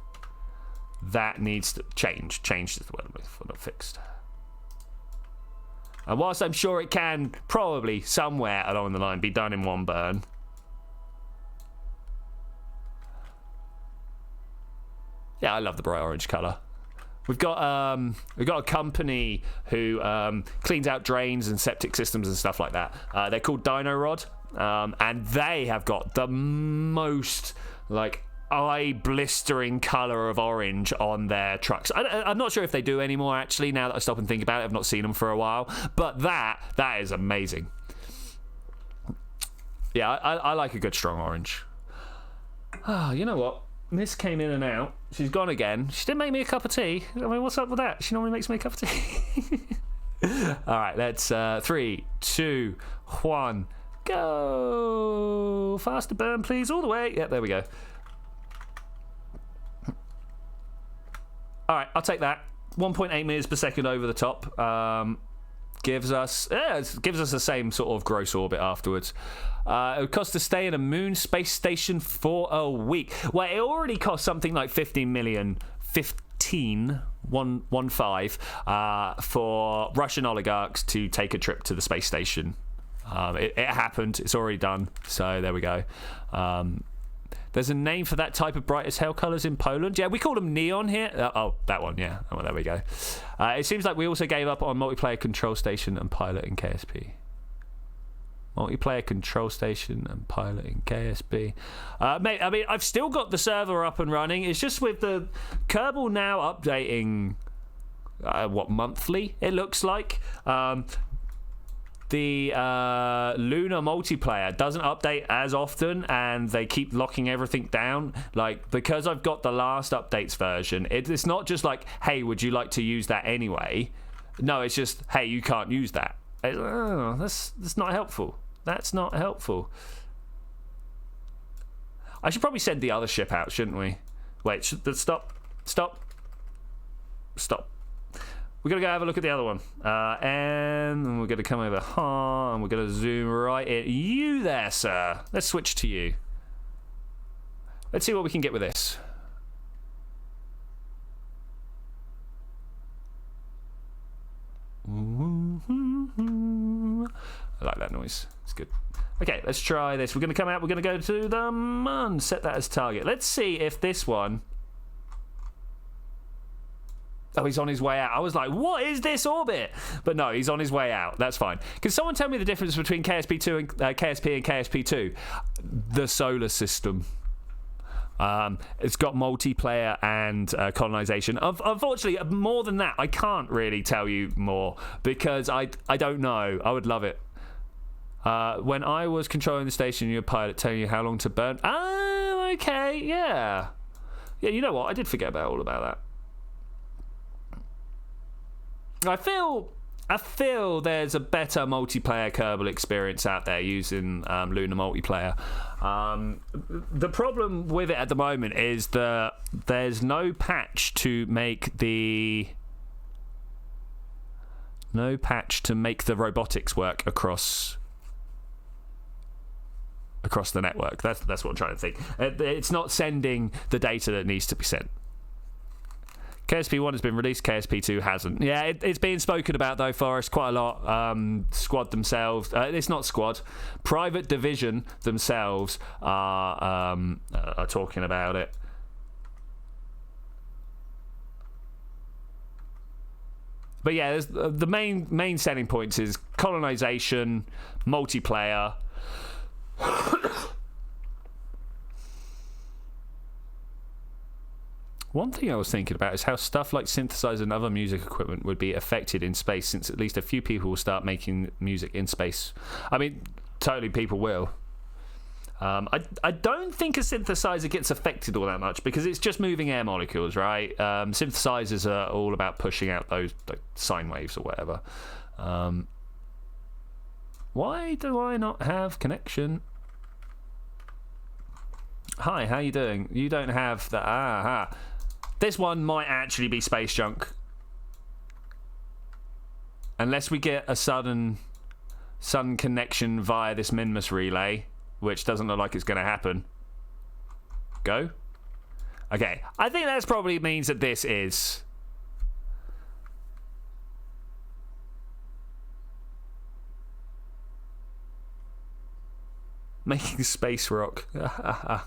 That needs to change. Change is the word I'm looking for, not fixed. And whilst I'm sure it can probably somewhere along the line be done in one burn. Yeah, I love the bright orange colour. We've got a company who cleans out drains and septic systems and stuff like that. They're called Dino Rod, and they have got the most like eye-blistering colour of orange on their trucks. I'm not sure if they do anymore actually. Now that I stop and think about it, I've not seen them for a while. But that is amazing. Yeah, I like a good strong orange. Ah, you know what? Miss came in and out. She's gone again. She didn't make me a cup of tea. I mean, what's up with that? She normally makes me a cup of tea. All right, let's 3, 2, 1, go. Faster burn, please. All the way. Yeah, there we go. All right, I'll take that. 1.8 meters per second over the top. Gives us the same sort of gross orbit afterwards. It would cost to stay in a moon space station for a week. Well, it already cost something like 15 million, 15 for Russian oligarchs to take a trip to the space station. It happened. It's already done. So there we go. There's a name for that type of bright as hell colours in Poland. Yeah, we call them neon here. Oh, that one, yeah. Oh, well, there we go. It seems like we also gave up on multiplayer control station and pilot in KSP. Multiplayer control station and pilot in KSP. Mate, I mean, I've still got the server up and running. It's just with the Kerbal now updating, monthly, it looks like. The Lunar multiplayer doesn't update as often, and they keep locking everything down. Like, because I've got the last updates version, it's not just like, hey, would you like to use that anyway? No, it's just, hey, you can't use that. That's not helpful. That's not helpful. I should probably send the other ship out, shouldn't we? Wait, stop. We're going to go have a look at the other one. And we're going to come over here, and we're going to zoom right in. You there, sir. Let's switch to you. Let's see what we can get with this. I like that noise. It's good. Okay, let's try this. We're going to come out. We're going to go to the moon. Set that as target. Let's see if this one... Oh, he's on his way out. I was like, what is this orbit? But no, he's on his way out. That's fine. Can someone tell me the difference between KSP2 and KSP and KSP2? The solar system. It's got multiplayer and colonization. Unfortunately, more than that, I can't really tell you more because I don't know. I would love it. When I was controlling the station, your pilot telling you how long to burn. Oh, okay, yeah. Yeah, you know what? I did forget all about that. I feel there's a better multiplayer Kerbal experience out there using Lunar multiplayer. The problem with it at the moment is that there's no patch to make the robotics work across the network. That's what I'm trying to think. It's not sending the data that needs to be sent. KSP1 has been released, KSP2 hasn't. Yeah, it's being spoken about, though, Forrest, quite a lot. Squad themselves, it's not Squad, Private Division themselves are talking about it. But yeah, the main selling points is colonization, multiplayer. One thing I was thinking about is how stuff like synthesizers and other music equipment would be affected in space, since at least a few people will start making music in space. I mean, totally people will. I don't think a synthesizer gets affected all that much because it's just moving air molecules, right? Synthesizers are all about pushing out those like, sine waves or whatever. Why do I not have connection? Hi, how you doing? You don't have the... This one might actually be space junk. Unless we get a sudden sun connection via this Minmus relay, which doesn't look like it's going to happen. Go. Okay, I think that probably means that this is... making space rock. I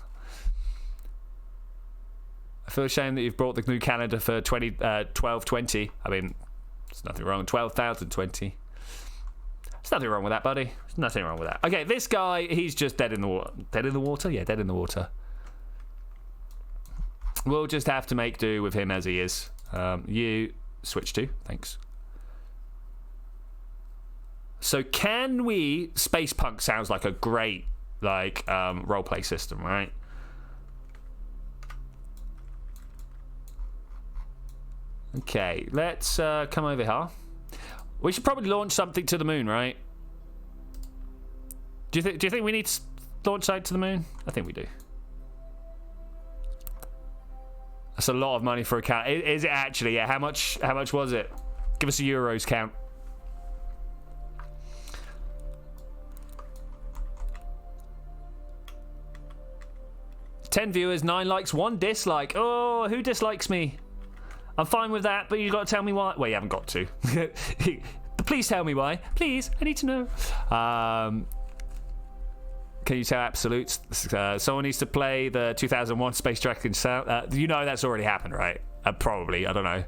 feel ashamed that you've brought the new calendar for 1220. I mean, there's nothing wrong with 12,020. There's nothing wrong with that, buddy. There's nothing wrong with that. Okay, this guy, he's just dead in the water. Dead in the water? Yeah, dead in the water. We'll just have to make do with him as he is. You switch to. Thanks. So can we... Space Punk sounds like a great, like, roleplay system, right? Okay, let's come over here. We should probably launch something to the moon, right? Do you think we need to launch something to the moon? I think we do. That's a lot of money for a count. Is it actually? Yeah. How much was it? Give us a euros count. 10 viewers, 9 likes, 1 dislike. Oh, who dislikes me? I'm fine with that, but you got to tell me why. Well, you haven't got to. Please tell me why. Please, I need to know. Can you tell absolutes? Someone needs to play the 2001 Space Dragon sound. You know that's already happened, right? Probably. I don't know.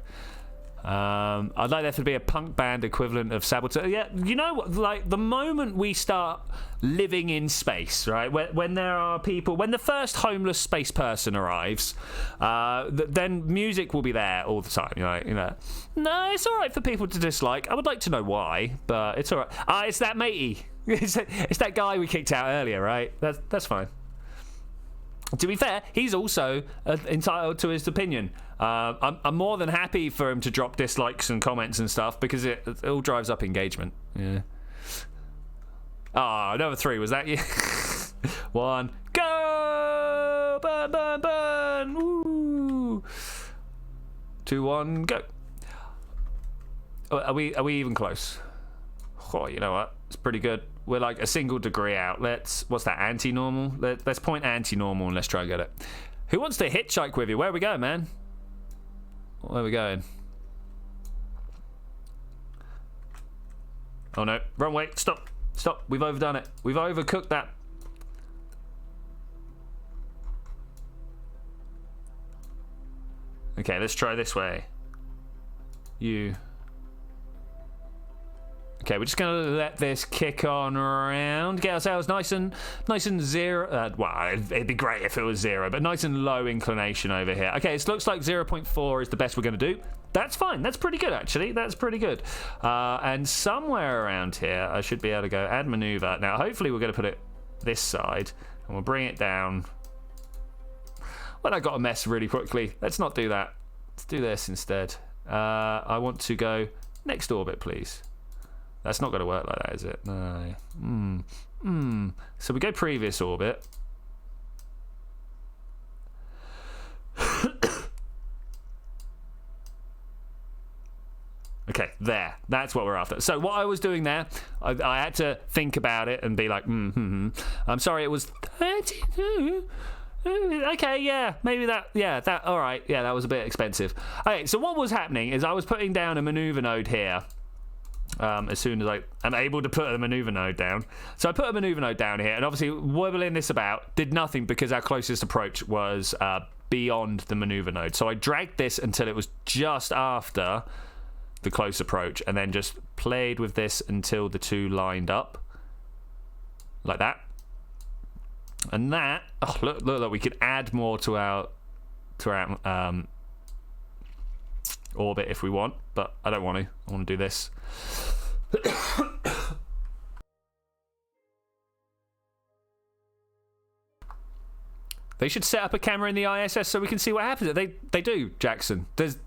I'd like there to be a punk band equivalent of Saboteur. Yeah, you know what? Like, the moment we start living in space, right? When there are people... When the first homeless space person arrives, then music will be there all the time, you know. No, it's all right for people to dislike. I would like to know why, but it's all right. It's that matey. It's that guy we kicked out earlier, right? That's fine. To be fair, he's also entitled to his opinion. I'm more than happy for him to drop dislikes and comments and stuff because it all drives up engagement. Yeah. Number 3, was that you? 1, go! Burn, burn, burn! Woo! 2, 1, go! Are we even close? Oh, you know what? It's pretty good. We're like a single degree out. What's that, anti-normal? Let's point anti-normal and let's try and get it. Who wants to hitchhike with you? Where are we going, man? Where are we going? Oh no, wrong way. Stop. We've overdone it. We've overcooked that. Okay, let's try this way. Okay, we're just going to let this kick on around. Get ourselves nice and zero. Well, it'd be great if it was 0, but nice and low inclination over here. Okay, it looks like 0.4 is the best we're going to do. That's fine. That's pretty good, actually. That's pretty good. And somewhere around here, I should be able to go add maneuver. Now, hopefully we're going to put it this side, and we'll bring it down. Well, I got a mess really quickly. Let's not do that. Let's do this instead. I want to go next orbit, please. That's not going to work like that, is it? No. So we go previous orbit. Okay, there. That's what we're after. So what I was doing there, I had to think about it and be like, I'm sorry, it was 32. Okay, yeah, maybe that, all right. Yeah, that was a bit expensive. Okay, so what was happening is I was putting down a maneuver node here. As soon as I'm able to put a maneuver node down. So I put a maneuver node down here, and obviously wibbling this about did nothing because our closest approach was beyond the maneuver node. So I dragged this until it was just after the close approach, and then just played with this until the two lined up. Like that. And that, look, we could add more to our orbit if we want, but I don't want to. I want to do this. They should set up a camera in the ISS so we can see what happens. They do, Jackson. There's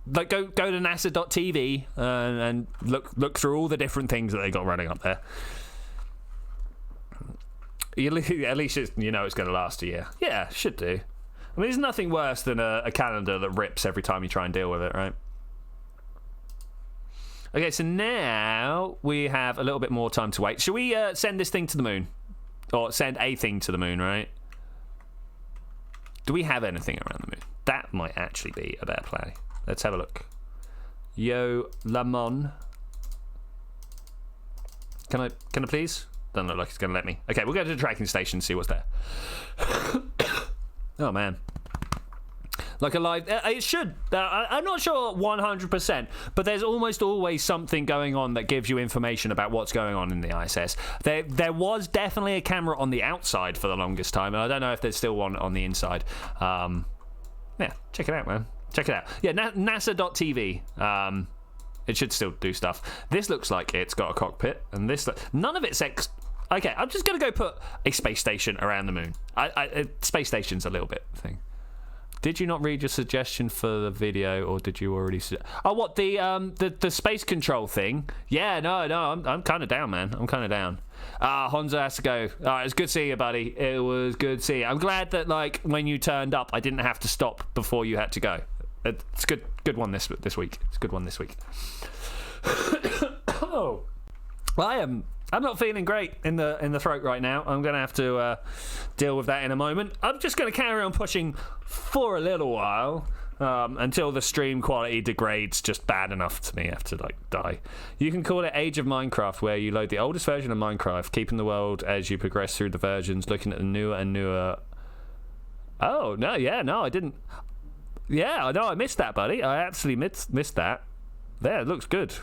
like go to NASA.tv and look through all the different things that they got running up there. At least you know it's going to last a year. Yeah, should do. I mean, there's nothing worse than a calendar that rips every time you try and deal with it, right? Okay, so now we have a little bit more time to wait. Should we send this thing to the moon? Or send a thing to the moon, right? Do we have anything around the moon? That might actually be a better plan. Let's have a look. Yo, Lamon. Can I please? Doesn't look like it's going to let me. Okay, we'll go to the tracking station and see what's there. Oh, man. Like a live... it should. I'm not sure 100%, but there's almost always something going on that gives you information about what's going on in the ISS. There was definitely a camera on the outside for the longest time, and I don't know if there's still one on the inside. Yeah, check it out, man. Check it out. Yeah, NASA.tv. It should still do stuff. This looks like it's got a cockpit, and this... None of it's... Okay, I'm just going to go put a space station around the moon. Space station's a little bit thing. Did you not read your suggestion for the video, or did you already... Oh, what, the space control thing? Yeah, no, I'm kind of down, man. I'm kind of down. Honza has to go. All right, it was good seeing you, buddy. It was good seeing you. I'm glad that, like, when you turned up, I didn't have to stop before you had to go. It's good one this week. It's a good one this week. Oh, well, I'm not feeling great in the throat right now. I'm going to have to deal with that in a moment. I'm just going to carry on pushing for a little while until the stream quality degrades just bad enough to me have to like die. You can call it Age of Minecraft, where you load the oldest version of Minecraft, keeping the world as you progress through the versions, looking at the newer and newer. Oh no, I didn't. Yeah, no, I missed that, buddy. I absolutely missed that. There, it looks good.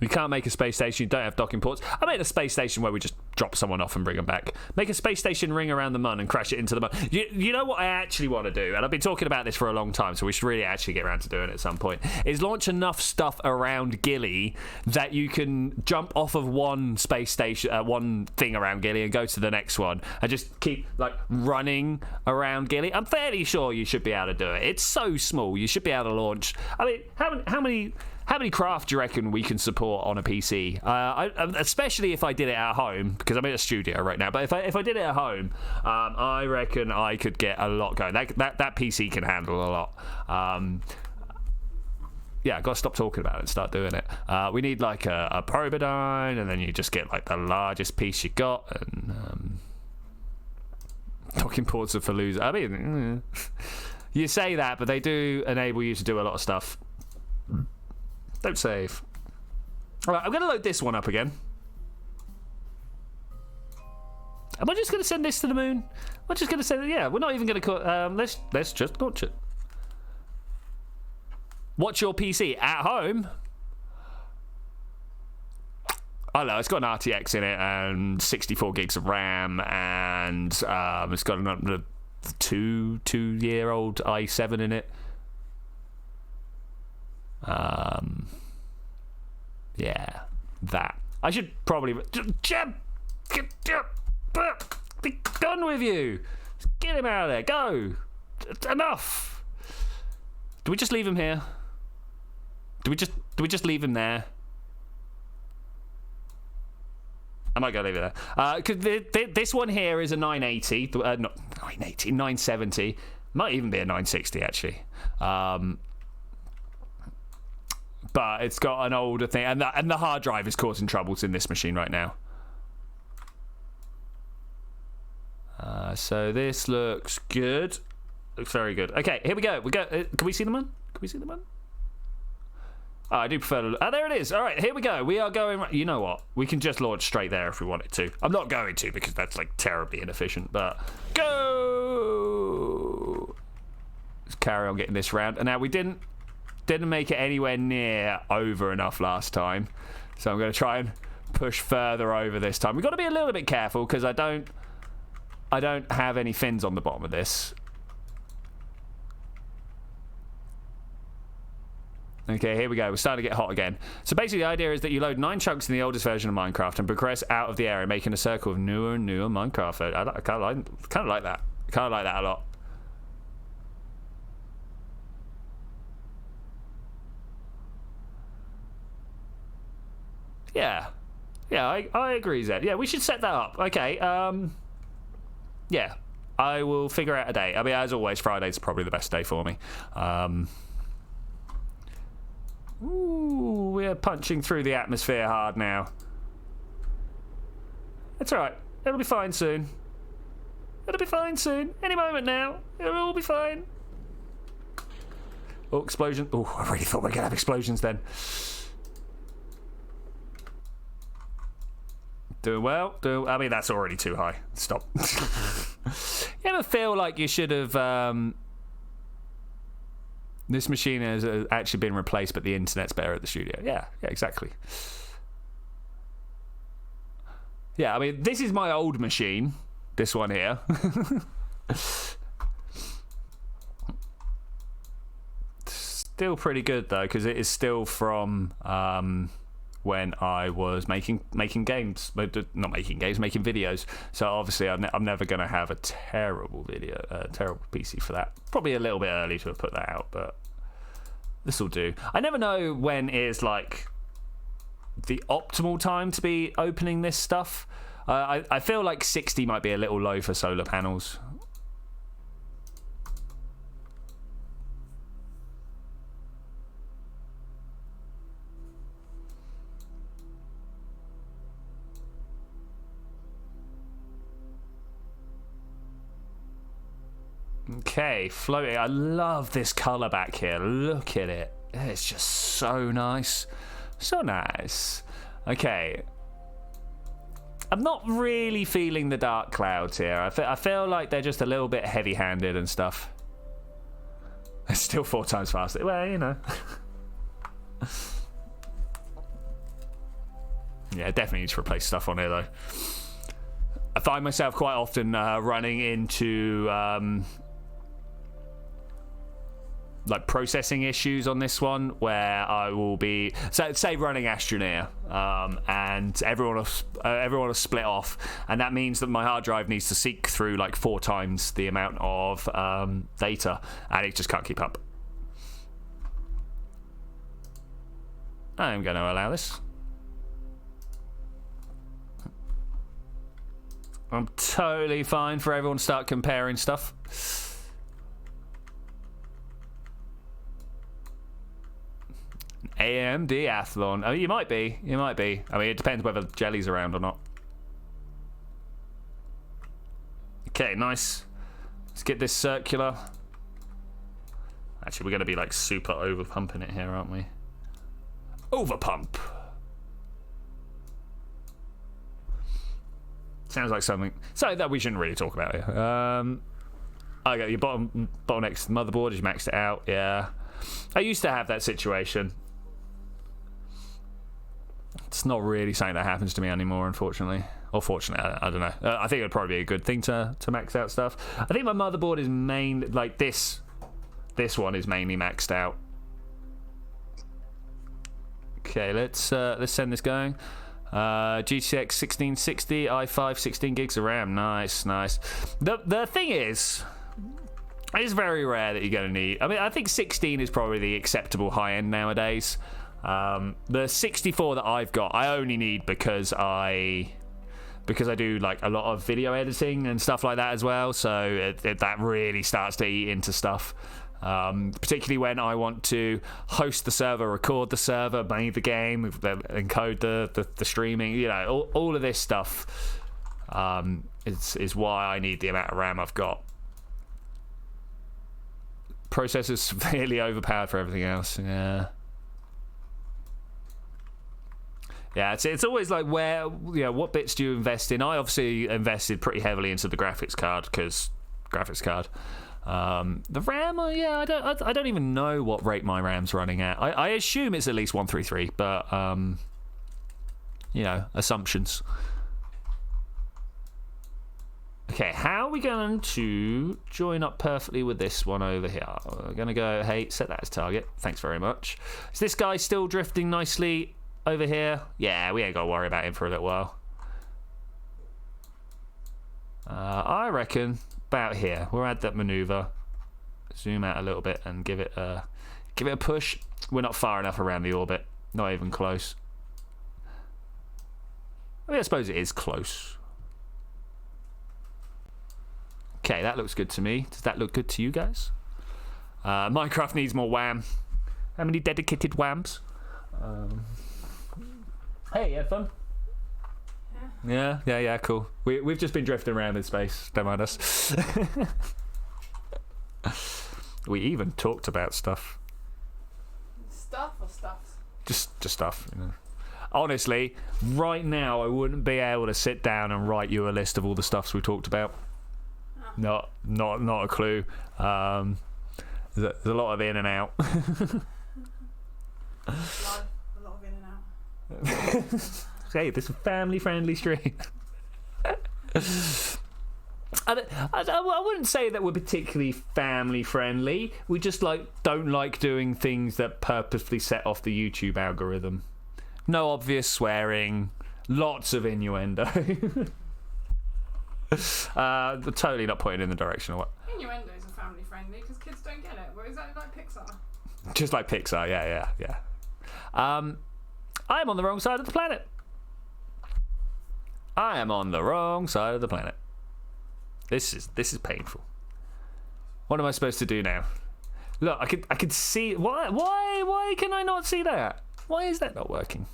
You can't make a space station, you don't have docking ports. I made a space station where we just drop someone off and bring them back. Make a space station ring around the mun and crash it into the mun. You know what I actually want to do, and I've been talking about this for a long time, so we should really actually get around to doing it at some point, is launch enough stuff around Gilly that you can jump off of one space station, one thing around Gilly, and go to the next one, and just keep like running around Gilly. I'm fairly sure you should be able to do it. It's so small, you should be able to launch. I mean, how many craft do you reckon we can support on a PC? Especially if I did it at home, because I'm in a studio right now. But if I did it at home, I reckon I could get a lot going. That PC can handle a lot. Yeah, I've got to stop talking about it and start doing it. We need like a Probidyne, and then you just get like the largest piece you got, and docking ports of Fallujah. I mean, you say that, but they do enable you to do a lot of stuff. Don't save. All right, I'm going to load this one up again. Am I just going to send this to the moon? I'm just going to send it. Yeah, we're not even going to call. Let's just launch it. What's your PC at home? I don't know. It's got an RTX in it and 64 gigs of RAM, and it's got a two-year-old i7 in it. Yeah, that. I should probably... Jeb! Be done with you! Get him out of there, go! Enough! Do we just leave him here? Do we just leave him there? I might go leave it there. Because this one here is a 980. Not 980, 970. Might even be a 960, actually. But it's got an older thing, and the hard drive is causing troubles in this machine right now. So this looks good. Looks very good. Okay, here we go. Can we see the man? Can we see the man? Oh, I do prefer to... Oh, there it is. All right, here we go. We are going... You know what? We can just launch straight there if we wanted to. I'm not going to, because that's, like, terribly inefficient, but... Go! Let's carry on getting this round. And now we didn't make it anywhere near over enough last time, so I'm going to try and push further over this time. We've got to be a little bit careful, because I don't have any fins on the bottom of this. Okay, here we go. We're starting to get hot again. So basically the idea is that you load 9 chunks in the oldest version of Minecraft and progress out of the area, making a circle of newer and newer Minecraft. I kind of like that. I kind of like that a lot. Yeah, I agree, Zed. Yeah, we should set that up. Okay, yeah. I will figure out a day. I mean, as always, Friday's probably the best day for me. Ooh, we're punching through the atmosphere hard now. It's alright. It'll be fine soon. It'll be fine soon. Any moment now. It'll all be fine. Oh, explosion. Oh, I really thought we were going to have explosions then. Doing well. I mean, that's already too high. Stop. You ever feel like you should have... this machine has actually been replaced, but the internet's better at the studio. Yeah, exactly. Yeah, I mean, this is my old machine. This one here. Still pretty good, though, because it is still from... when I was making games, not making games, making videos. So obviously, I'm never going to have a terrible terrible PC for that. Probably a little bit early to have put that out, but this will do. I never know when is like the optimal time to be opening this stuff. I feel like 60 might be a little low for solar panels. Okay, floating. I love this colour back here. Look at it. It's just so nice. So nice. Okay. I'm not really feeling the dark clouds here. I feel like they're just a little bit heavy-handed and stuff. It's still 4 times faster. Well, you know. Yeah, definitely need to replace stuff on here, though. I find myself quite often running into... like processing issues on this one, where I will be say running Astroneer, and everyone will split off, and that means that my hard drive needs to seek through like 4 times the amount of data, and it just can't keep up. I'm going to allow this. I'm totally fine for everyone to start comparing stuff. AMD Athlon. Oh, you might be. You might be. I mean, it depends whether Jelly's around or not. Okay, nice. Let's get this circular. Actually, we're going to be like super over pumping it here, aren't we? Over pump. Sounds like something that we shouldn't really talk about here. Okay, your bottleneck's motherboard. You maxed it out. Yeah, I used to have that situation. It's not really something that happens to me anymore, unfortunately. Or fortunately, I don't know. I think it would probably be a good thing to max out stuff. I think my motherboard is like this. This one is mainly maxed out. Okay, let's send this going. GTX 1660, i5, 16 gigs of RAM. Nice. The thing is, it's very rare that you're going to need... I mean, I think 16 is probably the acceptable high end nowadays. The 64 that I've got, I only need because I do like a lot of video editing and stuff like that as well. So that really starts to eat into stuff. Particularly when I want to host the server, record the server, make the game, encode the streaming, you know, all of this stuff is why I need the amount of RAM I've got. Processor's severely overpowered for everything else. Yeah, it's always like what bits do you invest in? I obviously invested pretty heavily into the graphics card because graphics card. The RAM, I don't even know what rate my RAM's running at. I assume it's at least 133, but assumptions. Okay, how are we going to join up perfectly with this one over here? We're going to go, hey, set that as target. Thanks very much. Is this guy still drifting nicely over here? Yeah, we ain't got to worry about him for a little while. I reckon about here. We'll add that maneuver. Zoom out a little bit and give it a push. We're not far enough around the orbit. Not even close. I mean, I suppose it is close. Okay, that looks good to me. Does that look good to you guys? Minecraft needs more wham. How many dedicated whams? Hey, you had fun? Yeah, cool. We've just been drifting around in space. Don't mind us. We even talked about stuff. Stuff or stuffs? Just stuff, you know. Honestly, right now I wouldn't be able to sit down and write you a list of all the stuffs we talked about. Oh. Not a clue. There's a lot of in and out. A lot of in and out. Hey, this is a family-friendly stream. I wouldn't say that we're particularly family-friendly. We just don't like doing things that purposefully set off the YouTube algorithm. No obvious swearing, lots of innuendo. Totally not pointing in the direction of what. Innuendos are family-friendly because kids don't get it. Well, is that like Pixar? Just like Pixar, yeah. I am on the wrong side of the planet. I am on the wrong side of the planet. This is painful. What am I supposed to do now? Look, I could see why can I not see that? Why is that not working?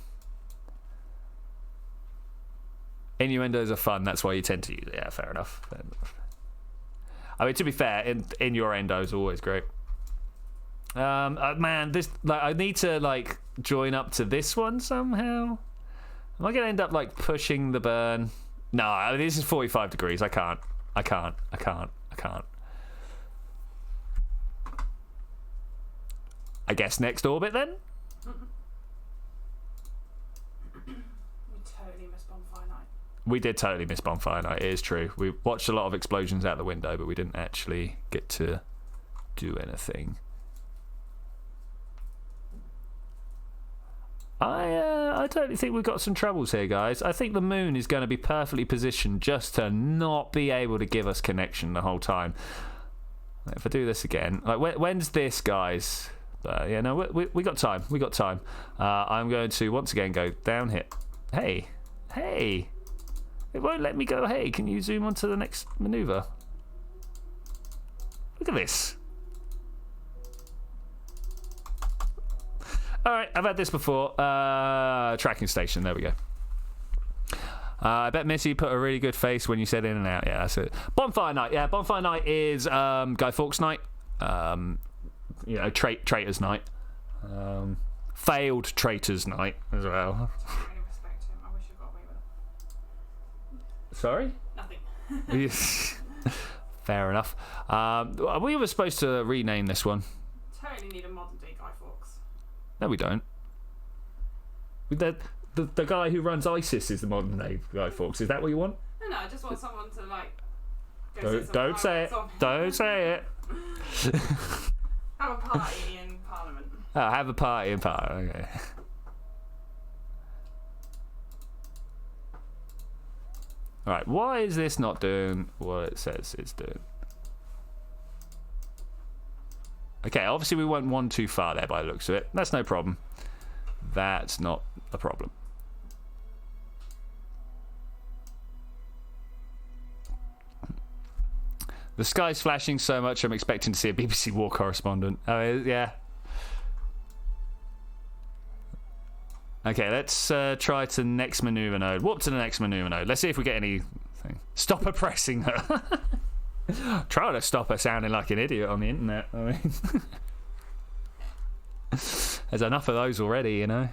Innuendos are fun. That's why you tend to use it. Yeah, fair enough. I mean, to be fair, innuendo is always great. Man, this I need to join up to this one somehow. Am I gonna end up pushing the burn? No, this is 45 degrees. I can't. I guess next orbit then. We did totally miss Bonfire Night. It is true. We watched a lot of explosions out the window, but we didn't actually get to do anything. I totally think we've got some troubles here, guys. I think the moon is going to be perfectly positioned just to not be able to give us connection the whole time. If I do this again, when's this, guys? Yeah, no, we got time. We got time. I'm going to once again go down here. Hey. It won't let me go. Hey, can you zoom on to the next maneuver? Look at this. Alright, I've had this before. Tracking station, there we go. I bet Missy put a really good face when you said in and out. Yeah, that's it. Bonfire Night. Yeah, Bonfire Night is Guy Fawkes Night. Traitors Night. Failed Traitors Night as well. Sorry? Nothing. Fair enough. We were supposed to rename this one. Totally need a modern day Guy Fawkes. No, we don't. The guy who runs ISIS is the modern day Guy Fawkes. Is that what you want? No, I just want someone to Don't say it. Don't say it. Have a party in Parliament. Oh, have a party in Parliament. Okay. Alright, why is this not doing what it says it's doing? Okay, obviously we went one too far there by the looks of it. That's no problem. That's not a problem. The sky's flashing so much I'm expecting to see a BBC war correspondent. Oh, yeah. Okay, let's try to next maneuver node. Warp to the next maneuver node. Let's see if we get anything. Stop oppressing her. Try to stop her sounding like an idiot on the internet. I mean, there's enough of those already, you know.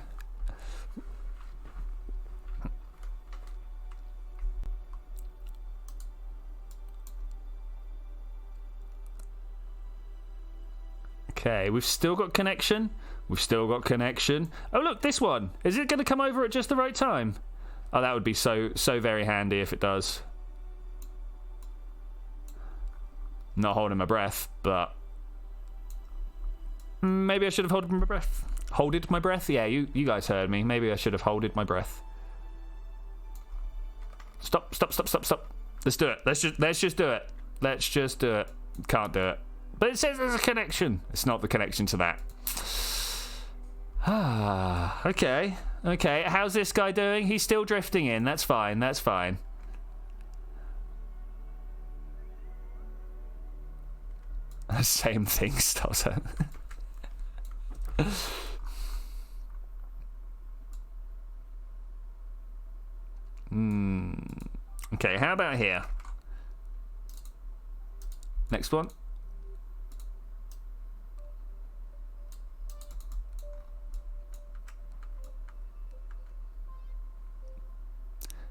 Okay, we've still got connection. We've still got connection. Oh, look, this one. Is it going to come over at just the right time? Oh, that would be so very handy if it does. Not holding my breath, but maybe I should have holded my breath. Holded my breath? Yeah, you guys heard me. Maybe I should have holded my breath. Stop. Let's do it. Let's just do it. Let's just do it. Can't do it. But it says there's a connection. It's not the connection to that. Okay. How's this guy doing? He's still drifting in. That's fine. Same thing, Stotter. Okay, how about here? Next one.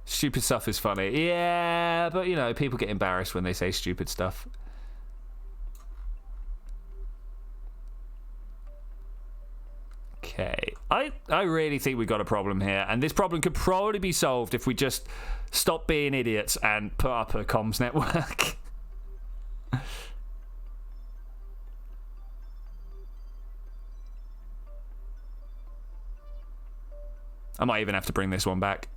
Stupid stuff is funny. Yeah, but you know, people get embarrassed when they say stupid stuff. Okay, I really think we've got a problem here, and this problem could probably be solved if we just stop being idiots and put up a comms network. I might even have to bring this one back.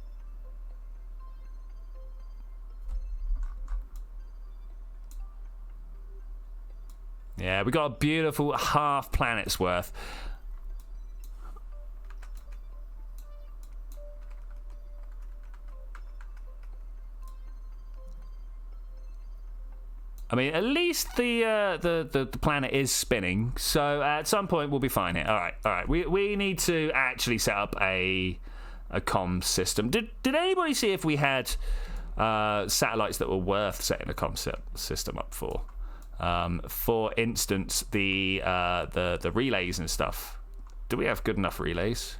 Yeah, we got a beautiful half planet's worth. I mean, at least the planet is spinning, so at some point we'll be fine here. All right. We need to actually set up a comm system. Did anybody see if we had satellites that were worth setting a comm system up for? For instance, the relays and stuff. Do we have good enough relays?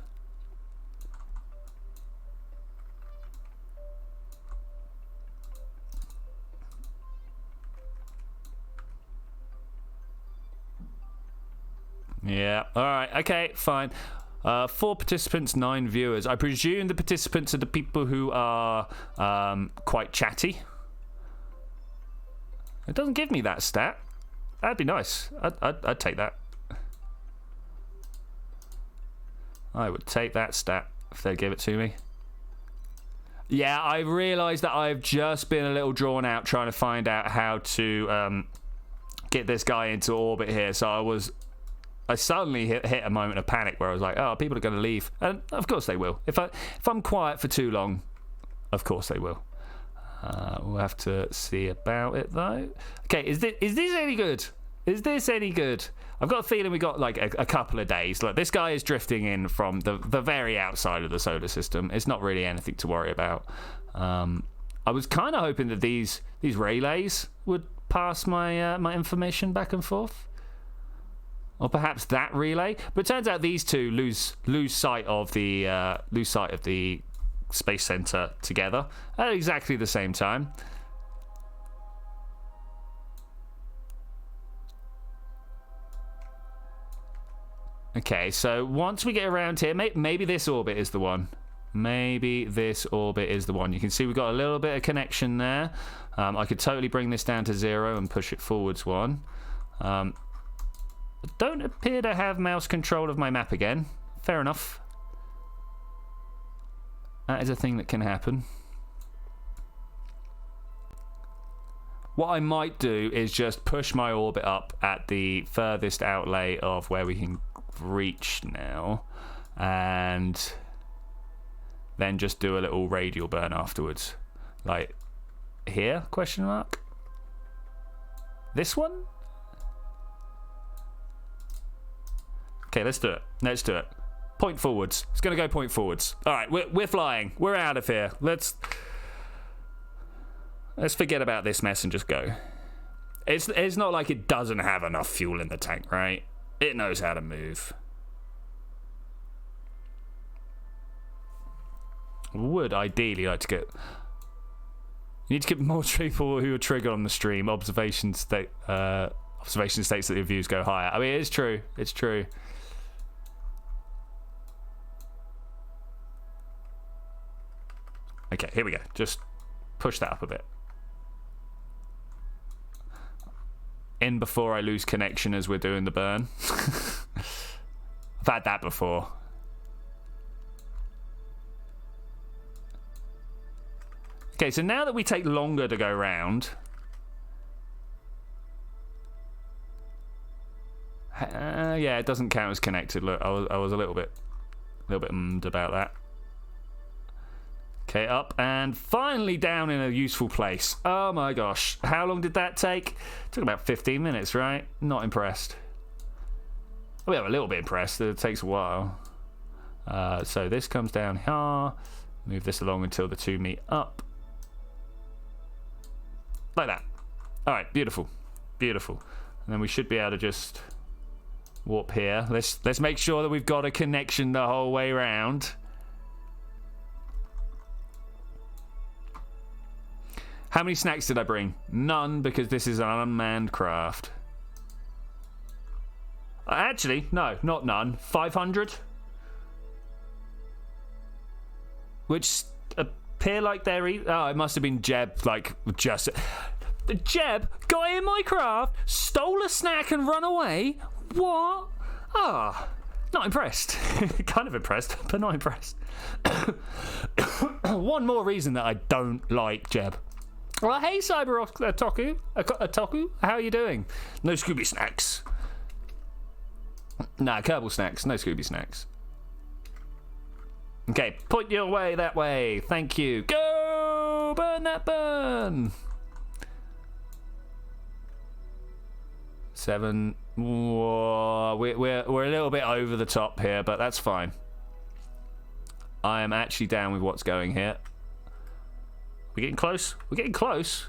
Yeah. All right. Okay. Fine. 4 participants, 9 viewers. I presume the participants are the people who are quite chatty. It doesn't give me that stat. That'd be nice. I'd take that. I would take that stat if they'd give it to me. Yeah, I realised that I've just been a little drawn out trying to find out how to get this guy into orbit here. So I suddenly hit a moment of panic where I was like, oh, people are going to leave. And of course they will. If I'm quiet for too long, of course they will. We'll have to see about it, though. Okay, is this any good? Is this any good? I've got a feeling we got, like, a couple of days. Look, this guy is drifting in from the very outside of the solar system. It's not really anything to worry about. I was kind of hoping that these relays would pass my my information back and forth. Or perhaps that relay. But it turns out these two lose sight of the Space Center together at exactly the same time. Okay, so once we get around here, maybe this orbit is the one. Maybe this orbit is the one. You can see we've got a little bit of connection there. I could totally bring this down to 0 and push it forwards 1. I don't appear to have mouse control of my map again. Fair enough. That is a thing that can happen. What I might do is just push my orbit up at the furthest outlay of where we can reach now, and then just do a little radial burn afterwards. Like here, question mark? This one? Okay, let's do it. Let's do it. Point forwards. It's going to go point forwards. All right, we're flying. We're out of here. Let's forget about this mess and just go. It's not like it doesn't have enough fuel in the tank, right? It knows how to move. Would ideally like to get... You need to get more people who are triggered on the stream. Observation states that the views go higher. I mean, it's true. It's true. Okay, here we go. Just push that up a bit. In before I lose connection as we're doing the burn. I've had that before. Okay, so now that we take longer to go round... yeah, it doesn't count as connected. Look, I was a little bit ummed about that. Okay, up and finally down in a useful place. Oh my gosh. How long did that take? It took about 15 minutes, right? Not impressed. We are a little bit impressed. It takes a while. So this comes down here. Move this along until the two meet up. Like that. All right, beautiful. Beautiful. And then we should be able to just warp here. Let's make sure that we've got a connection the whole way around. How many snacks did I bring? None, because this is an unmanned craft. Actually, no, not none. 500? Which appear like they're... Oh, it must have been Jeb, like, just... Jeb got in my craft, stole a snack and run away? What? Ah, not impressed. Kind of impressed, but not impressed. One more reason that I don't like Jeb. Well, hey, Cyber Otaku, how are you doing? No Scooby snacks. Nah, Kerbal snacks, no Scooby snacks. Okay, point your way that way. Thank you. Go! Burn that burn! 7. Whoa, we're a little bit over the top here, but that's fine. I am actually down with what's going here. We're getting close. We're getting close.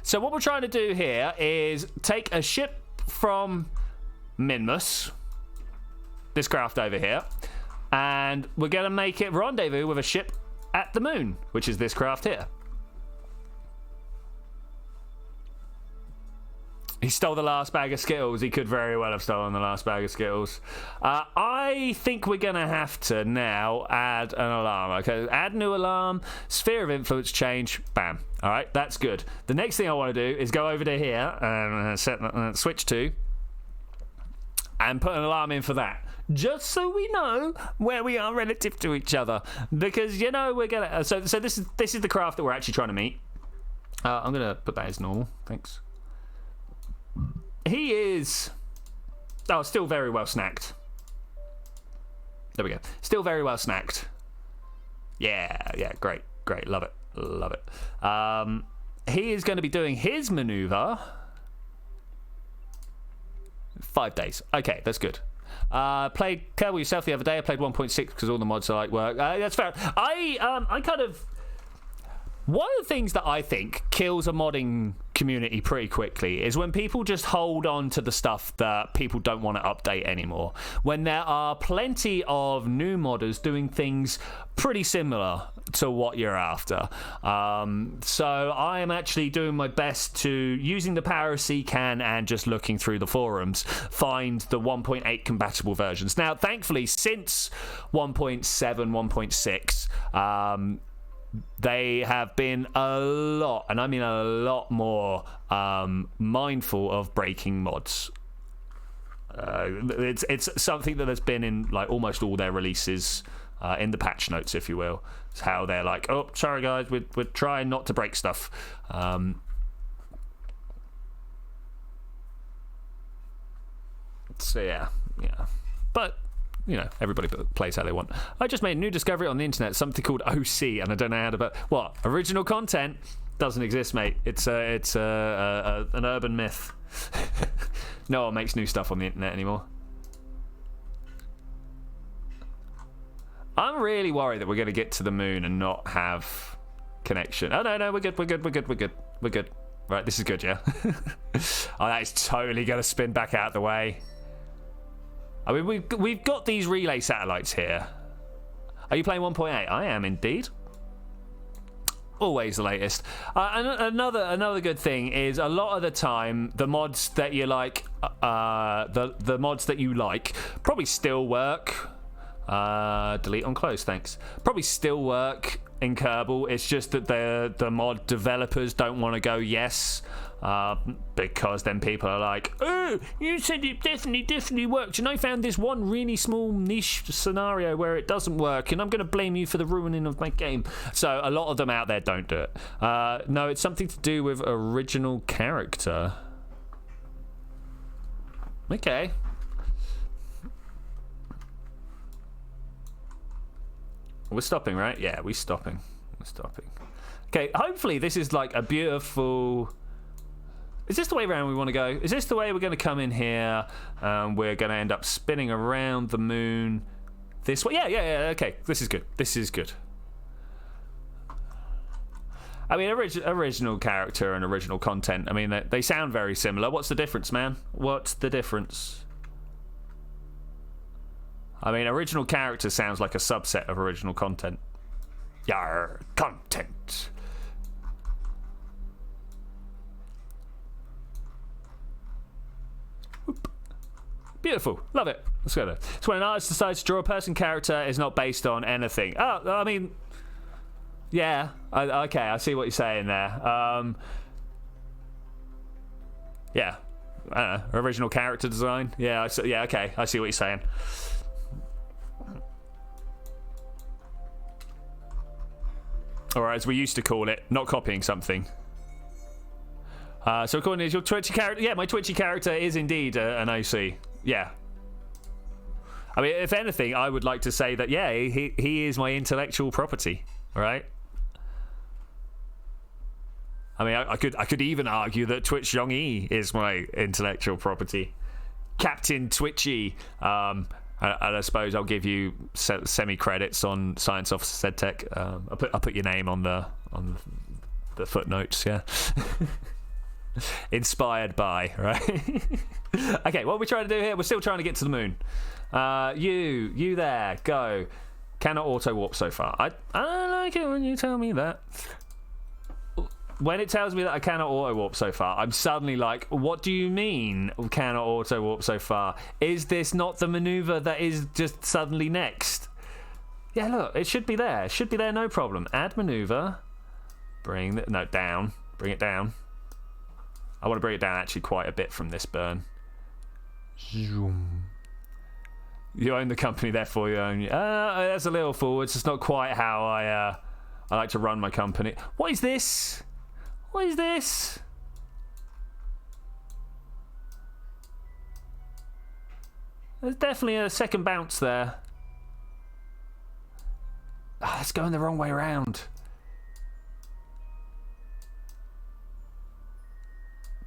So what we're trying to do here is take a ship from Minmus, this craft over here, and we're going to make it rendezvous with a ship at the moon, which is this craft here. He stole the last bag of Skittles. He could very well have stolen the last bag of Skittles. I think we're going to have to now add an alarm. Okay, add new alarm, sphere of influence change, bam. All right, that's good. The next thing I want to do is go over to here and switch to and put an alarm in for that. Just so we know where we are relative to each other. Because, you know, we're going to... So this is the craft that we're actually trying to meet. I'm going to put that as normal. Thanks. He is... Oh, still very well snacked. There we go. Still very well snacked. Yeah, great. Love it. He is going to be doing his maneuver... 5 days. Okay, that's good. Played Kerbal yourself the other day. I played 1.6 because all the mods are like work. That's fair. I kind of... One of the things that I think kills a modding community pretty quickly is when people just hold on to the stuff that people don't want to update anymore. When there are plenty of new modders doing things pretty similar to what you're after. So I am actually doing my best to, using the power of CCAN and just looking through the forums, find the 1.8 compatible versions. Now, thankfully, since 1.7, 1.6, they have been a lot, and I mean a lot more, mindful of breaking mods. It's something that has been in like almost all their releases, in the patch notes, if you will. It's how they're like, oh, sorry guys, we're trying not to break stuff. So yeah, but. You know, everybody plays how they want. I just made a new discovery on the internet, something called OC, and I don't know how to... What? Original content? Doesn't exist, mate. It's an urban myth. No one makes new stuff on the internet anymore. I'm really worried that we're going to get to the moon and not have connection. Oh, no, we're good. Right, this is good, yeah? Oh, that is totally going to spin back out the way. I mean, we've got these relay satellites here. Are you playing 1.8? I am indeed. Always the latest. And another good thing is a lot of the time the mods that you like, the mods that you like probably still work. Delete on close, thanks. Probably still work in Kerbal. It's just that the mod developers don't want to go yes. Because then people are like, oh, you said it definitely worked, and I found this one really small niche scenario where it doesn't work, and I'm going to blame you for the ruining of my game. So a lot of them out there don't do it. No, it's something to do with original character. Okay. We're stopping, right? Yeah, we're stopping. Stopping. Okay, hopefully this is like a beautiful... Is this the way around we want to go? Is this the way we're going to come in here? We're going to end up spinning around the moon this way. Yeah, okay. This is good. This is good. I mean, original character and original content, I mean, they sound very similar. What's the difference, man? What's the difference? I mean, original character sounds like a subset of original content. Yar, content. Oop. Beautiful. Love it. Let's go there. So when an artist decides to draw a person character is not based on anything. Oh, I mean... Yeah, okay, I see what you're saying there. Yeah, I don't know, original character design. Yeah, okay, I see what you're saying. Or as we used to call it, not copying something. So according to your Twitchi character, yeah, my Twitchi character is indeed an OC. Yeah. I mean, if anything, I would like to say that, yeah, he is my intellectual property, right? I mean, I could even argue that Twitch Young-E is my intellectual property. Captain Twitchi. And I suppose I'll give you semi-credits on Science Officer SedTech. I'll put your name on the footnotes, yeah. Inspired by, right? Okay, what are we trying to do here? We're still trying to get to the moon. You there, go. Cannot auto-warp so far. I don't like it when you tell me that. When it tells me that I cannot auto-warp so far, I'm suddenly like, what do you mean cannot auto-warp so far? Is this not the maneuver that is just suddenly next? Yeah, look, it should be there. It should be there, no problem. Add maneuver. Bring it down. Bring it down. I want to bring it down actually quite a bit from this burn. Zoom. You own the company, therefore you own... that's a little forwards. It's not quite how I like to run my company. What is this? What is this? There's definitely a second bounce there. Oh, it's going the wrong way around.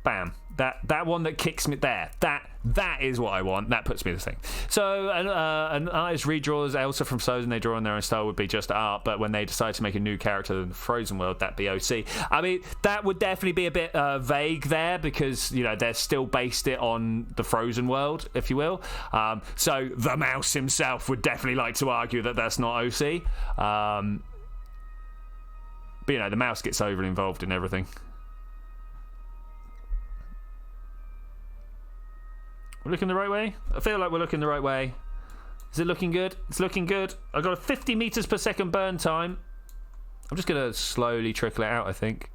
Bam. That one that kicks me there. That is what I want. That puts me to the thing. So an artist redraws Elsa from Frozen. They draw in their own style would be just art, but when they decide to make a new character in the Frozen world, that'd be OC. I mean, that would definitely be a bit vague there because, you know, they're still based it on the Frozen world, if you will. So the mouse himself would definitely like to argue that that's not OC. But, you know, the mouse gets overly involved in everything. We're looking the right way? I feel like we're looking the right way. Is it looking good? It's looking good. I've got a 50 meters per second burn time. I'm just going to slowly trickle it out, I think.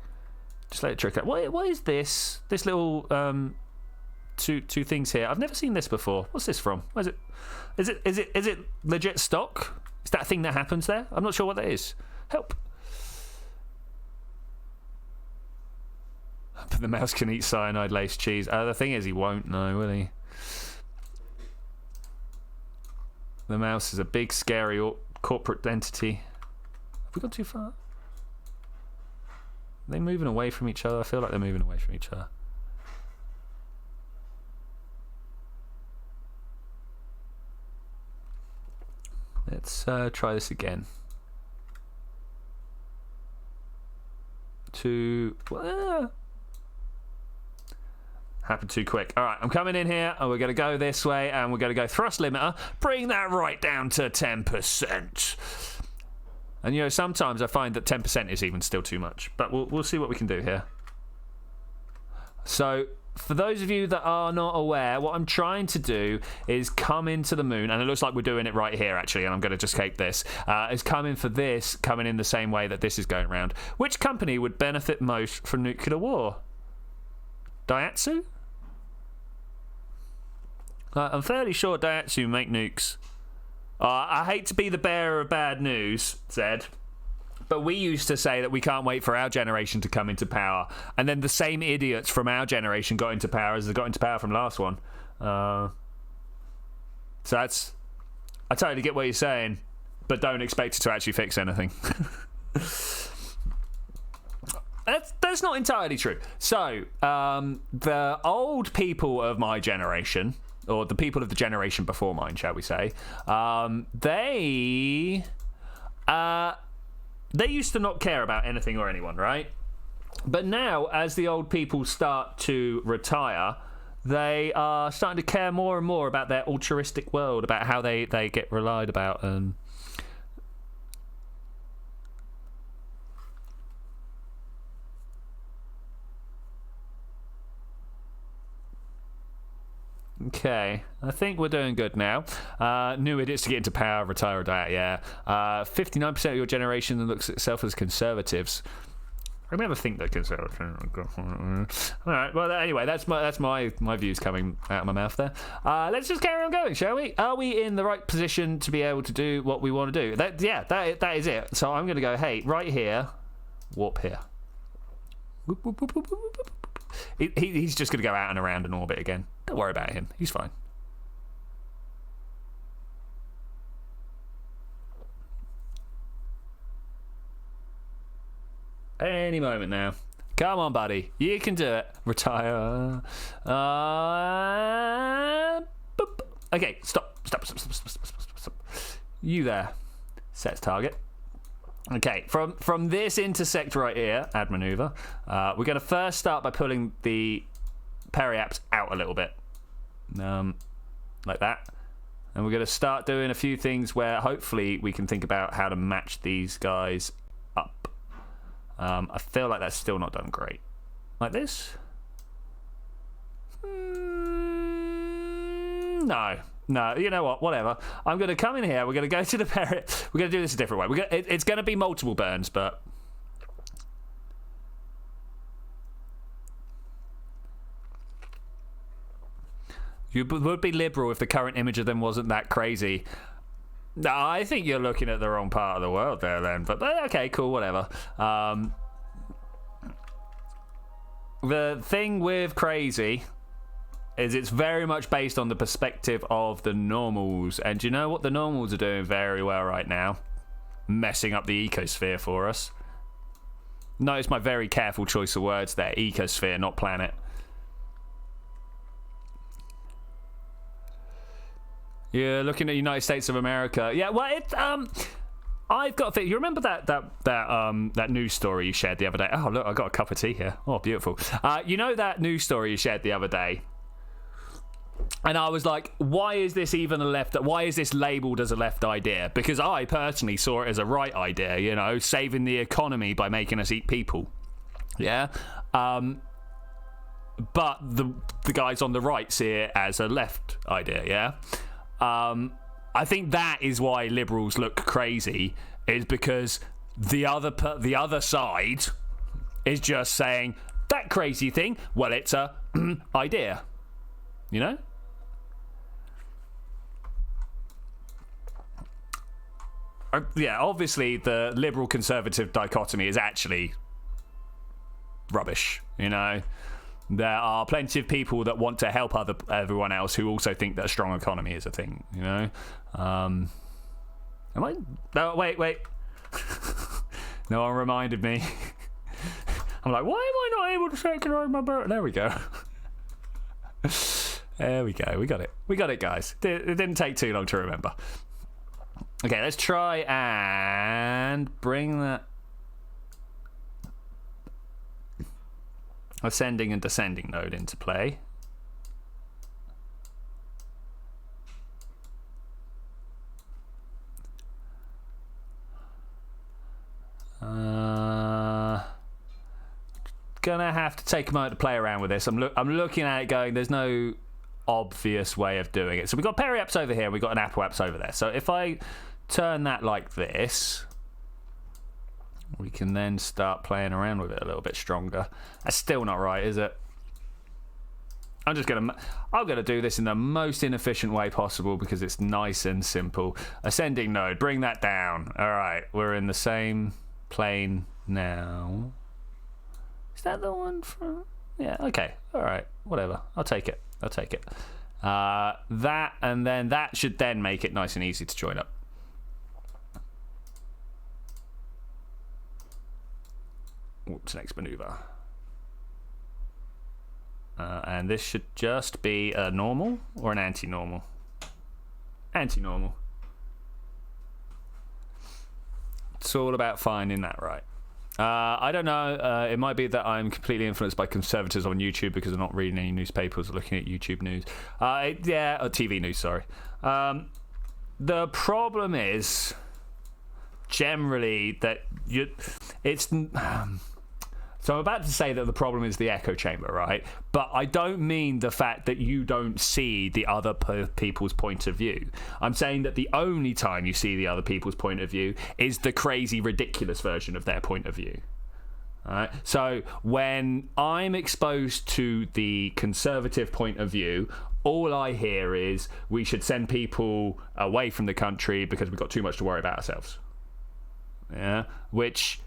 Just let it trickle out. What is this? This little two things here. I've never seen this before. What's this from? What is it? Is it legit stock? Is that a thing that happens there? I'm not sure what that is. Help. But the mouse can eat cyanide-laced cheese. The thing is, he won't know, will he? The mouse is a big, scary corporate entity. Have we gone too far? Are they moving away from each other? I feel like they're moving away from each other. Let's try this again. Happened too quick. All right, I'm coming in here, and we're going to go this way, and we're going to go thrust limiter. Bring that right down to 10%. And, you know, sometimes I find that 10% is even still too much. But we'll see what we can do here. So, for those of you that are not aware, what I'm trying to do is come into the moon, and it looks like we're doing it right here, actually, and I'm going to just cape this, is coming in the same way that this is going around. Which company would benefit most from nuclear war? Daihatsu? I'm fairly sure Daihatsu make nukes. I hate to be the bearer of bad news, Zed, but we used to say that we can't wait for our generation to come into power, and then the same idiots from our generation got into power as they got into power from last one. So that's... I totally get what you're saying, but don't expect it to actually fix anything. that's not entirely true. So, the old people of my generation, or the people of the generation before mine, shall we say, they used to not care about anything or anyone, right? But now, as the old people start to retire, they are starting to care more and more about their altruistic world, about how they get relied about. And okay, I think we're doing good now. New idiots to get into power, retire or die. Yeah, 59% of your generation looks at itself as conservatives. I never think they're conservative. All right. Well, anyway, that's my views coming out of my mouth there. Let's just carry on going, shall we? Are we in the right position to be able to do what we want to do? That is it. So I'm going to go. Hey, right here, warp here. Whoop, whoop, whoop, whoop, whoop, whoop. He's just going to go out and around in orbit again. Don't worry about him. He's fine. Any moment now. Come on, buddy. You can do it. Retire. Boop. Okay, stop. You there. Set target. Okay, from this intersect right here, add maneuver, we're going to first start by pulling the periaps out a little bit. Like that. And we're going to start doing a few things where hopefully we can think about how to match these guys up. I feel like that's still not done great. Like this? No, you know what? Whatever. I'm going to come in here. We're going to go to the parrot. We're going to do this a different way. It's going to be multiple burns, but... You would be liberal if the current image of them wasn't that crazy. No, I think you're looking at the wrong part of the world there then. But okay, cool, whatever. The thing with crazy is it's very much based on the perspective of the normals. And do you know what the normals are doing very well right now? Messing up the ecosphere for us. Notice my very careful choice of words there. Ecosphere, not planet. You're looking at United States of America. Yeah, well, I've got a thing. You remember that news story you shared the other day? Oh, look, I got a cup of tea here. Oh, beautiful. You know that news story you shared the other day? And I was like, why is this even a left? Why is this labelled as a left idea? Because I personally saw it as a right idea, you know, saving the economy by making us eat people. Yeah? But the guys on the right see it as a left idea, yeah? I think that is why liberals look crazy, is because the other side is just saying that crazy thing. Well, it's a idea, you know. Yeah, obviously the liberal conservative dichotomy is actually rubbish, you know. There are plenty of people that want to help everyone else who also think that a strong economy is a thing, you know? Am I? No, wait. No one reminded me. I'm like, why am I not able to circulate my boat? There we go. There we go. We got it. We got it, guys. It didn't take too long to remember. Okay, let's try and bring that ascending and descending node into play. Gonna have to take a moment to play around with this. I'm looking at it going, there's no obvious way of doing it. So we've got periaps over here, we've got an apoaps over there. So if I turn that like this, we can then start playing around with it a little bit stronger. That's still not right, is it? I'm gonna do this in the most inefficient way possible because it's nice and simple. Ascending node, bring that down. All right, we're in the same plane now. Is that the one from? Yeah. Okay. All right. Whatever. I'll take it. That and then that should then make it nice and easy to join up. What's next maneuver? And this should just be a normal or an anti-normal? Anti-normal. It's all about finding that right. I don't know. It might be that I'm completely influenced by conservatives on YouTube because I'm not reading any newspapers or looking at YouTube news. Or TV news, sorry. The problem is generally that so I'm about to say that the problem is the echo chamber, right? But I don't mean the fact that you don't see the other people's point of view. I'm saying that the only time you see the other people's point of view is the crazy, ridiculous version of their point of view. All right? So when I'm exposed to the conservative point of view, all I hear is we should send people away from the country because we've got too much to worry about ourselves. Yeah, which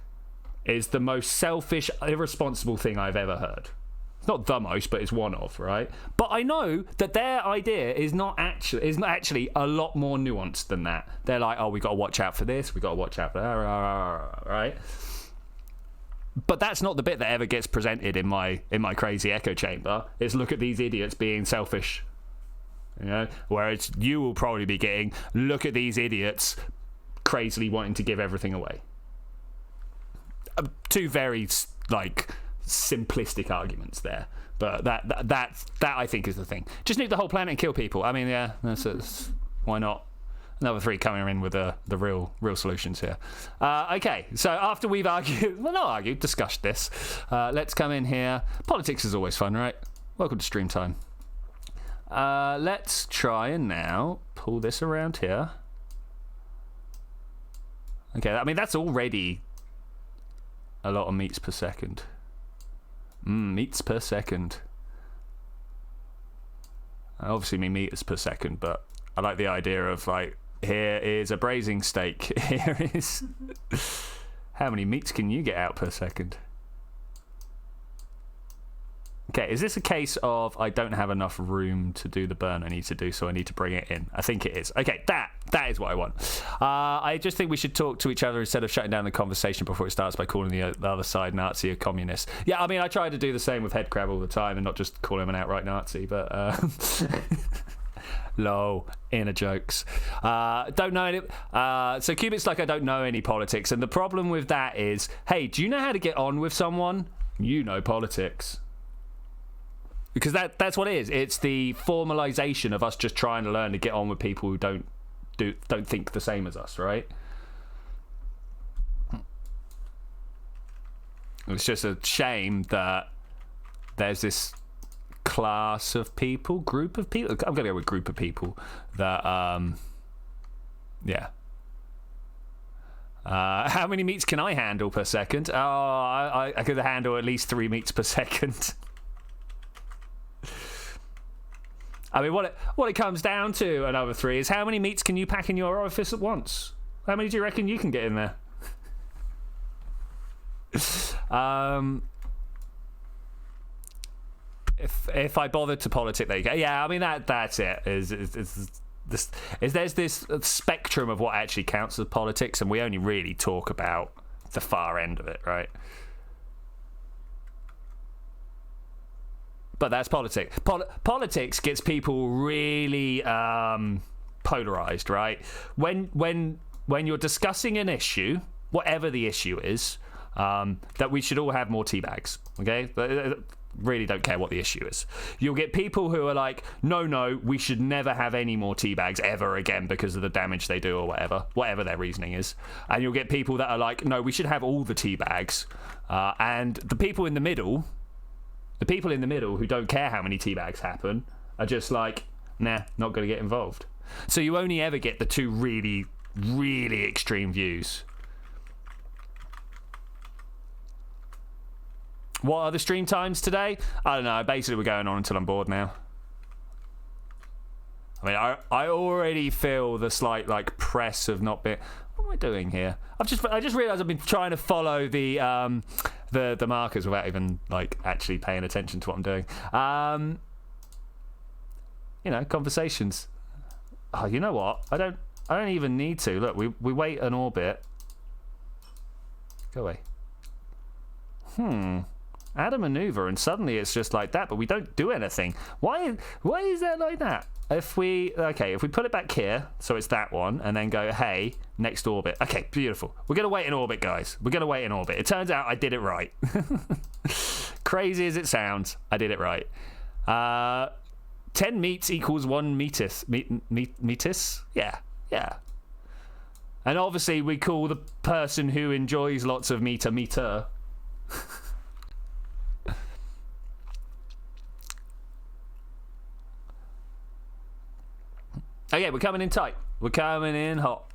is the most selfish, irresponsible thing I've ever heard. It's not the most, but it's one of, right? But I know that their idea is actually a lot more nuanced than that. They're like, oh, we got to watch out for this, we got to watch out for that, right? But that's not the bit that ever gets presented in my crazy echo chamber. Is look at these idiots being selfish, you know. Whereas you will probably be getting, look at these idiots crazily wanting to give everything away. Two very simplistic arguments there, but that I think is the thing. Just nuke the whole planet and kill people. I mean, yeah, that's why not? Another three coming in with the real solutions here. Okay, so after we've discussed this, let's come in here. Politics is always fun, right? Welcome to stream time. Let's try and now pull this around here. Okay, I mean that's already a lot of meets per second. Meets per second. I obviously mean meters per second, but I like the idea of like, here is a braising steak. Here is... How many meats can you get out per second? Okay, is this a case of I don't have enough room to do the burn I need to do, so I need to bring it in? I think it is. Okay, that is what I want. I just think we should talk to each other instead of shutting down the conversation before it starts by calling the other side Nazi or communist. Yeah, I mean, I try to do the same with Headcrab all the time and not just call him an outright Nazi, but... Lol, inner jokes. Don't know any... so Cubit's like, I don't know any politics, and the problem with that is, hey, do you know how to get on with someone? You know politics. Because that's what it is. It's the formalization of us just trying to learn to get on with people who don't think the same as us, right? It's just a shame that there's this class of people, group of people. I'm gonna go with group of people that, yeah. How many meats can I handle per second? Oh, I could handle at least 3 meats per second. I mean, what it comes down to, another 3, is how many meats can you pack in your orifice at once? How many do you reckon you can get in there? If I bothered to politic, there you go. Yeah, I mean that's it. There's this spectrum of what actually counts as politics, and we only really talk about the far end of it, right? But that's politics. Politics gets people really polarized, right? When you're discussing an issue, whatever the issue is, that we should all have more tea bags, okay? Really don't care what the issue is. You'll get people who are like, no, we should never have any more tea bags ever again because of the damage they do or whatever their reasoning is. And you'll get people that are like, no, we should have all the tea bags. And the people in the middle who don't care how many tea bags happen are just like, nah, not going to get involved. So you only ever get the two really, really extreme views. What are the stream times today? I don't know. Basically, we're going on until I'm bored now. I mean, I already feel the slight like press of not being. What am I doing here? I just realised I've been trying to follow the markers without even like actually paying attention to what I'm doing. Conversations. Oh, you know what? I don't even need to. Look, we wait an orbit. Go away. Add a maneuver, and suddenly it's just like that, but we don't do anything. Why is that like that? If we put it back here, so it's that one, and then go, hey, next orbit. Okay, beautiful. We're going to wait in orbit, guys. We're going to wait in orbit. It turns out I did it right. Crazy as it sounds, I did it right. 10 meats equals 1 metis. Metis? Yeah. And obviously we call the person who enjoys lots of meat a meter. Okay, we're coming in tight. We're coming in hot.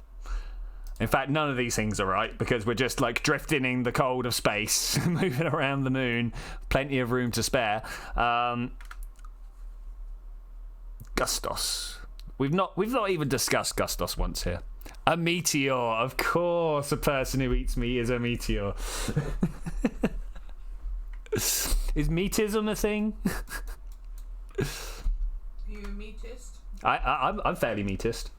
In fact, none of these things are right because we're just like drifting in the cold of space, moving around the moon, plenty of room to spare. Gustos. We've not even discussed Gustos once here. A meteor, of course. A person who eats meat is a meteor. Is meatism a thing? You meatist? I'm fairly meatist.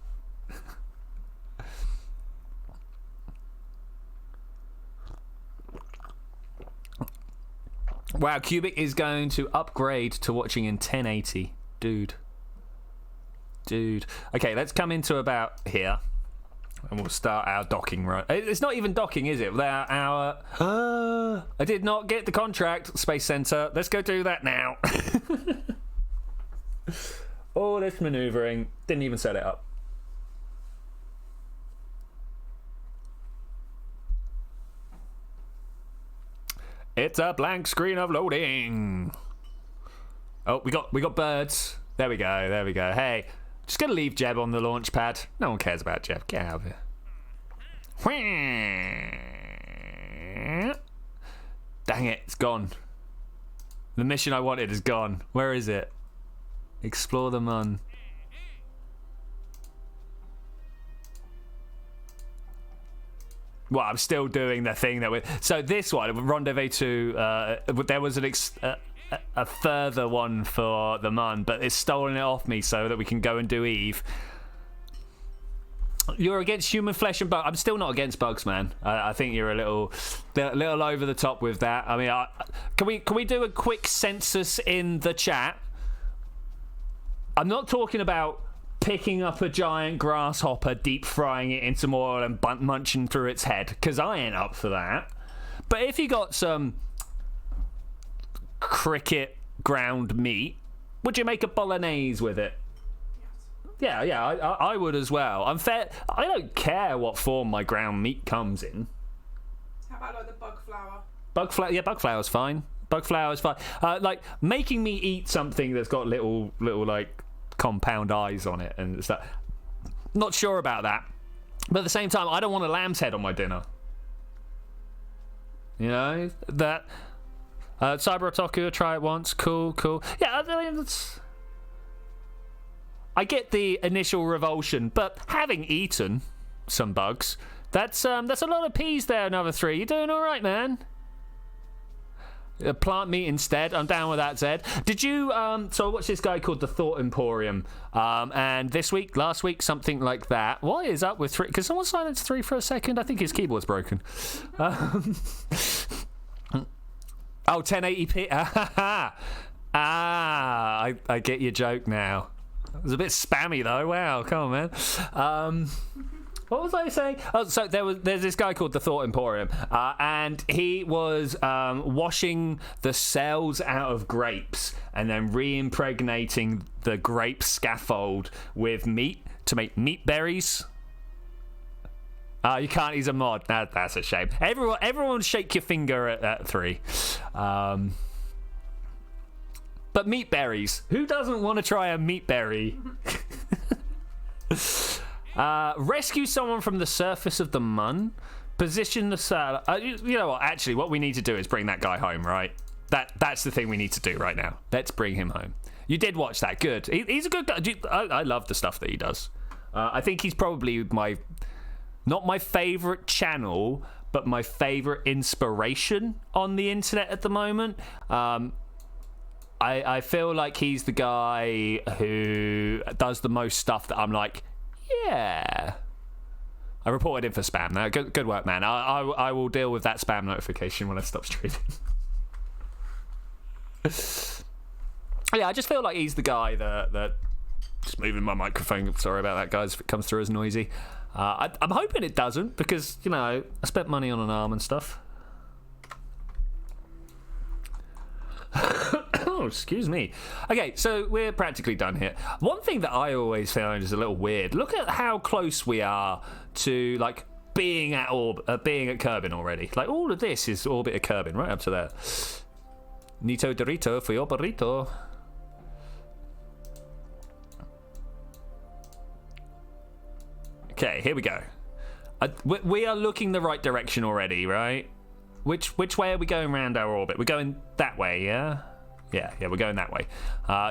Wow, Cubic is going to upgrade to watching in 1080. Dude. Okay, let's come into about here. And we'll start our docking run. It's not even docking, is it? Our I did not get the contract, Space Center. Let's go do that now. All this maneuvering. Didn't even set it up. It's a blank screen of loading. Oh, we got birds. There we go. Hey, just gonna leave Jeb on the launch pad. No one cares about Jeb. Get out of here. Dang it, it's gone. The mission I wanted is gone. Where is it? Explore the Mun. Well, I'm still doing the thing that we. So this one, Rendezvous 2, there was a further one for the Mun, but it's stolen it off me so that we can go and do Eve. You're against human flesh and bug. I'm still not against bugs, man. I think you're a little over the top with that. I mean, can we do a quick census in the chat? I'm not talking about picking up a giant grasshopper, deep frying it in some oil and munching through its head, because I ain't up for that. But if you got some cricket ground meat, would you make a bolognese with it? Yes. Yeah, I would as well. I'm fair. I don't care what form my ground meat comes in. How about like the bug flour? Bug flour's fine. Bug flour's fine. Like making me eat something that's got little like compound eyes on it and stuff. Not sure about that. But at the same time, I don't want a lamb's head on my dinner. You know that. Cyber Otaku, try it once. Cool. Yeah, I mean, I get the initial revulsion, but having eaten some bugs, that's a lot of peas there. Another 3. You're doing all right, man. Plant meat instead. I'm down with that, Zed. Did you so I watched this guy called the Thought Emporium, and last week, something like that. What is up with 3? Can someone silence 3 for a second? I think his keyboard's broken. 1080p. I get your joke now. It was a bit spammy though. Wow, come on, man. What was I saying? Oh, so there's this guy called the Thought Emporium, and he was washing the cells out of grapes and then re-impregnating the grape scaffold with meat to make meat berries. You can't. He's a mod. That's a shame. Everyone, shake your finger at 3. But meat berries. Who doesn't want to try a meat berry? Rescue someone from the surface of the Mun. Position the sail. You know what? Actually, what we need to do is bring that guy home, right? That's the thing we need to do right now. Let's bring him home. You did watch that. Good. He's a good guy. I love the stuff that he does. I think he's probably not my favorite channel, but my favorite inspiration on the internet at the moment. I feel like he's the guy who does the most stuff that I'm like, yeah, I reported in for spam. Now, good work, man. I will deal with that spam notification when I stop streaming. Yeah, I just feel like he's the guy that just moving my microphone. Sorry about that, guys, if it comes through as noisy. I'm hoping it doesn't because, you know, I spent money on an arm and stuff. Oh, excuse me. Okay, so we're practically done here. One thing that I always find is a little weird. Look at how close we are to, like, being at Kerbin already. Like, all of this is orbit of Kerbin, right up to there. Nito Dorito for your burrito. Okay, here we go. We are looking the right direction already, right? Which way are we going around our orbit? We're going that way, yeah? Yeah, we're going that way.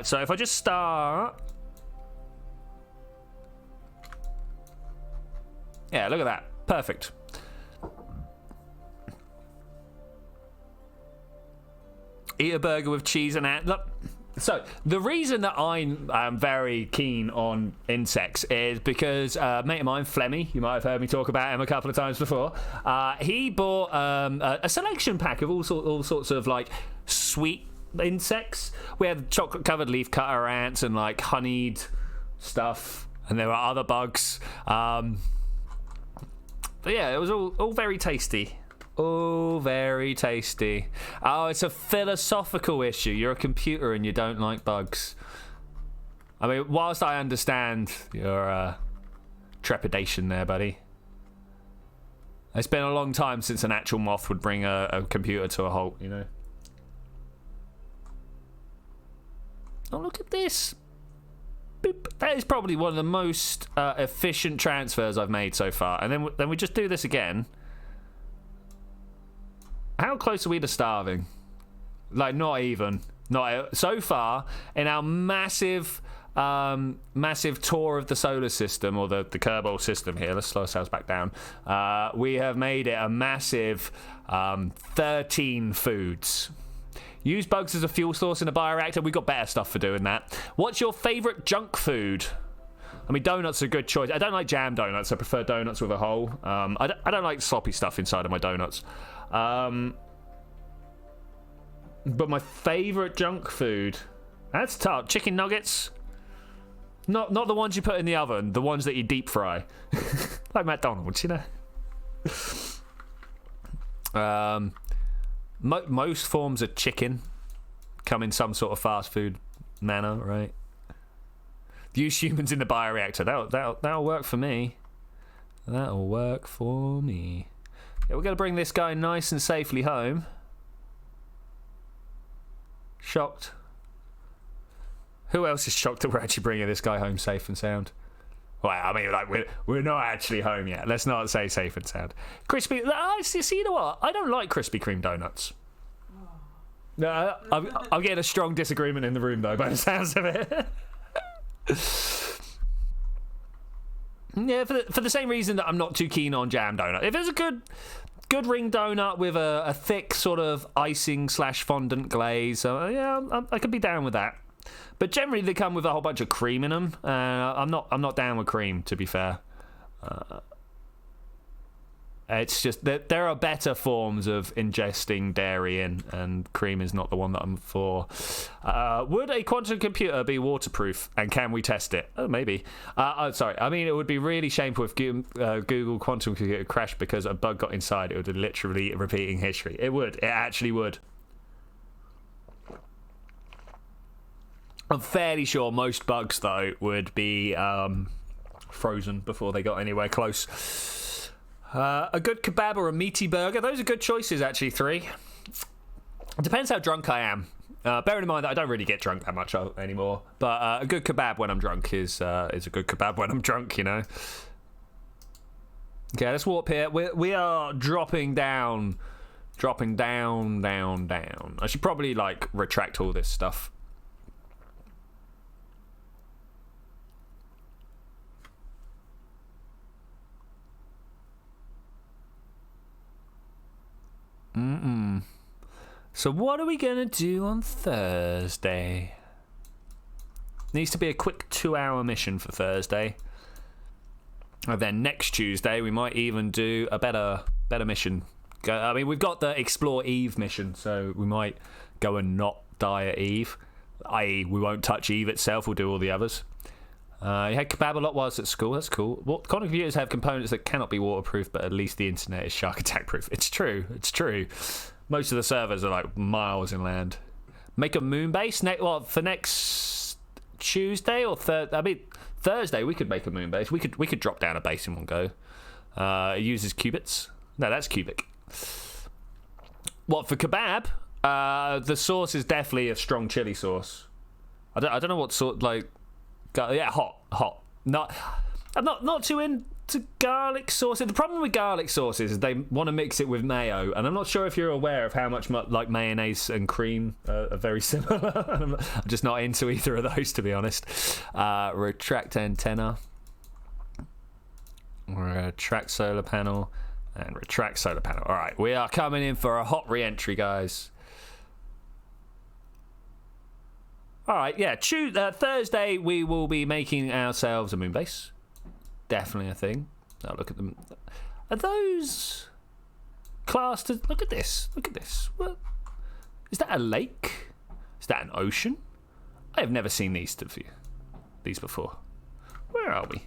So if I just start... Yeah, look at that. Perfect. Eat a burger with cheese and look. So the reason that I'm very keen on insects is because a mate of mine, Flemmy, you might have heard me talk about him a couple of times before. He bought a selection pack of all sorts of like sweet insects. We had chocolate-covered leafcutter ants and like honeyed stuff, and there were other bugs. But yeah, it was all very tasty. Oh, very tasty. Oh, it's a philosophical issue. You're a computer and you don't like bugs. I mean, whilst I understand your trepidation there, buddy. It's been a long time since an actual moth would bring a computer to a halt, you know? Oh, look at this. Boop. That is probably one of the most efficient transfers I've made so far. And then we just do this again. How close are we to starving? Like, not even. So far, in our massive tour of the solar system, or the Kerbal system here, let's slow ourselves back down, we have made it a massive 13 foods. Use bugs as a fuel source in a bioreactor. We've got better stuff for doing that. What's your favourite junk food? I mean, donuts are a good choice. I don't like jam donuts. I prefer donuts with a hole. I don't like sloppy stuff inside of my donuts. But my favourite junk food, that's tough. Chicken nuggets. Not the ones you put in the oven, the ones that you deep fry. Like McDonald's, you know. Most forms of chicken come in some sort of fast food manner, right? Use humans in the bioreactor. That'll work for me. That'll work for me. Yeah, we're going to bring this guy nice and safely home. Shocked. Who else is shocked that we're actually bringing this guy home safe and sound? Well, I mean, like, we're not actually home yet. Let's not say safe and sound. Crispy... See, you know what? I don't like Krispy Kreme donuts. No, I'm getting a strong disagreement in the room, though, by the sounds of it. Yeah, for the same reason that I'm not too keen on jam donut. If there's a good ring donut with a thick sort of icing / fondant glaze, yeah, I could be down with that. But generally they come with a whole bunch of cream in them. I'm not down with cream, to be fair. It's just that there are better forms of ingesting dairy and cream is not the one that I'm for. Would a quantum computer be waterproof, and can we test it? Oh, maybe. Sorry, I mean, it would be really shameful if Google quantum computer crashed because a bug got inside. It would be literally repeating history. It would. It actually would. I'm fairly sure most bugs, though, would be frozen before they got anywhere close. A good kebab or a meaty burger. Those are good choices, actually, 3. It depends how drunk I am. Bearing in mind that I don't really get drunk that much anymore. But a good kebab when I'm drunk is a good kebab when I'm drunk, you know. Okay, let's warp here. We are dropping down. Dropping down. I should probably, like, retract all this stuff. So what are we going to do on Thursday? Needs to be a quick 2-hour mission for Thursday. And then next Tuesday we might even do a better mission. I mean, we've got the Explore Eve mission, so we might go and not die at Eve. I.e., we won't touch Eve itself. We'll do all the others. You had kebab a lot whilst at school. That's cool. What kind of computers have components that cannot be waterproof, but at least the internet is shark attack proof? It's true. It's true. Most of the servers are like miles inland. Make a moon base for next Tuesday or Thursday. We could make a moon base. We could drop down a base in one go. It uses qubits. No, that's cubic. What for kebab? The sauce is definitely a strong chili sauce. I don't know what sort like. Yeah, hot. I'm not too into garlic sauce. The problem with garlic sauces is they want to mix it with mayo, and I'm not sure if you're aware of how much like mayonnaise and cream are very similar. I'm just not into either of those, to be honest. Retract antenna, retract solar panel, and retract solar panel. All right, we are coming in for a hot re-entry, guys. All right, yeah. Thursday we will be making ourselves a moon base. Definitely a thing. Now look at them. Are those classed as... Look at this. Look at this. What? Is that a lake? Is that an ocean? I have never seen these before. Where are we?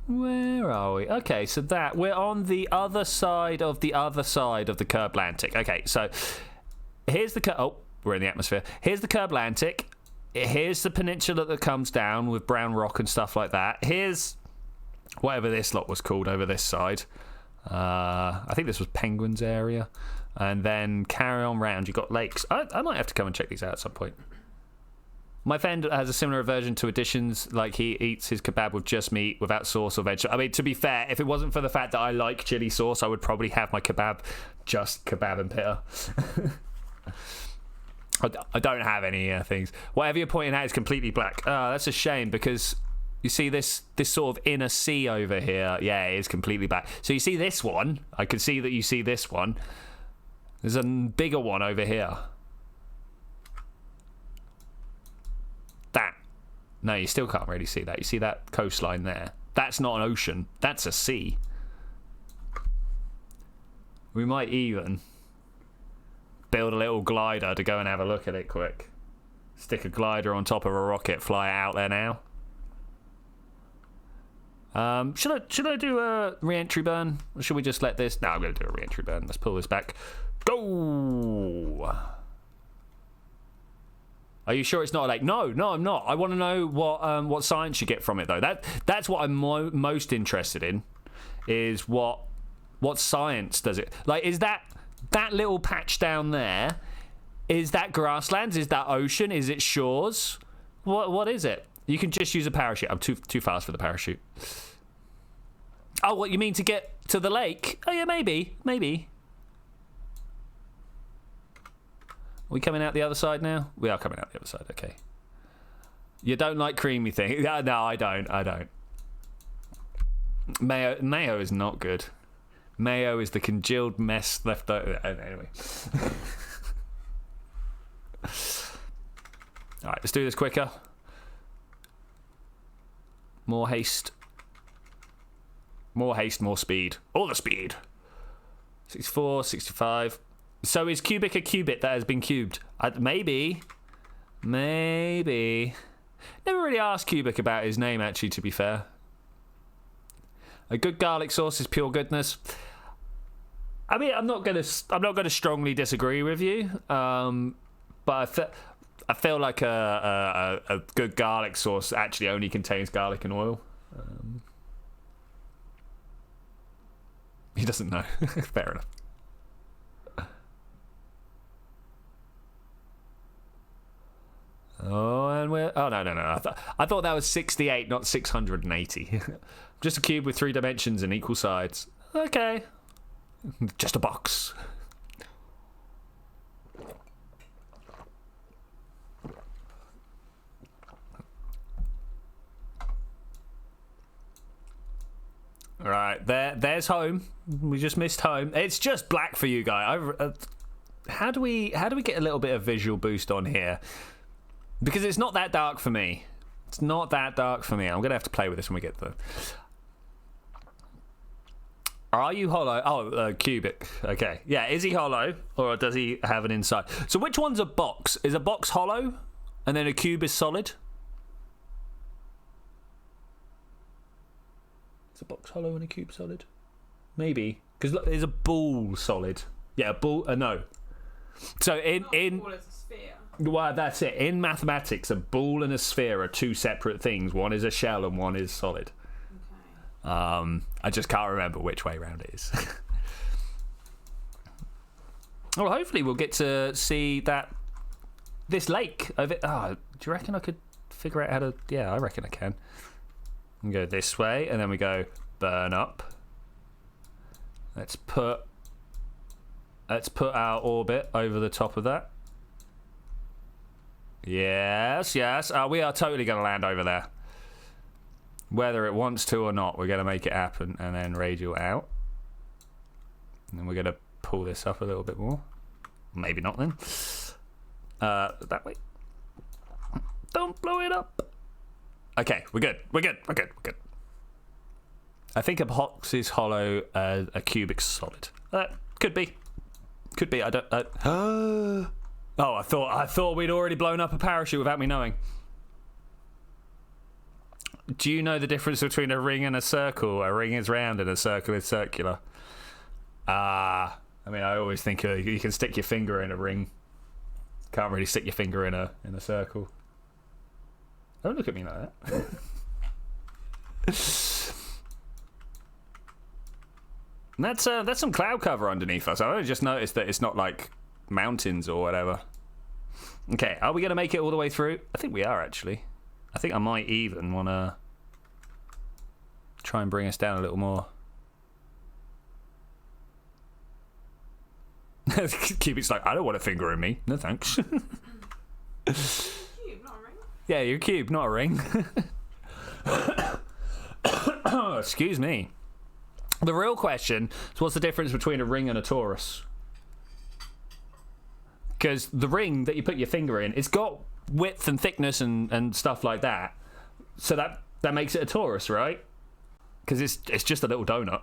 Where are we? Okay, so we're on the other side of the Kerblantic. Okay, so here's we're in the atmosphere. Here's the Kerblantic. Here's the peninsula that comes down with brown rock and stuff like that. Here's whatever this lot was called over this side. I think this was Penguin's area. And then carry on round. You've got lakes. I might have to come and check these out at some point. My friend has a similar aversion to additions, like he eats his kebab with just meat, without sauce or veg. I mean, to be fair, if it wasn't for the fact that I like chili sauce, I would probably have my kebab just kebab and pitta. I don't have any things. Whatever you're pointing at is completely black. That's a shame, because you see this sort of inner sea over here. Yeah, it is completely black. So you see this one. I can see that you see this one. There's a bigger one over here. That. No, you still can't really see that. You see that coastline there. That's not an ocean. That's a sea. We might even build a little glider to go and have a look at it quick. Stick a glider on top of a rocket, fly it out there now. Should I do a re-entry burn? Or should we just let this... No, I'm going to do a re-entry burn. Let's pull this back. Go! Are you sure it's not a lake? No, I'm not. I want to know what science you get from it, though. That's what I'm most interested in, is what science does it... Like, is that little patch down there, is that grasslands? Is that ocean? Is it shores? What is it? You can just use a parachute. I'm too fast for the parachute. Oh, what you mean to get to the lake? Oh yeah, maybe. Are we coming out the other side now? We are coming out the other side. Okay. You don't like creamy things? No, I don't. Mayo is not good. Mayo is the congealed mess left over. Anyway. Alright, let's do this quicker. More haste, more speed. All the speed. 64, 65. So is cubic a qubit that has been cubed? Maybe. Never really asked Cubic about his name, actually, to be fair. A good garlic sauce is pure goodness. I mean, I'm not gonna strongly disagree with you, but I feel like a good garlic sauce actually only contains garlic and oil. He doesn't know. Fair enough. Oh, and we're... Oh, no. I thought that was 68, not 680. Just a cube with 3 dimensions and equal sides. Okay. Just a box. Right, there's home. We just missed home. It's just black for you guys. How do we get a little bit of visual boost on here? Because it's not that dark for me. It's not that dark for me. I'm gonna have to play with this when we get there. Are you hollow? Oh, cubic. Okay. Yeah, is he hollow or does he have an inside? So which one's a box? Is a box hollow and then a cube is solid? Is a box hollow and a cube solid? Maybe. Because look, is a ball solid? Yeah, a ball. No. So in Ball is a sphere. well, that's it. In mathematics, a ball and a sphere are two separate things. One is a shell and one is solid. Okay. I just can't remember which way round it is. Well, hopefully we'll get to see this lake over. Oh, do you reckon I could figure out how to? Yeah, I reckon I can. We go this way, and then we go burn up. Let's put our orbit over the top of that. Yes. We are totally going to land over there. Whether it wants to or not, we're going to make it happen, and then radial out. And then we're going to pull this up a little bit more. Maybe not then. That way. Don't blow it up. Okay, we're good. I think a box is hollow, a cubic's solid. Could be. I don't. Oh, I thought we'd already blown up a parachute without me knowing. Do you know the difference between a ring and a circle? A ring is round and a circle is circular. I mean, I always think you can stick your finger in a ring. Can't really stick your finger in a circle. Don't look at me like that. That's some cloud cover underneath us. I only just noticed that it's not like mountains or whatever. Okay, are we going to make it all the way through? I think we are, actually. I think I might even want to try and bring us down a little more. Cubic's like, I don't want a finger in me. No thanks. Cube, not a ring. Yeah, you're a cube, not a ring. Excuse me. The real question is, what's the difference between a ring and a torus? Because the ring that you put your finger in, it's got width and thickness and stuff like that. So that makes it a torus, right? Because it's just a little donut.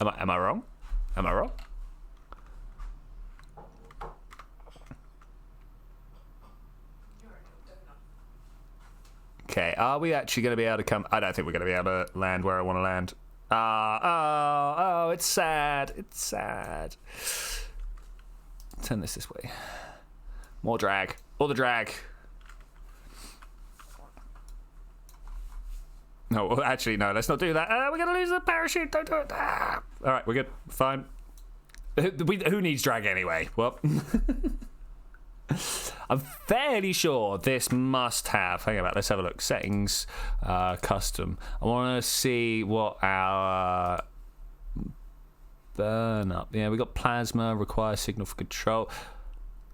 Am I wrong? Am I wrong? Okay, are we actually going to be able to come? I don't think we're going to be able to land where I want to land. Oh, it's sad. It's sad. Turn this way. More drag. All the drag. No, well, actually, no, let's not do that. We're going to lose the parachute. Don't do it. All right, we're good. Fine. Who needs drag anyway? Well, I'm fairly sure this must have. Hang on, let's have a look. Settings, custom. I want to see what our burn up. Yeah, we got plasma, require signal for control.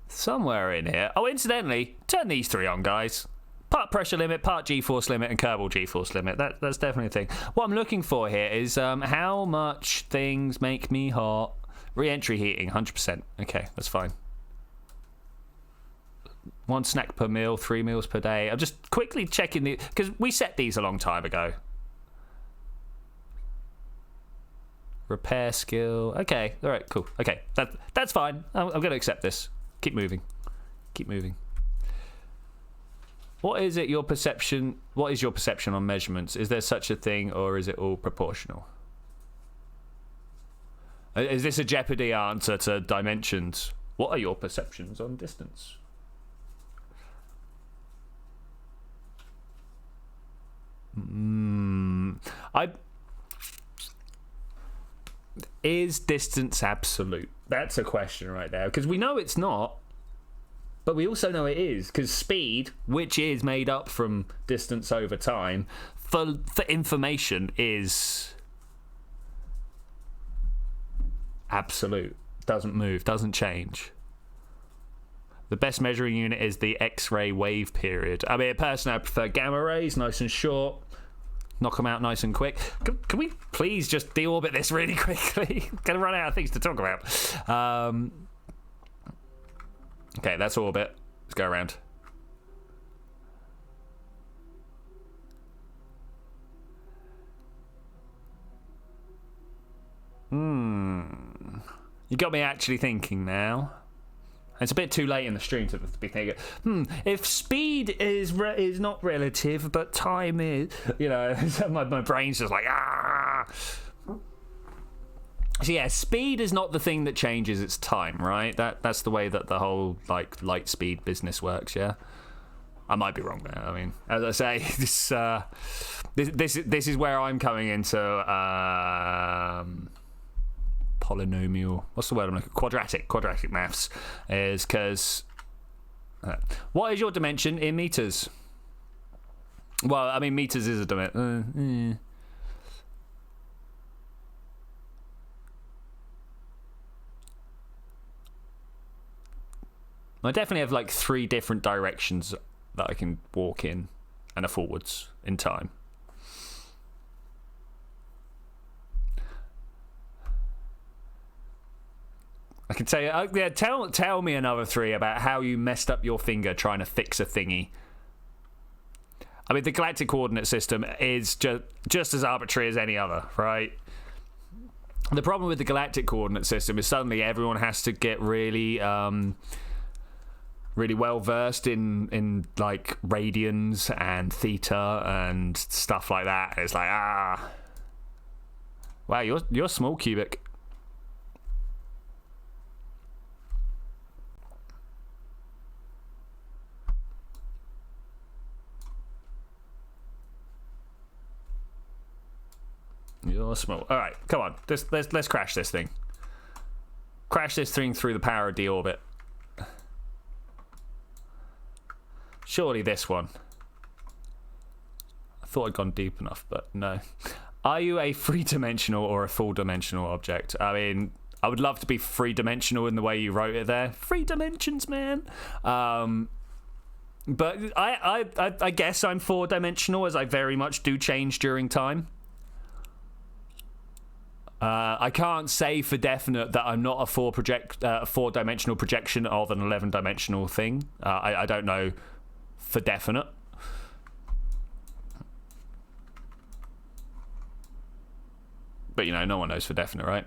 Somewhere in here. Oh, incidentally, turn these three on, guys. Part pressure limit, part G-force limit, and Kerbal G-force limit. That's definitely a thing. What I'm looking for here is how much things make me hot. Re-entry heating, 100%. Okay, that's fine. 1 snack per meal, 3 meals per day. I'm just quickly checking because we set these a long time ago. Repair skill. Okay, all right, cool. Okay, that's fine. I'm going to accept this. Keep moving. What is your perception on measurements? Is there such a thing, or is it all proportional? Is this a Jeopardy answer to dimensions? What are your perceptions on distance? Is distance absolute? That's a question right there, because we know it's not, but we also know it is, because speed, which is made up from distance over time, for information is absolute. Doesn't move, doesn't change. The best measuring unit is the X-ray wave period. I mean, personally, I prefer gamma rays, nice and short. Knock them out nice and quick. Can we please just deorbit this really quickly? Gonna run out of things to talk about. Okay, that's orbit. Let's go around. You got me actually thinking now. It's a bit too late in the stream to be thinking, if speed is not relative, but time is, you know, my brain's just like, ah. So yeah, speed is not the thing that changes, it's time, right? That's the way that the whole, like, light speed business works, yeah? I might be wrong there. I mean, as I say, this is where I'm coming into polynomial. What's the word I'm looking? Quadratic maths is because. What is your dimension in meters? Well, I mean, meters is a dimension. I definitely have like 3 different directions that I can walk in and a forwards in time. I can tell you, yeah. Tell me another 3 about how you messed up your finger trying to fix a thingy. I mean, the galactic coordinate system is just as arbitrary as any other, right? The problem with the galactic coordinate system is suddenly everyone has to get really well versed in like radians and theta and stuff like that. It's like, wow, you're small cubic. You're small. All right, come on. Let's crash this thing. Crash this thing through the power of the orbit. Surely this one. I thought I'd gone deep enough, but no. Are you a 3-dimensional or a 4-dimensional object? I mean, I would love to be 3-dimensional in the way you wrote it there. 3 dimensions, man. But I guess I'm 4-dimensional, as I very much do change during time. I can't say for definite that I'm not a 4-dimensional projection of an 11-dimensional thing. I don't know for definite. But, you know, no one knows for definite, right?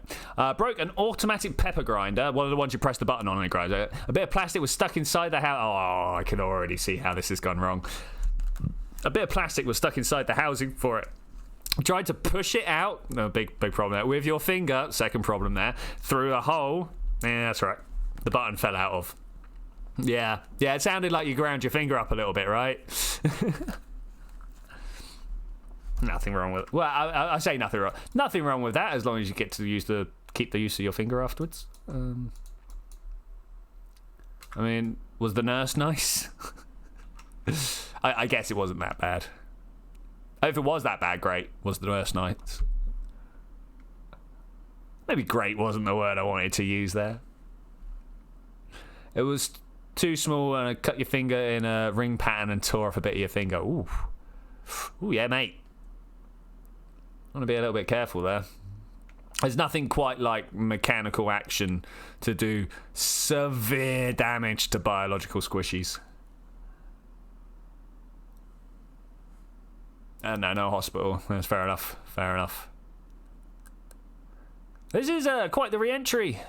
Broke an automatic pepper grinder. One of the ones you press the button on and it grinds. A bit of plastic was stuck inside the house. Oh, I can already see how this has gone wrong. A bit of plastic was stuck inside the housing for it. Tried to push it out. No, big problem there. With your finger, second problem there. Through a hole. Yeah, that's right. The button fell out of. Yeah, it sounded like you ground your finger up a little bit, right? Nothing wrong with it. Well, I say nothing wrong. Nothing wrong with that as long as you get to keep the use of your finger afterwards. I mean, was the nurse nice? I guess it wasn't that bad. If it was that bad, great. Was the nurse nice? Maybe great wasn't the word I wanted to use there. It was too small and it cut your finger in a ring pattern and tore off a bit of your finger. Ooh, yeah, mate. I want to be a little bit careful there. There's nothing quite like mechanical action to do severe damage to biological squishies. No hospital. That's fair enough. This is quite the re-entry.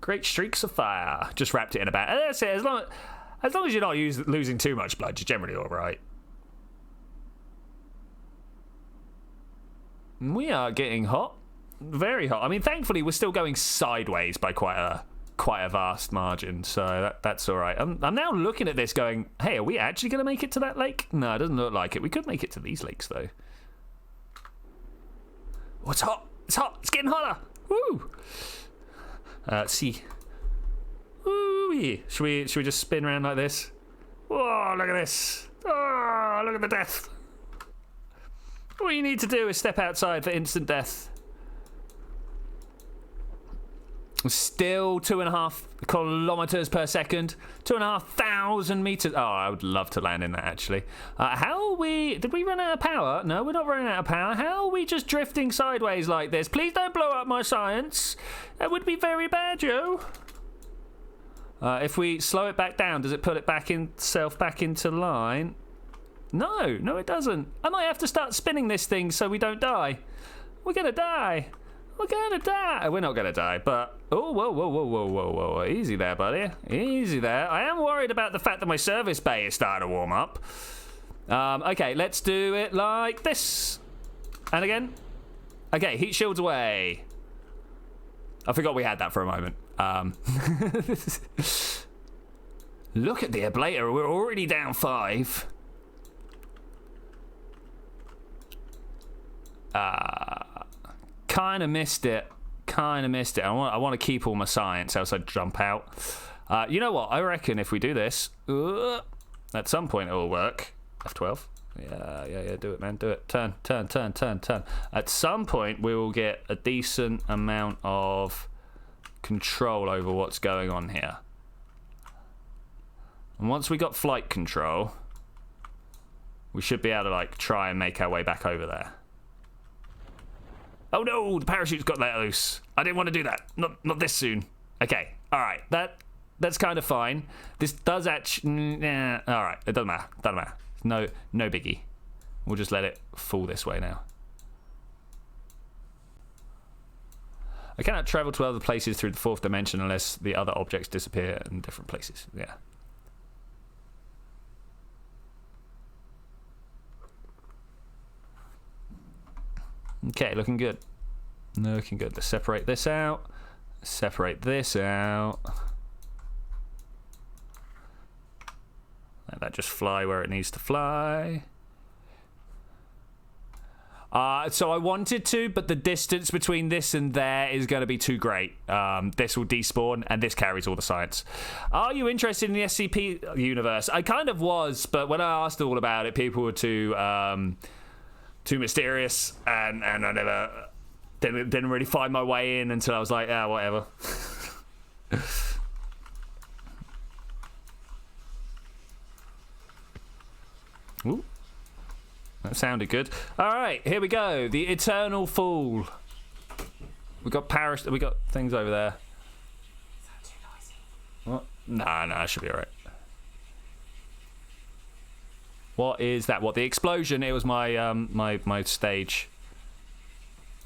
Great streaks of fire. Just wrapped it in a bag. That's it. As long as you're not losing too much blood, you're generally all right. We are getting hot. Very hot. I mean, thankfully, we're still going sideways by quite a vast margin, so that's all right. I'm now looking at this going, hey, are we actually going to make it to that lake? No, it doesn't look like it. We could make it to these lakes, though. Oh, it's hot. It's hot. It's getting hotter. Woo! Let's see. Woo! Should we just spin around like this? Oh, look at this. Oh, look at the death. All you need to do is step outside for instant death. Still 2.5 kilometers per second, 2,500 meters. Oh, I would love to land in that, actually. Did we run out of power? No, we're not running out of power. How are we just drifting sideways like this? Please don't blow up my science. That would be very bad, Joe. If we slow it back down, does it put it back into line? No, it doesn't. I might have to start spinning this thing so we don't die. We're gonna die. We're gonna die. We're not gonna die, but oh, whoa, easy there, buddy. Easy there. I am worried about the fact that my service bay is starting to warm up. Okay, let's do it like this. And again. Okay, heat shields away. I forgot we had that for a moment. Look at the ablator. We're already down 5. Kind of missed it. I want to keep all my science, else I'd jump out. You know what? I reckon if we do this, at some point it will work. F12. Yeah. Do it, man. Do it. Turn. At some point we will get a decent amount of control over what's going on here. And once we got flight control, we should be able to like try and make our way back over there. Oh no, the parachute's got let loose. I didn't want to do that. Not this soon. Okay, all right. That's kind of fine. This does actually. All right, it doesn't matter. No biggie. We'll just let it fall this way now. I cannot travel to other places through the 4th dimension unless the other objects disappear in different places. Yeah. Okay, looking good. Let's separate this out. Let that just fly where it needs to fly. So I wanted to, but the distance between this and there is going to be too great. This will despawn, and this carries all the science. Are you interested in the SCP universe? I kind of was, but when I asked all about it, people were too mysterious, and I never didn't really find my way in until I was like, whatever. Ooh, that sounded good. All right, here we go. The Eternal Fall. We got things over there. Is that too noisy? What? Nah, it should be all right. What is that? What, the explosion? It was my my stage.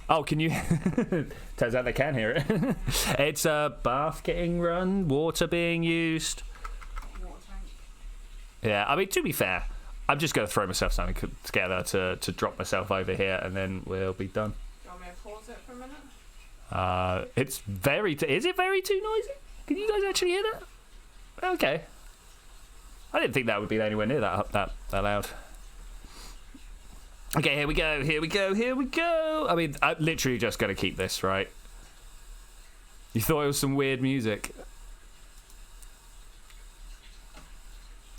Oh, can you? Turns out they can hear it. It's a bath getting run, water being used. Water tank. Yeah, I mean, to be fair, I'm just going to throw myself something together to drop myself over here, and then we'll be done. Do you want me to pause it for a minute? It's very. Is it very too noisy? Can you guys actually hear that? Okay. I didn't think that would be anywhere near that loud. Okay, here we go. I mean, I'm literally just going to keep this, right? You thought it was some weird music.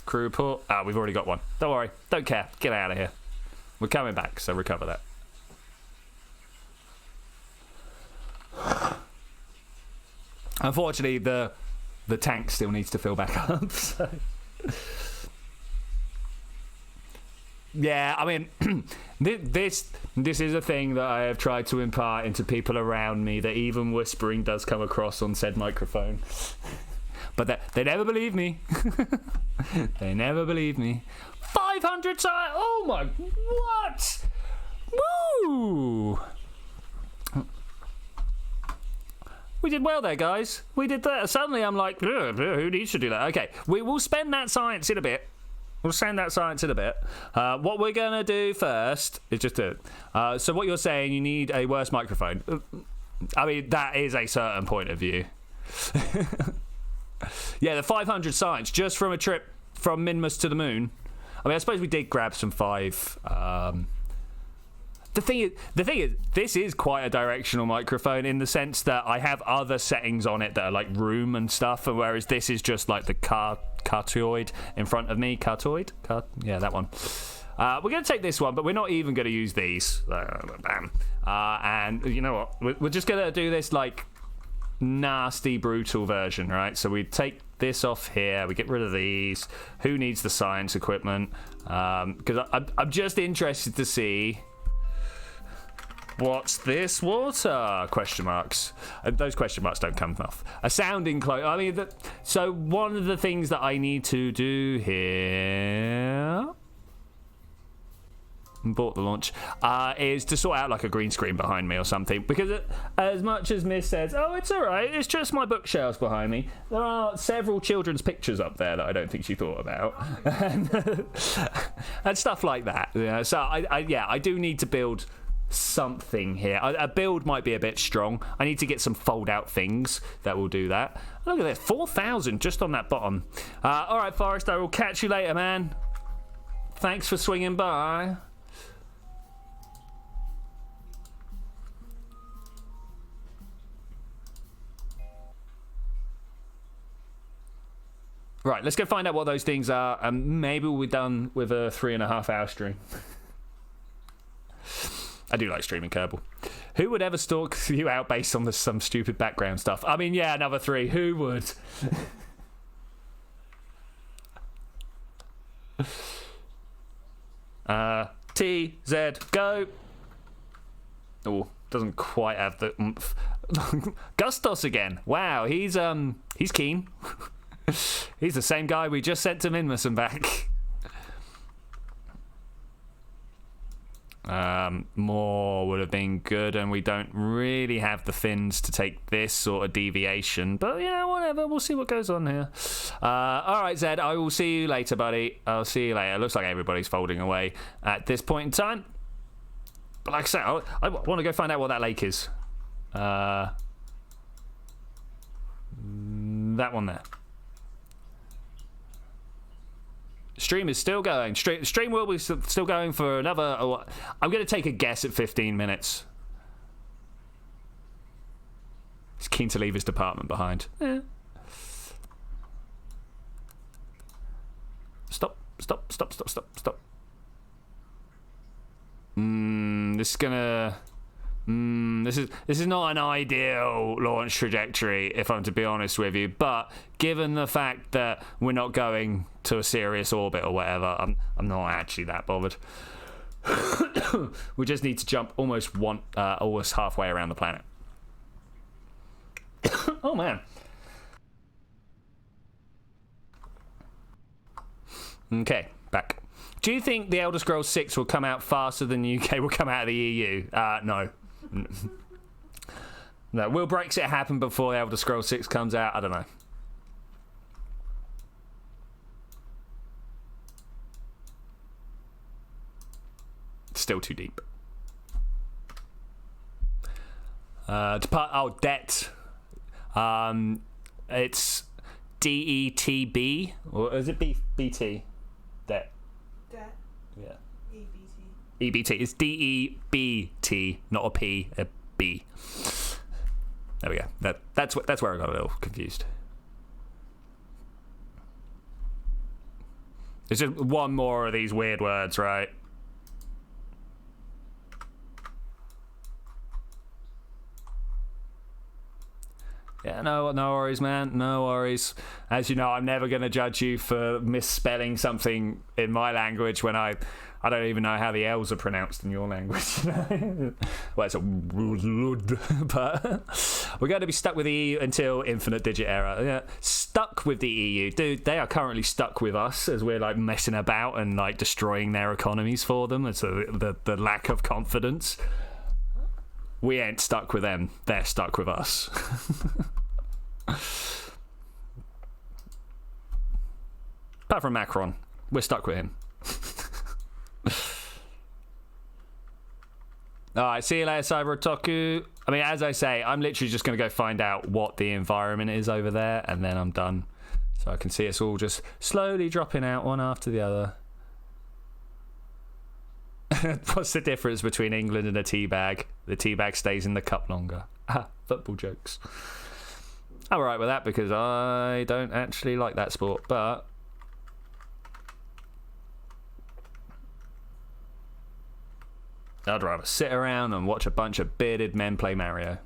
Crew report. We've already got one. Don't worry. Don't care. Get out of here. We're coming back, so recover that. Unfortunately, the tank still needs to fill back up, so... Yeah, I mean, this is a thing that I have tried to impart into people around me, that even whispering does come across on said microphone. But they never believe me. They never believe me. 500 times! Oh my... What? Woo! We did well there, guys. We did that. Suddenly I'm like, who needs to do that? Okay, we will spend that science in a bit. We'll send that science in a bit. What we're going to do first is just do it. So what you're saying, you need a worse microphone. I mean, that is a certain point of view. Yeah, the 500 science, just from a trip from Minmus to the moon. I mean, I suppose we did grab some 5... The thing is, this is quite a directional microphone in the sense that I have other settings on it that are like room and stuff, whereas this is just like the cartoid in front of me. Yeah, that one. We're going to take this one, but we're not even going to use these. And you know what? We're just going to do this like nasty, brutal version, right? So we take this off here, we get rid of these. Who needs the science equipment? Because I'm just interested to see... What's this water? Question marks. Those question marks don't come off. A sounding close. I mean, so one of the things that I need to do here. bought the launch, is to sort out like a green screen behind me or something. Because as much as Miss says, oh, it's all right, it's just my bookshelves behind me, there are several children's pictures up there that I don't think she thought about. And stuff like that. Yeah, so I do need to build something here. A build might be a bit strong. I need to get some fold out things that will do that. Look at this, 4,000 just on that bottom. All right, Forrest, I will catch you later, man. Thanks for swinging by. Right, let's go find out what those things are, and maybe we'll be done with a 3.5-hour stream. I do like streaming Kerbal. Who would ever stalk you out based on some stupid background stuff? I mean, yeah, another 3. Who would? TZ, go. Oh, doesn't quite have the oomph. Gustos again. Wow, he's keen. He's the same guy we just sent to Minmus and back. More would have been good, and we don't really have the fins to take this sort of deviation, but yeah, whatever, we'll see what goes on here. Alright, Zed, I will see you later, buddy. I'll see you later. It looks like everybody's folding away at this point in time, but like I said, I want to go find out what that lake is. That one there. Stream is still going. Stream will be still going for another... I'm going to take a guess at 15 minutes. He's keen to leave his department behind. Yeah. Stop. This is gonna... This is not an ideal launch trajectory, if I'm to be honest with you, but given the fact that we're not going to a serious orbit or whatever, I'm not actually that bothered. We just need to jump almost halfway around the planet. Oh man. Okay, back. Do you think the Elder Scrolls 6 will come out faster than the UK will come out of the EU? No. No. Will Brexit happen before the Elder Scrolls 6 comes out? I don't know. It's still too deep. Debt. It's DETB, or is it BT? Debt. Yeah. EBT. It's DEBT, not a P, a B. There we go. That's where I got a little confused. It's just one more of these weird words, right? Yeah, no worries, man. No worries. As you know, I'm never going to judge you for misspelling something in my language when I don't even know how the L's are pronounced in your language. Well, it's a... But we're going to be stuck with the EU until infinite digit era. Yeah, stuck with the EU. Dude, they are currently stuck with us as we're like messing about and like destroying their economies for them. It's the lack of confidence. We ain't stuck with them. They're stuck with us. Apart from Macron, we're stuck with him. Alright, see you later, Cyber Otaku. I mean, as I say, I'm literally just going to go find out what the environment is over there, and then I'm done. So I can see it's all just slowly dropping out one after the other. What's the difference between England and a tea bag? The tea bag stays in the cup longer. Ah, football jokes. I'm alright with that because I don't actually like that sport, but I'd rather sit around and watch a bunch of bearded men play Mario.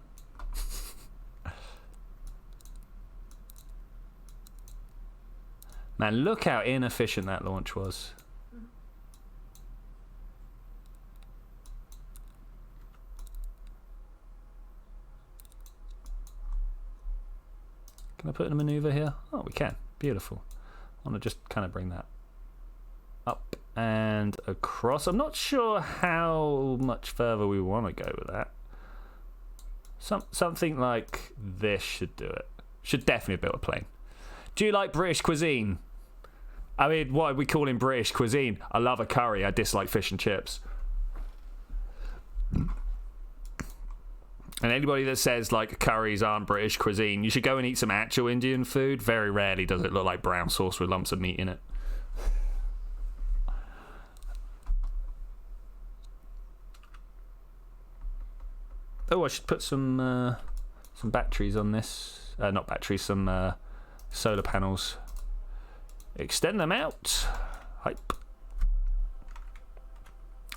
Man, look how inefficient that launch was. Can I put in a maneuver here? Oh, we can. Beautiful. I want to just kind of bring that up. and across. I'm not sure how much further we want to go with that. Something like this should do it. Should definitely build a plane. Do you like British cuisine? I mean, what are we calling British cuisine? I love a curry. I dislike fish and chips. And anybody that says like curries aren't British cuisine, you should go and eat some actual Indian food. Very rarely does it look like brown sauce with lumps of meat in it. Oh, I should put some batteries on this. Not batteries, some solar panels. Extend them out. Hype.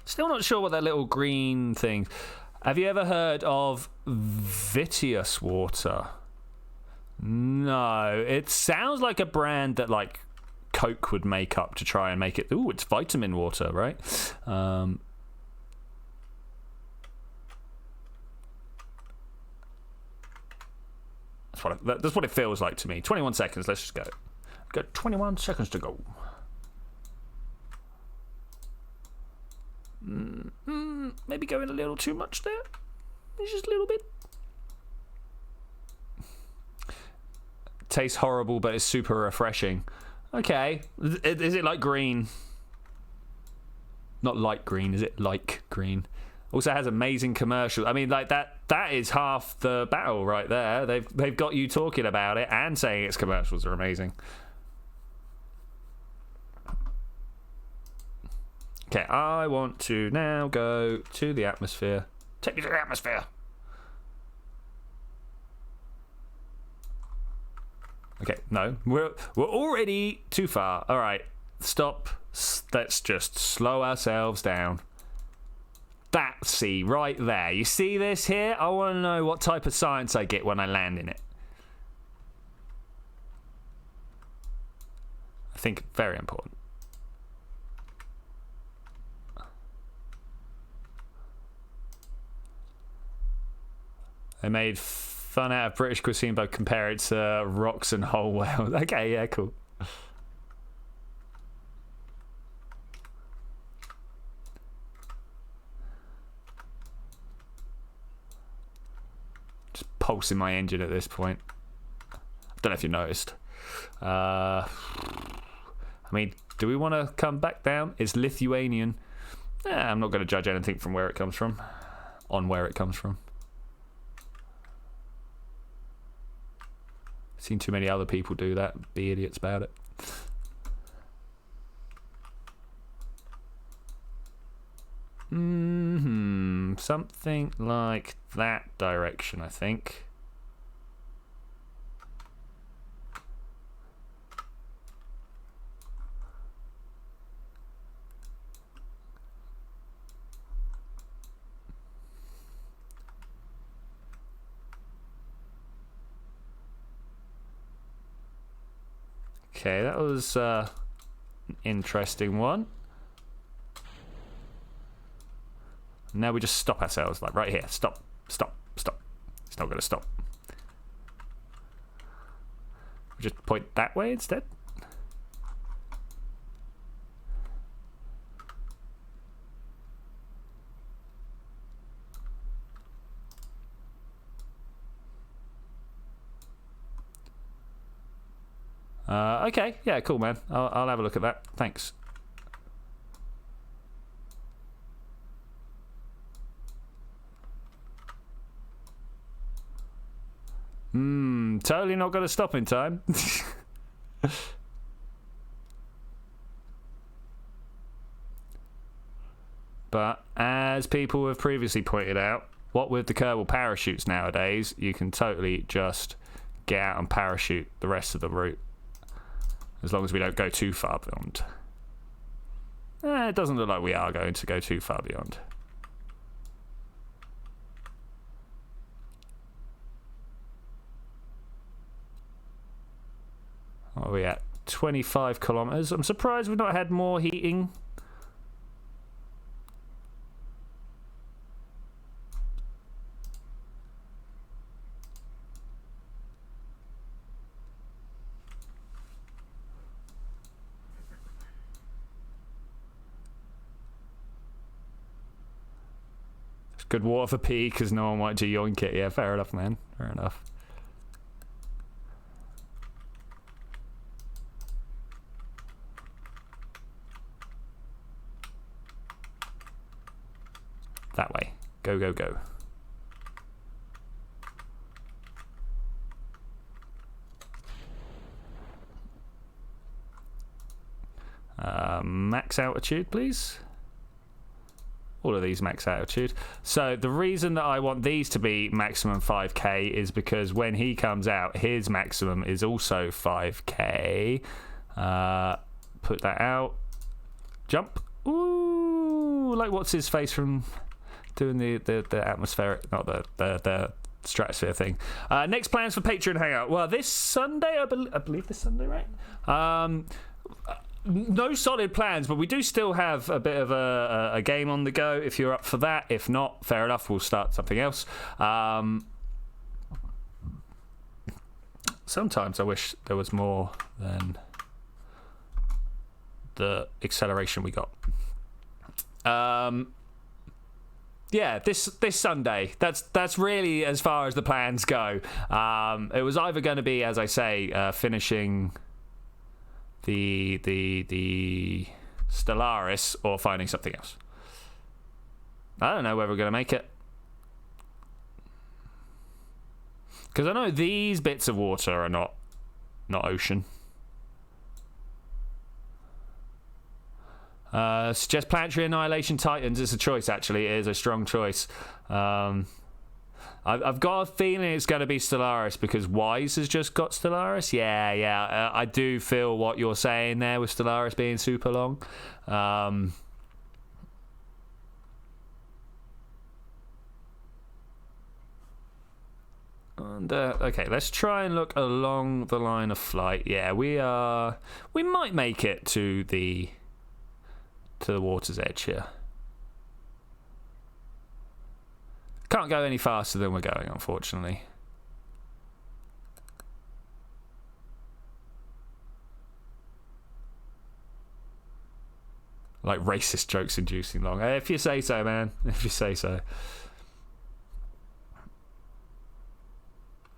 Still not sure what that little green thing. Have you ever heard of Vitius water? No, it sounds like a brand that like Coke would make up to try and make it. Ooh, it's vitamin water, right? That's what it feels like to me. 21 seconds. Let's just go. Got 21 seconds to go. Maybe going a little too much there. Just a little bit. Tastes horrible, but it's super refreshing. Okay. Is it like green? Not light green, is it like green? Also has amazing commercials. I mean, like that is half the battle right there. They've got you talking about it and saying its commercials are amazing. Okay, I want to now go to the atmosphere. Take me to the atmosphere. Okay, no, we're already too far. All right, stop. Let's just slow ourselves down. That sea right there. You see this here? I want to know what type of science I get when I land in it. I think very important. They made fun out of British cuisine by comparing it to rocks and whole whales. Okay, yeah, cool. Just pulsing my engine at this point. I don't know if you noticed. I mean, do we want to come back down? It's Lithuanian. I'm not going to judge anything from where it comes from. On where it comes from. Seen too many other people do that. Be idiots about it. Something like that direction, I think. Okay, that was an interesting one. Now we just stop ourselves, like right here. Stop, stop, stop. It's not going to stop. We just point that way instead. Okay, yeah, cool, man. I'll have a look at that. Thanks. Totally not going to stop in time. But as people have previously pointed out, what with the Kerbal parachutes nowadays, you can totally just get out and parachute the rest of the route. As long as we don't go too far beyond. It doesn't look like we are going to go too far beyond. What are we at? 25 kilometers. I'm surprised we've not had more heating. Good water for pee because no one wanted to yoink it. Yeah, fair enough, man. Fair enough. That way. Go, go, go. Max altitude, please. All of these max altitude. So the reason that I want these to be maximum 5k is because when he comes out, his maximum is also 5k. Put that out. Jump. Ooh, like what's his face from doing the atmospheric, not the stratosphere thing. Next plans for Patreon Hangout. Well, this Sunday, I believe this Sunday, right? No solid plans, but we do still have a bit of a game on the go if you're up for that. If not, fair enough, we'll start something else. Sometimes I wish there was more than the acceleration we got. Yeah, this Sunday. That's really as far as the plans go. It was either going to be, as I say, finishing the Stellaris or finding something else. I don't know whether we're going to make it. Because I know these bits of water are not ocean. Suggest Planetary Annihilation Titans. It's a choice, actually. It is a strong choice. I've got a feeling it's going to be Stellaris because Wise has just got Stellaris. Yeah. I do feel what you're saying there with Stellaris being super long. Okay, let's try and look along the line of flight. Yeah, we might make it to the water's edge here. Can't go any faster than we're going, unfortunately. Like racist jokes inducing long. If you say so, man. If you say so.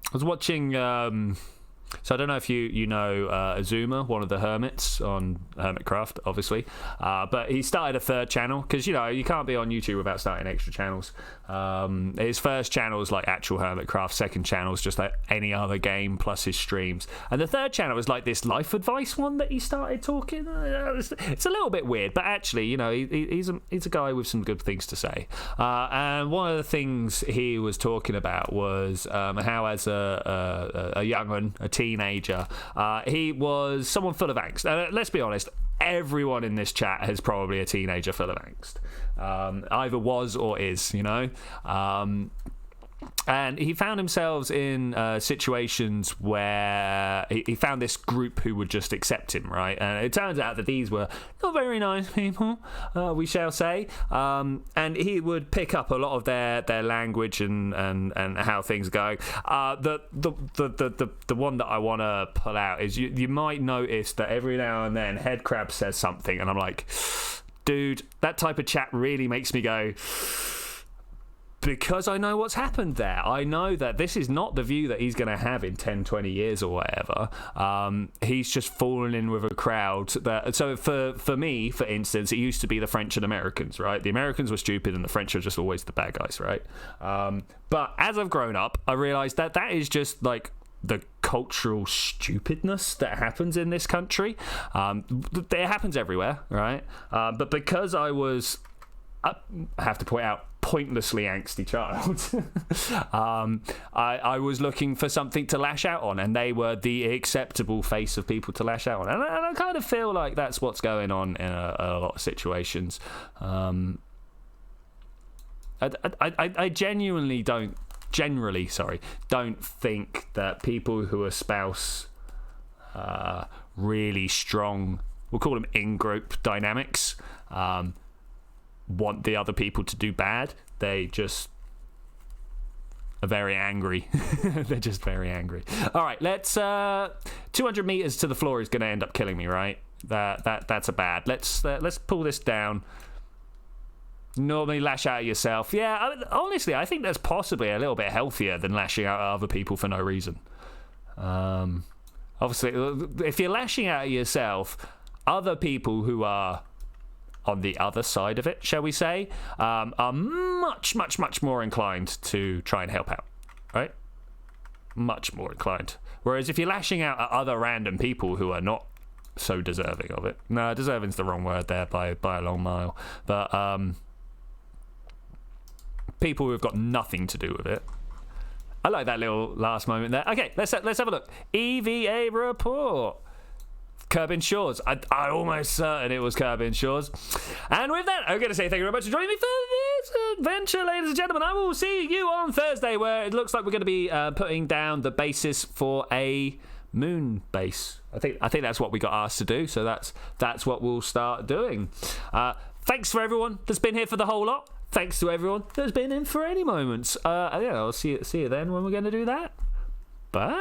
I was watching so I don't know if you know Azuma, one of the hermits on Hermitcraft, obviously, but he started a third channel because you can't be on YouTube without starting extra channels. His first channel is like actual Hermitcraft, second channel is just like any other game plus his streams, and the third channel is like this life advice one that he started talking. It's a little bit weird, but actually he's a guy with some good things to say, and one of the things he was talking about was how as a young one, a teenager, he was someone full of angst. Let's be honest, everyone in this chat has probably a teenager full of angst, either was or is, and he found himself in situations where he found this group who would just accept him, right? And it turns out that these were not very nice people, we shall say. And he would pick up a lot of their language and how things are going. The one that I want to pull out is you might notice that every now and then Headcrab says something, and I'm like, dude, that type of chat really makes me go, because I know what's happened there. I know that this is not the view that he's going to have in 10, 20 years or whatever. He's just fallen in with a crowd. So for me, for instance, it used to be the French and Americans, right? The Americans were stupid and the French are just always the bad guys, right? But as I've grown up, I realised that is just like the cultural stupidness that happens in this country. It happens everywhere, right? But because I was, I have to point out, pointlessly angsty child, I was looking for something to lash out on, and they were the acceptable face of people to lash out on, and I kind of feel like that's what's going on in a lot of situations. I generally don't think that people who espouse really strong, we'll call them in-group dynamics, want the other people to do bad. They just are very angry. They're just very angry. All right, let's 200 meters to the floor is going to end up killing me, right? That's a bad. Let's pull this down. Normally lash out at yourself. Yeah, honestly, I think that's possibly a little bit healthier than lashing out at other people for no reason. Obviously, if you're lashing out at yourself, other people who are on the other side of it, shall we say, are much, much, much more inclined to try and help out, right? Much more inclined. Whereas if you're lashing out at other random people who are not so deserving of it, no, deserving's the wrong word there by a long mile, but people who have got nothing to do with it. I like that little last moment there. Okay, let's have a look. EVA report. Kerbal Shores. I'm almost certain it was Kerbal Shores. And with that, I'm going to say thank you very much for joining me for this adventure, ladies and gentlemen. I will see you on Thursday, where it looks like we're going to be putting down the basis for a moon base. I think that's what we got asked to do, so that's what we'll start doing. Thanks for everyone that's been here for the whole lot. Thanks to everyone that's been in for any moments. Yeah, I'll see you then when we're going to do that. Bye.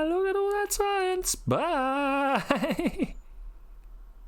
Look at all that science. Bye.